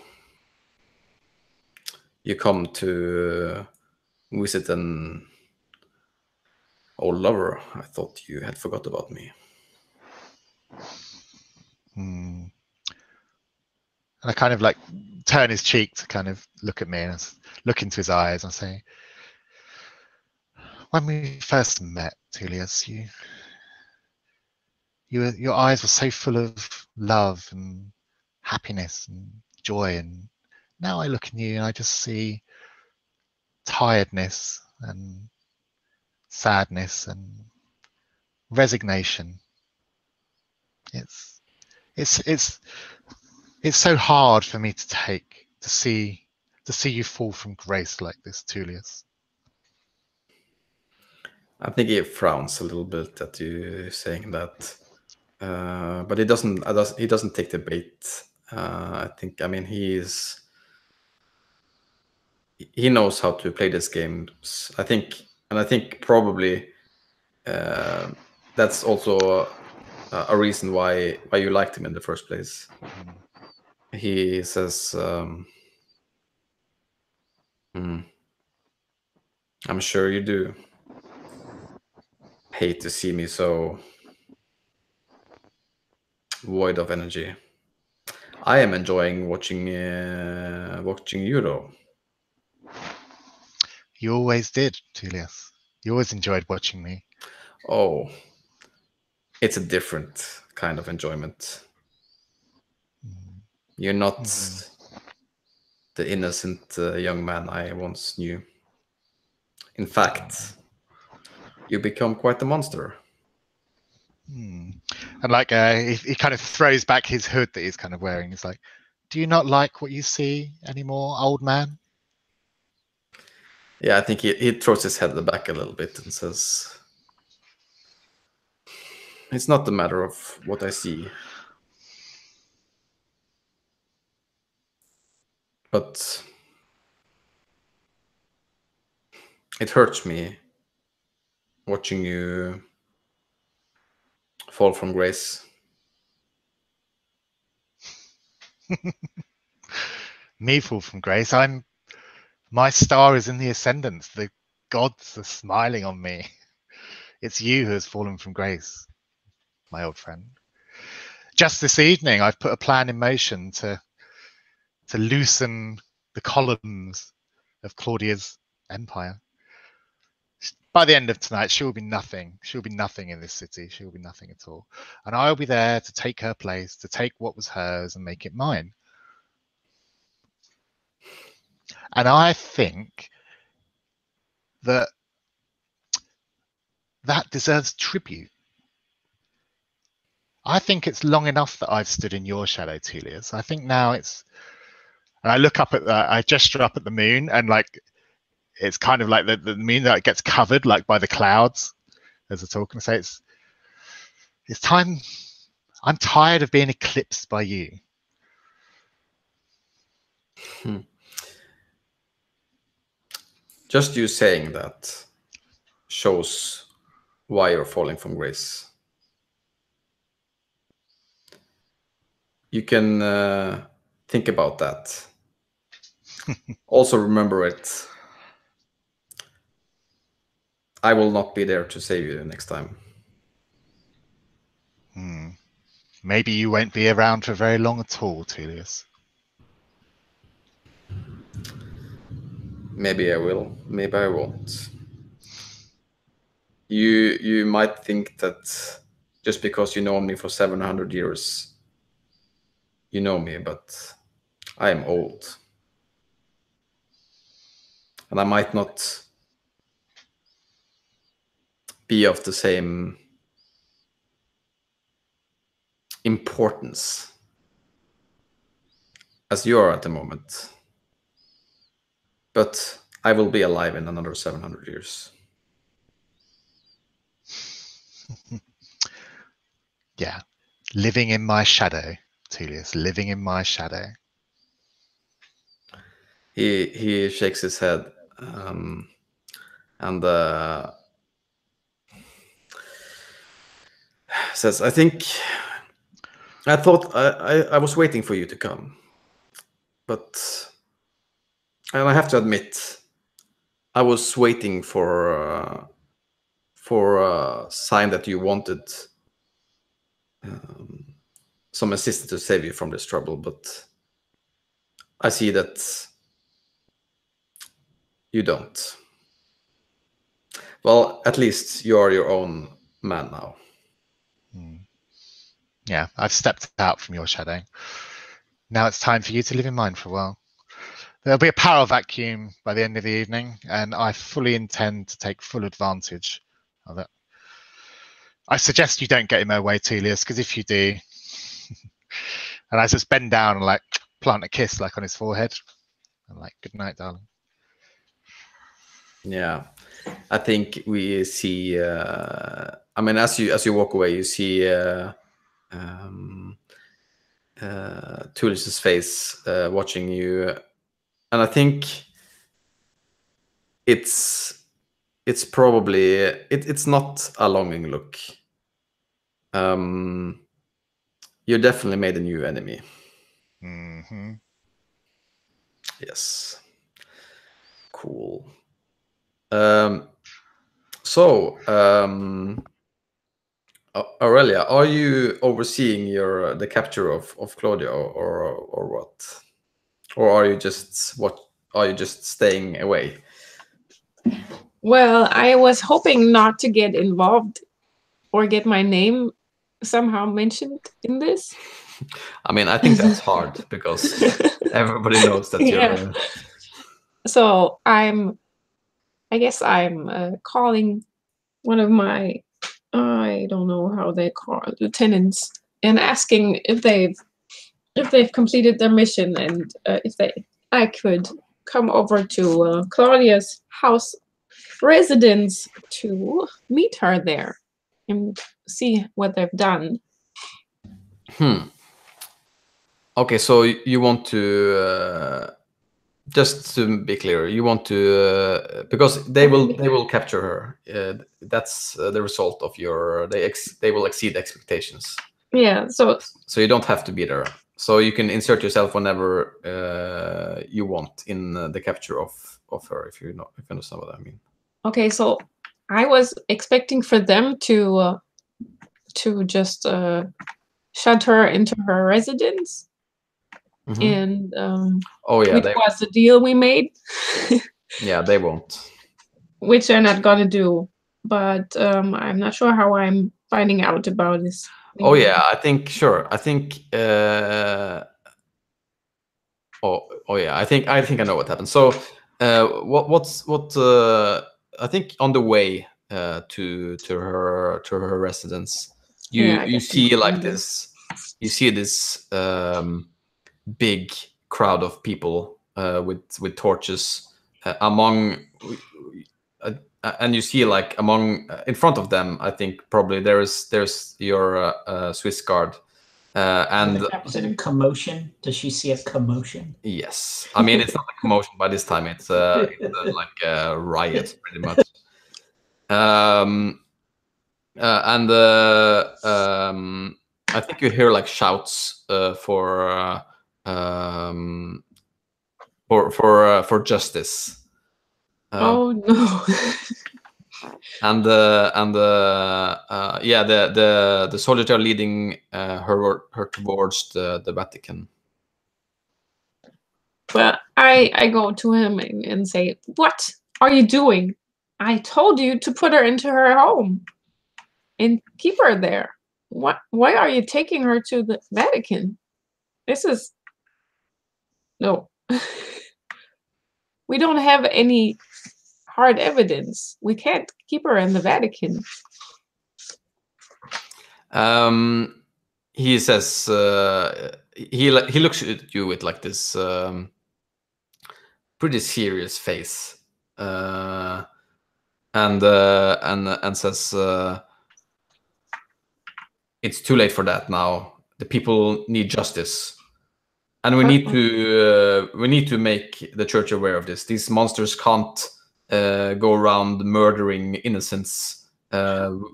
S1: you come to visit an old lover? I thought you had forgot about me."
S4: And I kind of like turn his cheek to kind of look at me and look into his eyes and say, when we first met, Tullius, your eyes were so full of love and happiness and joy, and now I look in you and I just see tiredness and sadness and resignation. It's so hard for me to take, to see you fall from grace like this, Tullius.
S1: I think he frowns a little bit at you saying that, but he doesn't. He doesn't take the bait. I think. I mean, he knows how to play these games. I think, and I think probably that's also a reason why you liked him in the first place. He says, "I'm sure you do hate to see me so void of energy. I am enjoying watching you though."
S4: You always did, Tullius. You always enjoyed watching me.
S1: Oh, it's a different kind of enjoyment. You're not the innocent young man I once knew. In fact, you become quite a monster.
S4: And like he kind of throws back his hood that he's kind of wearing. He's like, "Do you not like what you see anymore, old man?"
S1: Yeah, I think he throws his head back a little bit and says, "It's not a matter of what I see, but it hurts me watching you fall from grace."
S4: Me fall from grace. My star is in the ascendant. The gods are smiling on me. It's you who has fallen from grace, my old friend. Just this evening, I've put a plan in motion to loosen the columns of Claudia's empire. By the end of tonight, she will be nothing. She will be nothing in this city. She will be nothing at all. And I will be there to take her place, to take what was hers and make it mine. And I think that deserves tribute. I think it's long enough that I've stood in your shadow, Tullius. I think now it's, and I look up at I gesture up at the moon, and like it's kind of like the moon that gets covered like by the clouds as I talk, and say it's time. I'm tired of being eclipsed by you.
S1: Just you saying that shows why you're falling from grace. You can think about that Also remember it. I will not be there to save you next time.
S4: Maybe you won't be around for very long at all, Tullius.
S1: Maybe I will. Maybe I won't. You might think that just because you know me for 700 years, you know me, but I am old. And I might not be of the same importance as you are at the moment. But I will be alive in another 700 years.
S4: Yeah. Living in my shadow, Tullius. Living in my shadow.
S1: He shakes his head and says, I thought I was waiting for you to come. But, and I have to admit, I was waiting for a sign that you wanted some assistance to save you from this trouble, but I see that you don't. Well, at least you are your own man now.
S4: Yeah, I've stepped out from your shadow. Now it's time for you to live in mine for a while. There'll be a power vacuum by the end of the evening, and I fully intend to take full advantage of it. I suggest you don't get in my way, Tullius, because if you do, and I just bend down and like plant a kiss like on his forehead. I'm like, good night, darling.
S1: Yeah, I think we see. I mean, as you walk away, you see Tullius's face watching you, and I think it's probably it's not a longing look. You definitely made a new enemy.
S4: Mm-hmm.
S1: Yes. Cool. So, Aurelia, are you overseeing the capture of Claudio, or what? Or are you just staying away?
S3: Well, I was hoping not to get involved or get my name somehow mentioned in this.
S1: I mean, I think that's hard because everybody knows that you're.
S3: So I guess I'm calling one of my, I don't know how they call it, lieutenants, and asking if they've completed their mission, and if I could come over to Claudia's house residence to meet her there and see what they've done.
S1: Okay, so you want to just to be clear, you want to because they will capture her. That's the result of your they will exceed expectations.
S3: Yeah, so
S1: you don't have to be there. So you can insert yourself whenever you want in the capture of her, if you understand what I mean.
S3: Okay, so I was expecting for them to just shut her into her residence. And which was the deal we made.
S1: Yeah, they won't.
S3: Which they're not gonna do, but I'm not sure how I'm finding out about this.
S1: Oh yeah, I think sure. I think. Oh yeah, I think I know what happened. So, what? I think on the way to her residence, you see like this. You see this big crowd of people with torches among. And you see like among in front of them, I think probably there's your Swiss guard. And
S2: is it a commotion? Does she see a commotion?
S1: Yes, I mean it's not a commotion by this time. It's like a riot, pretty much. I think you hear like shouts for for justice.
S3: Oh no.
S1: And yeah, the soldiers are leading her towards the Vatican.
S3: Well, I go to him and say, "What are you doing? I told you to put her into her home and keep her there. What? Why are you taking her to the Vatican? This is no. We don't have any hard evidence. We can't keep her in the Vatican."
S1: He says he looks at you with like this pretty serious face, and says, "It's too late for that now. The people need justice, and we need to make the church aware of this. These monsters can't go around murdering innocents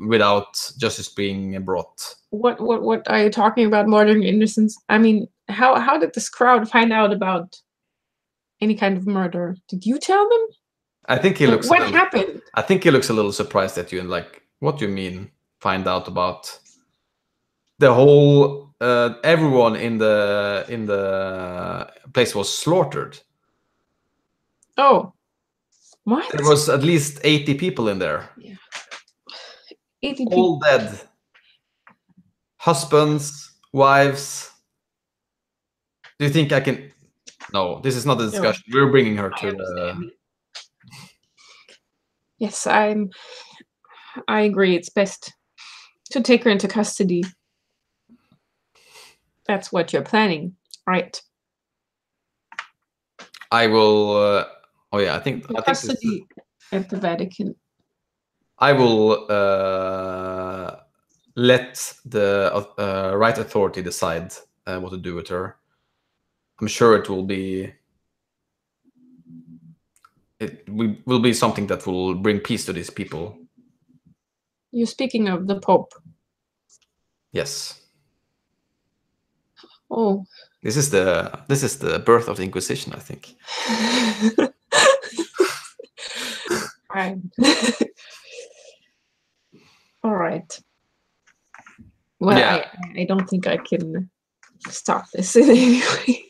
S1: without justice being brought."
S3: What are you talking about, murdering innocents? I mean, how did this crowd find out about any kind of murder? Did you tell them?
S1: I think he looks.
S3: What happened?
S1: I think he looks a little surprised at you and like, "What do you mean? Find out about the whole? Everyone in the place was slaughtered.
S3: Oh, what?
S1: There was at least 80 people in there.
S3: Yeah. 80 people.
S1: All dead. Husbands, wives. Do you think I can? No, this is not a discussion.
S3: No.
S1: We're bringing her
S3: I
S1: to
S3: understand. Yes, I agree. It's best to take her into custody. That's what you're planning, right?
S1: I will. Oh yeah, I think
S3: Custody at the Vatican.
S1: I will let the right authority decide what to do with her. I'm sure it will be. It will be something that will bring peace to these people.
S3: You're speaking of the Pope.
S1: Yes.
S3: Oh.
S1: This is the birth of the Inquisition, I think.
S3: Fine. All right. Well,
S1: Yeah.
S3: I don't think I can stop this in any way.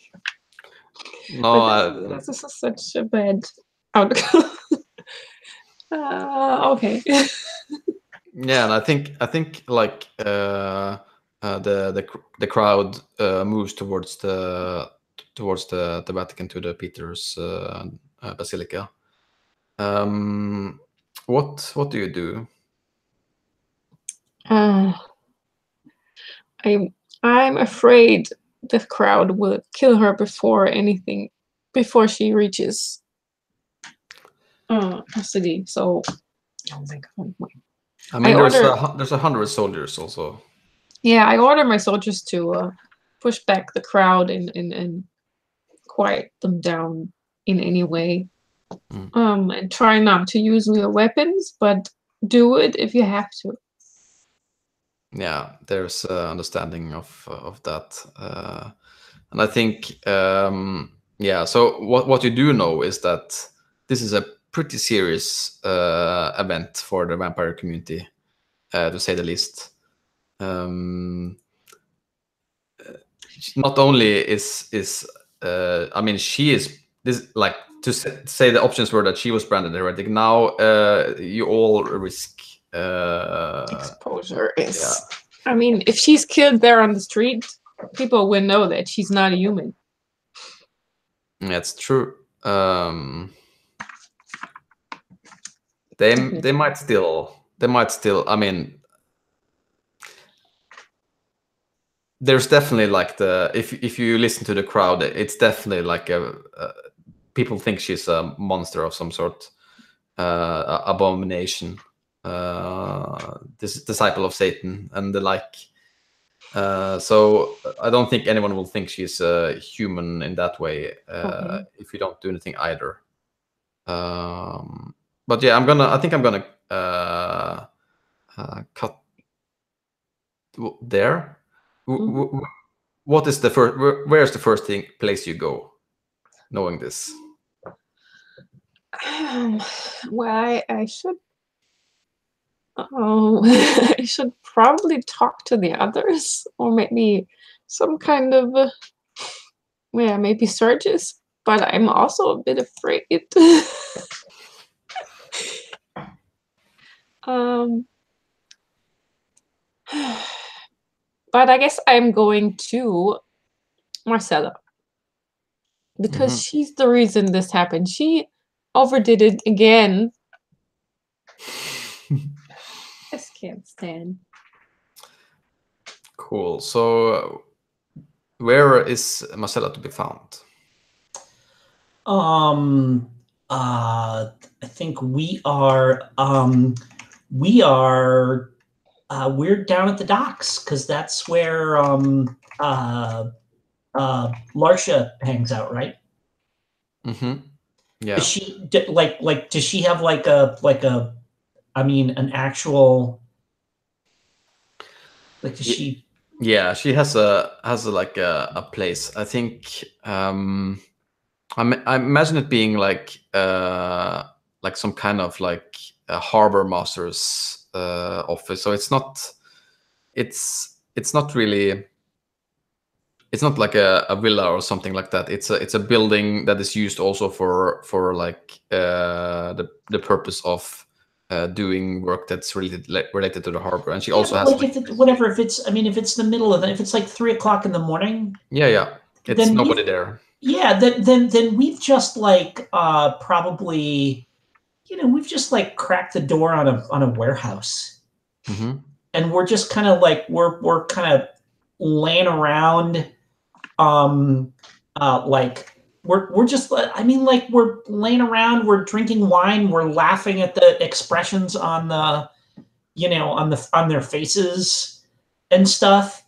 S1: No,
S3: this is such a bad outcome. Okay.
S1: Yeah, and I think like the crowd moves towards the Vatican, to the Peter's Basilica. What do you do?
S3: I'm afraid the crowd will kill her before she reaches custody. So, oh my god.
S1: I mean, there's 100 soldiers also.
S3: Yeah, I order my soldiers to push back the crowd and quiet them down in any way. And try not to use real weapons, but do it if you have to.
S1: Yeah, there's understanding of that, and I think yeah. So what you do know is that this is a pretty serious event for the vampire community, to say the least. Not only is I mean, she is this, like, to say the options were that she was branded heretic. Now you all risk
S3: exposure. Yeah. I mean, if she's killed there on the street, people will know that she's not a human.
S1: That's true. They might still. I mean, there's definitely like if you listen to the crowd, it's definitely like people think she's a monster of some sort, abomination, this disciple of Satan and the like. So I don't think anyone will think she's a human in that way if you don't do anything either. But yeah, I think I'm gonna cut there. What is the first? Where's the first place you go? knowing this?
S3: Well, I should. Oh, I should probably talk to the others, or maybe some kind of, yeah, maybe Sergius. But I'm also a bit afraid. But I guess I'm going to Marcella because she's the reason this happened. She overdid it again. Just can't stand.
S1: Cool. So, where is Marcella to be found?
S2: I think we're down at the docks because that's where Larsha hangs out, right?
S1: Yeah.
S2: Does she does she have an actual, like, does she?
S1: Yeah, she has a place. I think I imagine it being like some kind of like a harbor master's office. So it's not really. It's not like a villa or something like that. It's a building that is used also for like the purpose of doing work that's related to the harbor. And she also has
S2: if it's the middle of if it's like 3 o'clock in the morning.
S1: Yeah. It's nobody there.
S2: Yeah, then we've just probably, we've just cracked the door on a warehouse, and we're just kind of we're kind of laying around, we're just we're laying around, we're drinking wine, we're laughing at the expressions on the on their faces and stuff.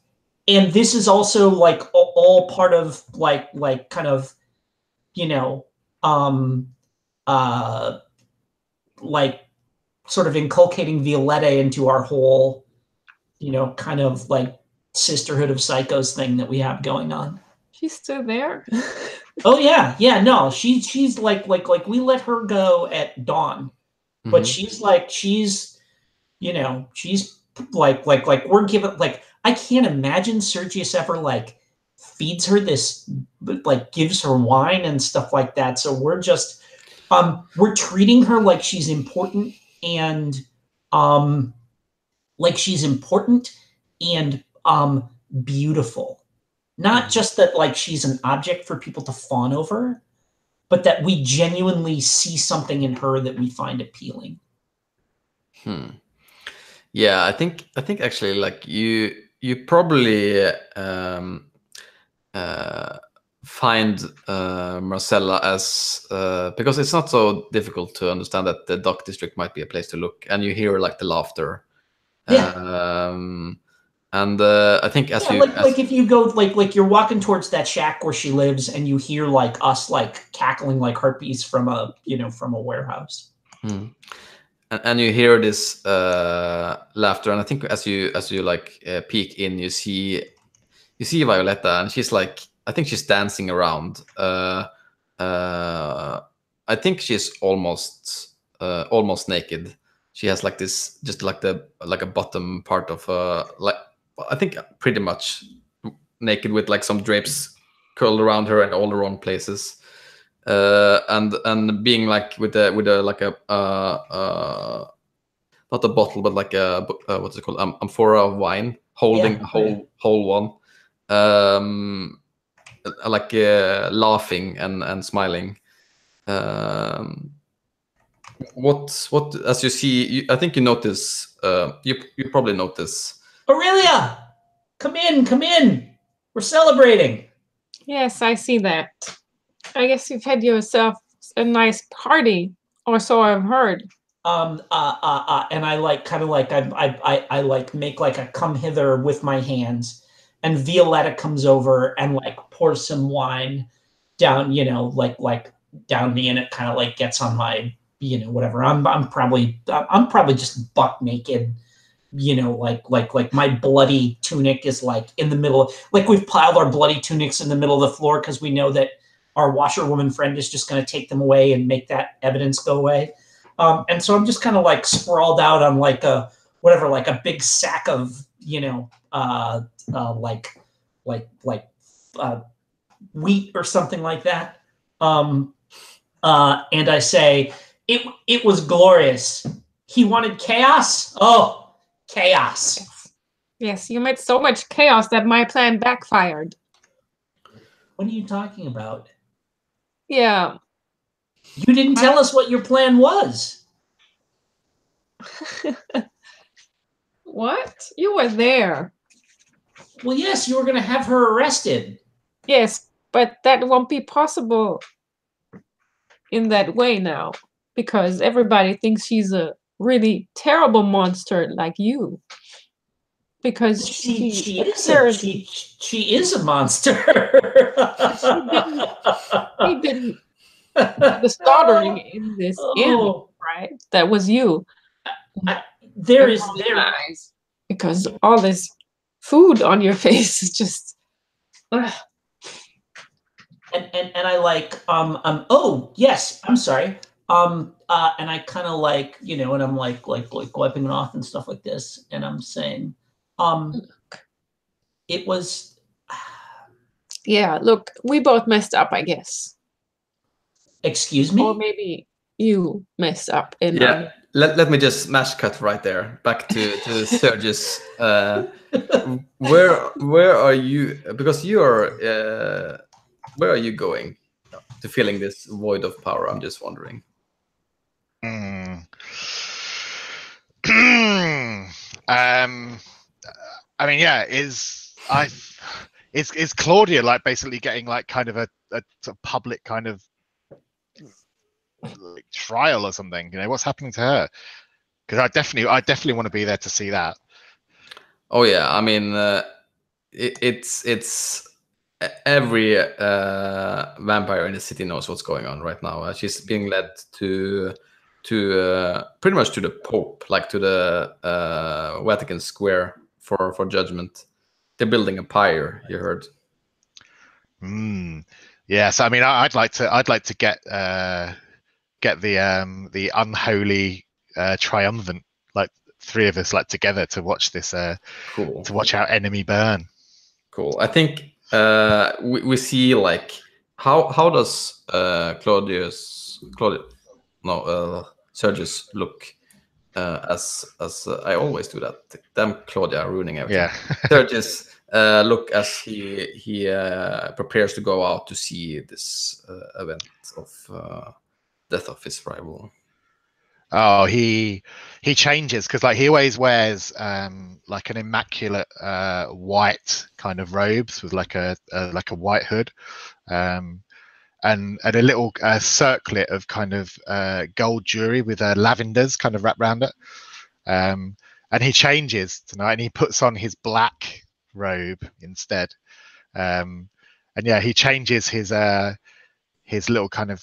S2: And this is also all part of kind of, sort of inculcating Violetta into our whole, kind of sisterhood of psychos thing that we have going on.
S3: She's still there.
S2: Oh yeah, no, she's we let her go at dawn, but she's we're given I can't imagine Sergius ever feeds her this, gives her wine and stuff like that. So we're just we're treating her like she's important and beautiful. Not just that she's an object for people to fawn over, but that we genuinely see something in her that we find appealing.
S1: Yeah, I think actually you probably find Marcella as because it's not so difficult to understand that the dock district might be a place to look, and you hear the laughter.
S2: Yeah.
S1: And I think
S2: if you go you're walking towards that shack where she lives, and you hear us cackling like harpies from a warehouse.
S1: And you hear this laughter, and I think as you peek in, you see Violetta, and she's I think she's dancing around. I think she's almost naked. She has this just a bottom part of I think pretty much naked with some drapes curled around her in all the wrong places. And being with a not a bottle, but what's it called, amphora of wine, holding a whole one, laughing and smiling. What as you see, I think you notice, you probably notice,
S2: Aurelia, come in, we're celebrating.
S3: Yes, I see that. I guess you've had yourself a nice party, or so I've heard.
S2: And I I make a come hither with my hands, and Violetta comes over and pours some wine down, down me, and it kind of gets on my, whatever. I'm probably just buck naked, my bloody tunic is in the middle, we've piled our bloody tunics in the middle of the floor because we know that our washerwoman friend is just going to take them away and make that evidence go away. And so I'm just kind of like sprawled out on like a big sack of, wheat or something like that. And I say, it was glorious. He wanted chaos. Oh, chaos.
S3: Yes, you made so much chaos that my plan backfired.
S2: What are you talking about?
S3: Yeah.
S2: You didn't tell us what your plan was.
S3: What? You were there.
S2: Well, yes, you were going to have her arrested.
S3: Yes, but that won't be possible in that way now, because everybody thinks she's a really terrible monster like you. Because
S2: she is a monster.
S3: he didn't the slaughtering in this inn, right? That was you.
S2: There
S3: eyes, because all this food on your face is just.
S2: And I like oh yes, I'm sorry. And I kind of like, and I'm like wiping it off and stuff like this, and I'm saying, it was.
S3: Yeah, look, we both messed up, I guess.
S2: Excuse me?
S3: Or maybe you messed up.
S1: Yeah, let me just smash cut right there. Back to Sergius. Where are you? Because you are. Where are you going to filling this void of power? I'm just wondering.
S4: I mean, yeah, is Claudia like basically getting like kind of a public kind of like trial or something? What's happening to her? Because I definitely want to be there to see that.
S1: Oh yeah, I mean, it's every vampire in the city knows what's going on right now. She's being led to pretty much to the Pope, like to the Vatican Square for judgment. They're building a pyre. You heard?
S4: Yes, I mean, I'd like to get the unholy triumvirate, like three of us, like together to watch this.
S1: Cool.
S4: To watch our enemy burn.
S1: Cool. I think we see like how does Sergius look as I always do that. Damn Claudia ruining everything.
S4: Yeah.
S1: Sergius look as he prepares to go out to see this event of death of his rival.
S4: Oh, he changes because like he always wears like an immaculate white kind of robes with like a white hood, and a little circlet of kind of gold jewelry with lavenders kind of wrapped around it. And he changes tonight and he puts on his black robe instead. And yeah, he changes his little kind of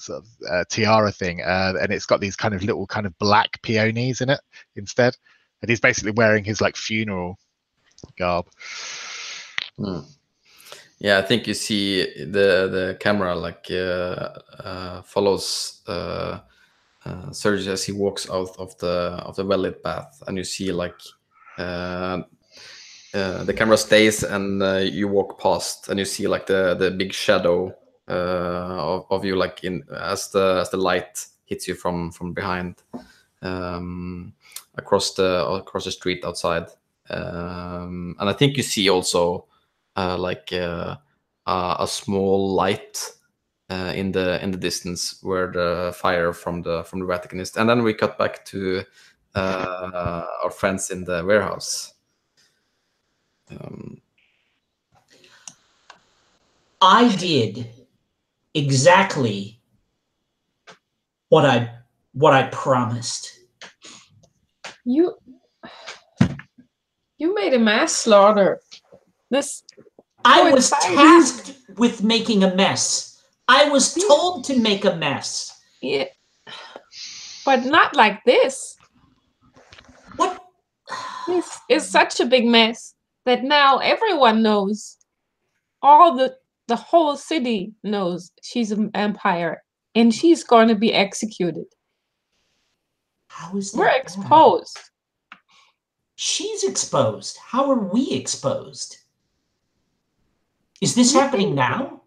S4: sort of tiara thing, and it's got these kind of little kind of black peonies in it instead, and he's basically wearing his like funeral garb.
S1: Yeah, I think you see the camera like follows Sergius as he walks out of the well-lit bath, and you see like the camera stays and you walk past, and you see like the big shadow of you, like as the light hits you from behind, across the street outside, and I think you see also like a small light in the distance where the fire from the Vatican is, and then we cut back to our friends in the warehouse.
S2: I did exactly what I promised.
S3: You made a mass slaughter.
S2: I was tasked with making a mess. I was told to make a mess.
S3: Yeah, but not like this.
S2: What?
S3: This is such a big mess that now everyone knows. All the the whole city knows she's an vampire, and she's going to be executed.
S2: How is that
S3: We're
S2: bad?
S3: exposed.
S2: She's exposed. How are we exposed? Is this
S3: You
S2: happening
S3: think-
S2: now?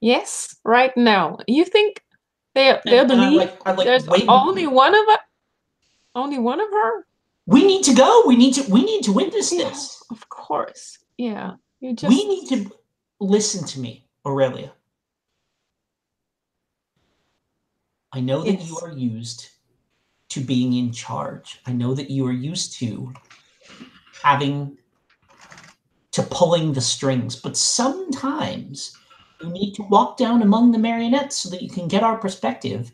S3: Yes, right now. You think they'll
S2: And I
S3: believe
S2: like,
S3: there's
S2: wait,
S3: only one of her?
S2: we need to go. We need to witness this.
S3: Of course. Yeah. You just
S2: We need to listen to me, Aurelia. I know that you
S3: Yes.
S2: are used to being in charge. I know that you are used to pulling the strings, but sometimes you need to walk down among the marionettes so that you can get our perspective.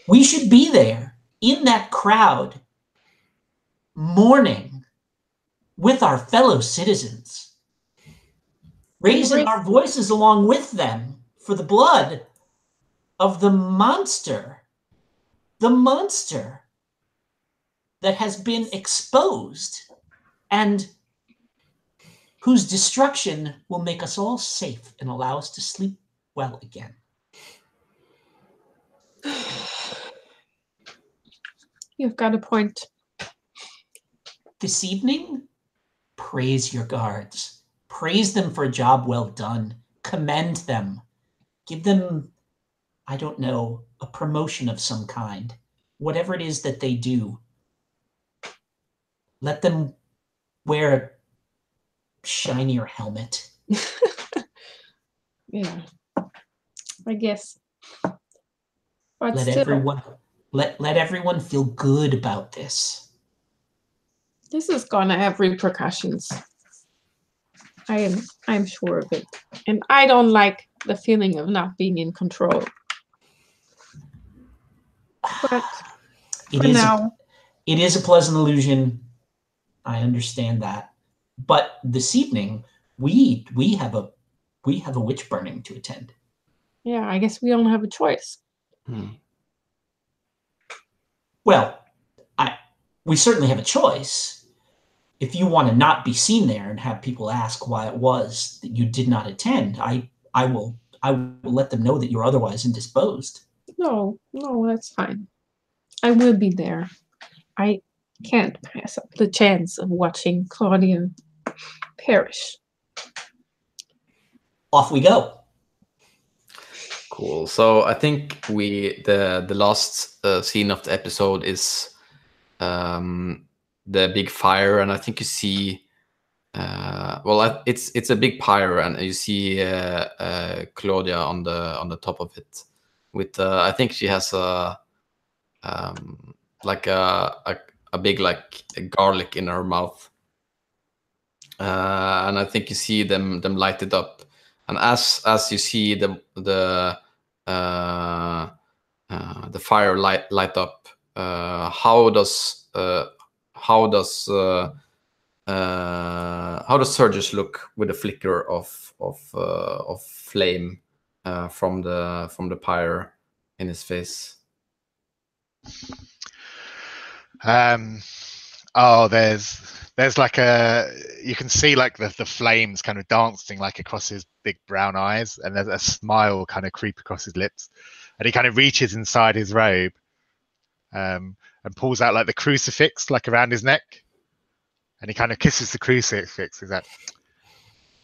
S2: We should be there in that crowd, mourning with our fellow citizens, raising our voices along with them for the blood of the monster that has been exposed and whose destruction will make us all safe and allow us to sleep well again.
S3: You've got a point.
S2: This evening, praise your guards. Praise them for a job well done. Commend them. Give them, I don't know, a promotion of some kind. Whatever it is that they do, let them wear a shinier helmet.
S3: Yeah. I guess. But
S2: Let everyone feel good about this.
S3: This is gonna have repercussions. I'm sure of it. And I don't like the feeling of not being in control. But
S2: It is a pleasant illusion. I understand that. But this evening, we have a witch burning to attend.
S3: Yeah, I guess we don't have a choice.
S2: Well, we certainly have a choice. If you want to not be seen there and have people ask why it was that you did not attend, I will let them know that you're otherwise indisposed.
S3: No, that's fine. I will be there. I can't pass up the chance of watching Claudia perish.
S2: Off we go.
S1: Cool. So I think the last scene of the episode is the big fire, and I think you see it's a big pyre, and you see Claudia on the top of it with I think she has a big a garlic in her mouth, and I think you see them light it up, and as you see the fire light up, how does Sergius look with a flicker of flame from the pyre in his face?
S4: There's like you can see like the flames kind of dancing like across his big brown eyes, and there's a smile kind of creep across his lips, and he kind of reaches inside his robe and pulls out like the crucifix like around his neck, and he kind of kisses the crucifix. He's like,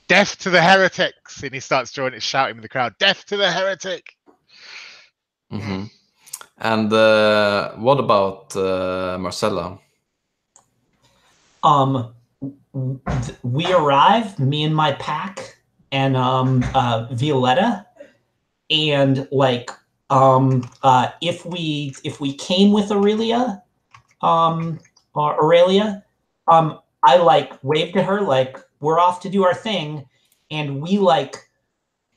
S4: "Death to the heretics!" And he starts shouting in the crowd, "Death to the heretic!"
S1: Mm-hmm. And what about Marcella?
S2: We arrive, me and my pack, and Violetta, and if we came with Aurelia, I waved to her we're off to do our thing, and we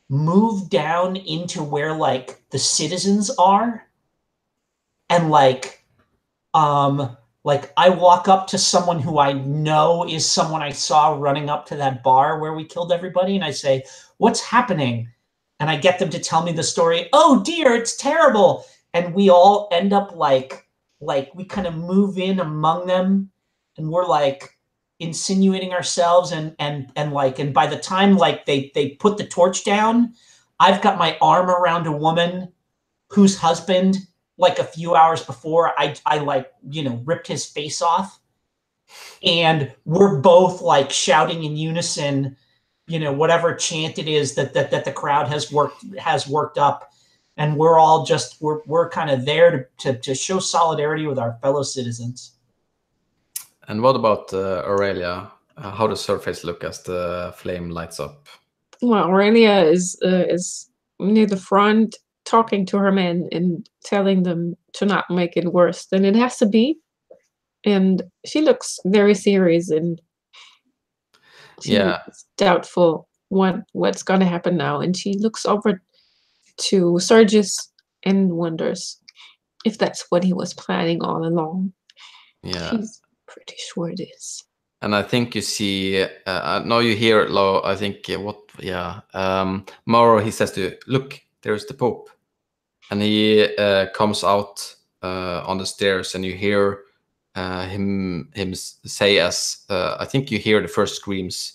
S2: move down into where the citizens are, and I walk up to someone who I know is someone I saw running up to that bar where we killed everybody, and I say, "What's happening?" And I get them to tell me the story. "Oh dear, it's terrible." And we all end up we kind of move in among them, and we're insinuating ourselves, and by the time like they put the torch down, I've got my arm around a woman whose husband, like a few hours before, I like, ripped his face off. And we're both like shouting in unison, whatever chant it is that the crowd has worked up. And we're all just, we're kind of there to show solidarity with our fellow citizens.
S1: And what about Aurelia? How does her face look as the flame lights up?
S3: Well, Aurelia is near the front, talking to her men and telling them to not make it worse than it has to be. And she looks very serious, and she's doubtful what's going to happen now. And she looks over to Sergius and wonders if that's what he was planning all along.
S1: Yeah.
S3: She's pretty sure it is.
S1: And I think you see, now you hear it, Lo, I think, Mauro, he says to you, look, there's the Pope. And he comes out on the stairs, and you hear him say, as I think you hear the first screams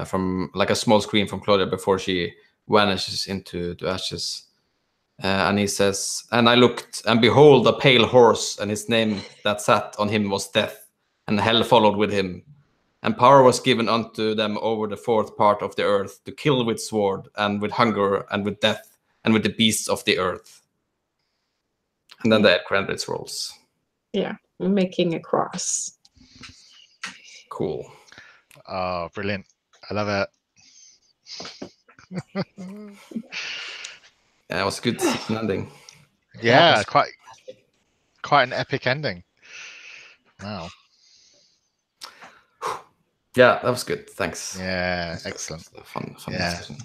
S1: from, like a small scream from Claudia before she vanishes into the ashes. And he says, and I looked, and behold, a pale horse, and his name that sat on him was Death, and hell followed with him. And power was given unto them over the fourth part of the earth, to kill with sword, and with hunger, and with death, and with the beasts of the earth. And then the credits rolls.
S3: Yeah, making a cross.
S1: Cool.
S4: Oh, brilliant. I love it.
S1: Yeah, it was a good ending.
S4: Yeah, quite an epic ending. Wow.
S1: Yeah, that was good. Thanks.
S4: Yeah, excellent.
S1: Fun
S4: Yeah.
S1: discussion.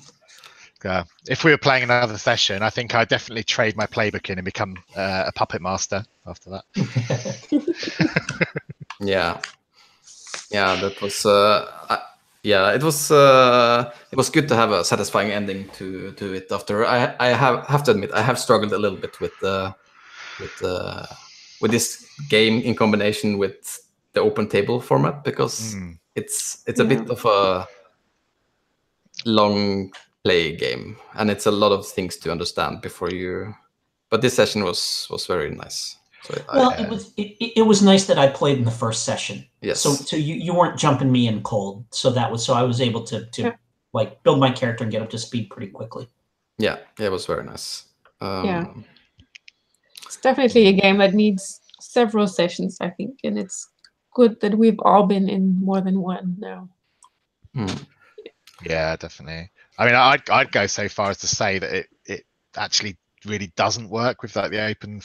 S4: If we were playing another session, I think I'd definitely trade my playbook in and become a puppet master after that.
S1: Yeah, that was. It was good to have a satisfying ending to it. After I have to admit, I have struggled a little bit with this game in combination with the open table format, because it's a bit of a long play game, and it's a lot of things to understand before you. But this session was very nice. So
S2: it was nice that I played in the first session.
S1: Yes.
S2: So you weren't jumping me in cold. So I was able to like build my character and get up to speed pretty quickly.
S1: Yeah, it was very nice.
S3: It's definitely a game that needs several sessions, I think, and it's good that we've all been in more than one now.
S4: Yeah, definitely. I mean, I'd go so far as to say that it actually really doesn't work with like the open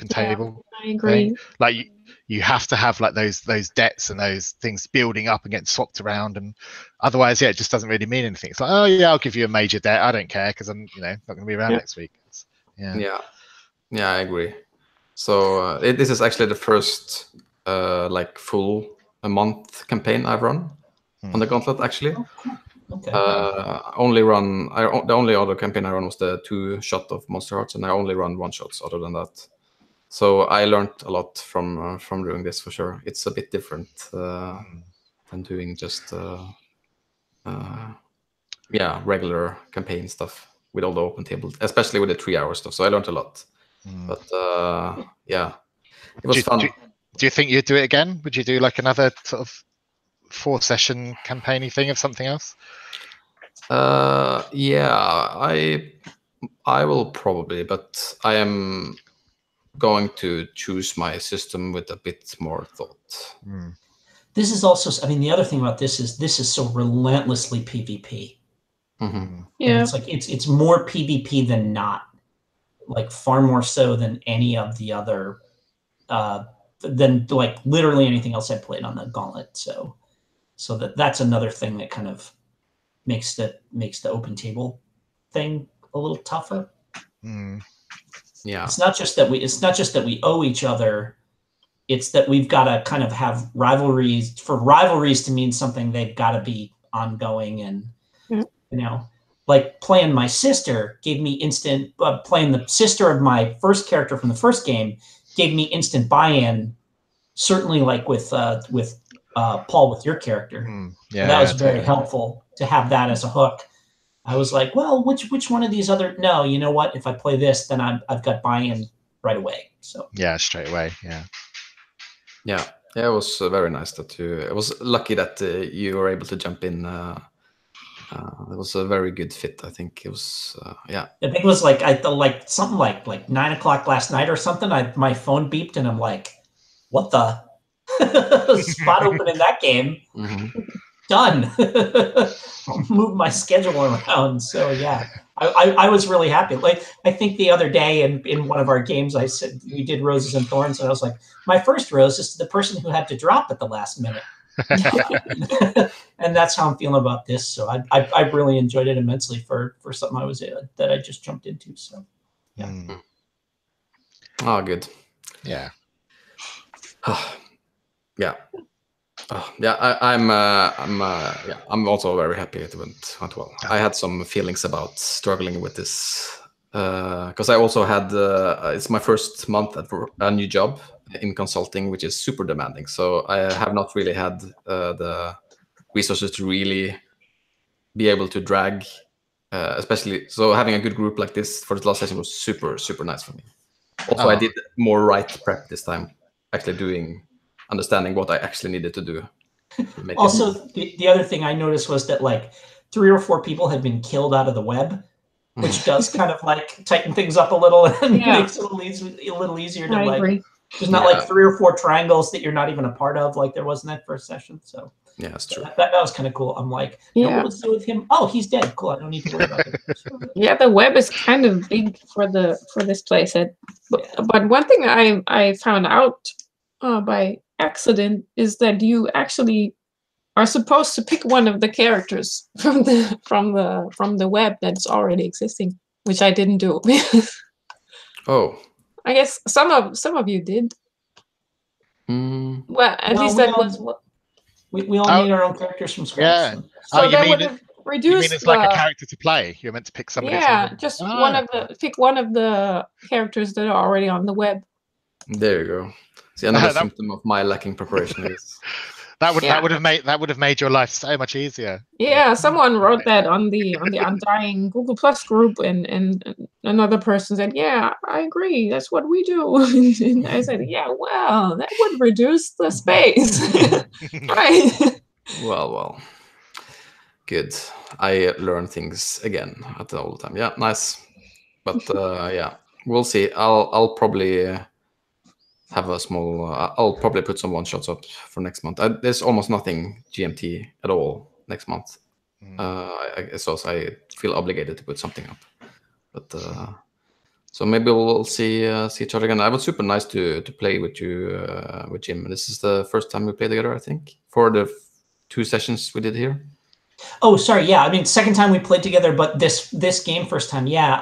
S4: table.
S3: I agree.
S4: Thing. Like you have to have like those debts and those things building up and getting swapped around, and otherwise, it just doesn't really mean anything. It's like, oh yeah, I'll give you a major debt. I don't care because I'm not going to be around next week.
S1: Yeah, I agree. So this is actually the first like full month campaign I've run on the Gauntlet, actually.
S2: Okay.
S1: The only other campaign I run was the 2-shot of Monster Hearts, and I only run 1-shots other than that. So I learned a lot from doing this, for sure. It's a bit different than doing just regular campaign stuff with all the open tables, especially with the 3-hour stuff. So I learned a lot. But it was fun.
S4: Do you think you'd do it again? Would you do like another sort of 4-session campaigny thing of something else?
S1: I will probably, but I am going to choose my system with a bit more thought.
S2: This is also, I mean, the other thing about this is so relentlessly PvP.
S1: Mm-hmm.
S3: Yeah,
S2: and it's like it's more PvP than not, like far more so than any of the other, than like literally anything else I played on the Gauntlet. So that's another thing that kind of makes the open table thing a little tougher.
S1: Yeah,
S2: it's not just that we owe each other. It's that we've got to kind of have rivalries. For rivalries to mean something, they've got to be ongoing. And like playing my sister gave me instant. Playing the sister of my first character from the first game gave me instant buy-in. Certainly, like with Paul, with your character.
S4: Yeah,
S2: and that was very
S4: totally.
S2: helpful to have that as a hook. I was like, well, which one of these other? No, you know what? If I play this, then I've got buy-in right away. So
S4: yeah, straight away.
S1: Yeah, it was very nice that you. It was lucky that you were able to jump in. It was a very good fit. I think it was. Yeah.
S2: I think it was like something like 9 o'clock last night or something. My phone beeped and I'm like, what the spot open in that game?
S1: Mm-hmm.
S2: Done. I'll move my schedule around. So yeah, I was really happy. Like I think the other day in one of our games, I said we did Roses and Thorns, and I was like, my first rose is the person who had to drop at the last minute. And that's how I'm feeling about this. So I really enjoyed it immensely for something that I just jumped into. So yeah.
S1: Oh, good.
S4: Yeah.
S1: Yeah. Yeah, I'm also very happy it went well. I had some feelings about struggling with this because I also had it's my first month at a new job in consulting, which is super demanding. So I have not really had the resources to really be able to drag, especially so having a good group like this for the last session was super nice for me. Also, I did more right prep this time, actually understanding what I actually needed to do.
S2: Also, the other thing I noticed was that like 3 or 4 people had been killed out of the web, which does kind of like tighten things up a little and makes it a little easier to
S3: agree.
S2: There's not like 3 or 4 triangles that you're not even a part of, like there was in that first session. So
S1: yeah, that's true.
S2: That was kind of cool. I'm like, what's do with him? Oh, he's dead. Cool. I don't need to worry about it.
S3: Yeah, the web is kind of big for this playset. But one thing I found out by accident is that you actually are supposed to pick one of the characters from the web that's already existing, which I didn't do.
S1: Oh.
S3: I guess some of you did. Well, at least that was what
S2: we all made our own characters from scratch.
S4: Yeah.
S2: So
S4: you mean
S3: have reduced.
S4: You mean it's like a character to play? You're meant to pick somebody.
S3: Yeah, just pick one of the characters that are already on the web.
S1: There you go. See, another symptom of my lacking preparation is
S4: that would have made your life so much easier.
S3: Yeah, someone wrote that on the Undying Google Plus group, and another person said, "Yeah, I agree. That's what we do." And I said, "Yeah, well, that would reduce the space, right?"
S1: Well, good. I learn things again all the time. Yeah, nice. But yeah, we'll see. I'll probably have a small. I'll probably put some one shots up for next month. There's almost nothing GMT at all next month. I feel obligated to put something up. But so maybe we'll see each other again. It was super nice to play with you, with Jim. This is the first time we played together, I think, for the 2 sessions we did here.
S2: Oh, sorry. Yeah, I mean, second time we played together, but this game first time. Yeah,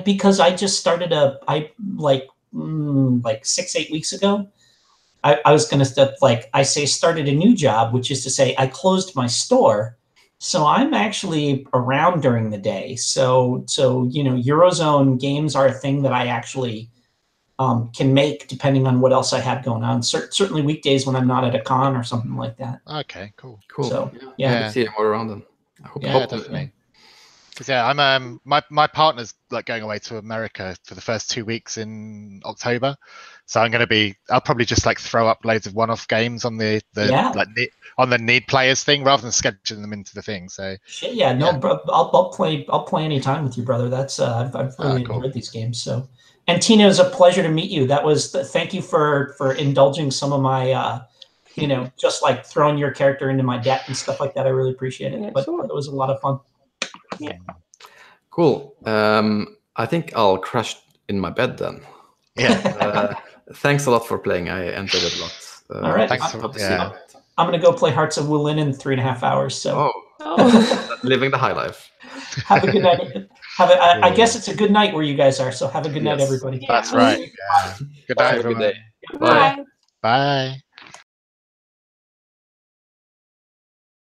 S2: because I just started 6-8 weeks ago. I was gonna started a new job, which is to say I closed my store. So I'm actually around during the day. So Eurozone games are a thing that I actually can make depending on what else I have going on. Certainly weekdays when I'm not at a con or something like that.
S4: Okay, cool.
S2: So
S1: yeah. See more around then.
S4: Definitely. Because I'm my partner's like going away to America for the first 2 weeks in October, so I'll probably just like throw up loads of one-off games on the need players thing rather than scheduling them into the thing. So
S2: bro, I'll play anytime with you, brother. That's I've really enjoyed these games. So, and Tina, it was a pleasure to meet you. Thank you for indulging some of my just like throwing your character into my deck and stuff like that. I really appreciate it.
S3: Yeah,
S2: but
S3: sure.
S2: It was a lot of fun.
S3: Yeah.
S1: Cool. I think I'll crash in my bed then.
S4: Yeah.
S1: Thanks a lot for playing. I enjoyed it a lot.
S2: All right.
S4: Thanks
S2: I'm going to go play Hearts of Wulin in 3.5 hours. So
S1: living the high life.
S2: Have a good night. I guess it's a good night where you guys are. So have a good night, everybody.
S4: That's right. Yeah. Good night, everyone.
S1: Good day.
S3: Bye.
S4: Bye.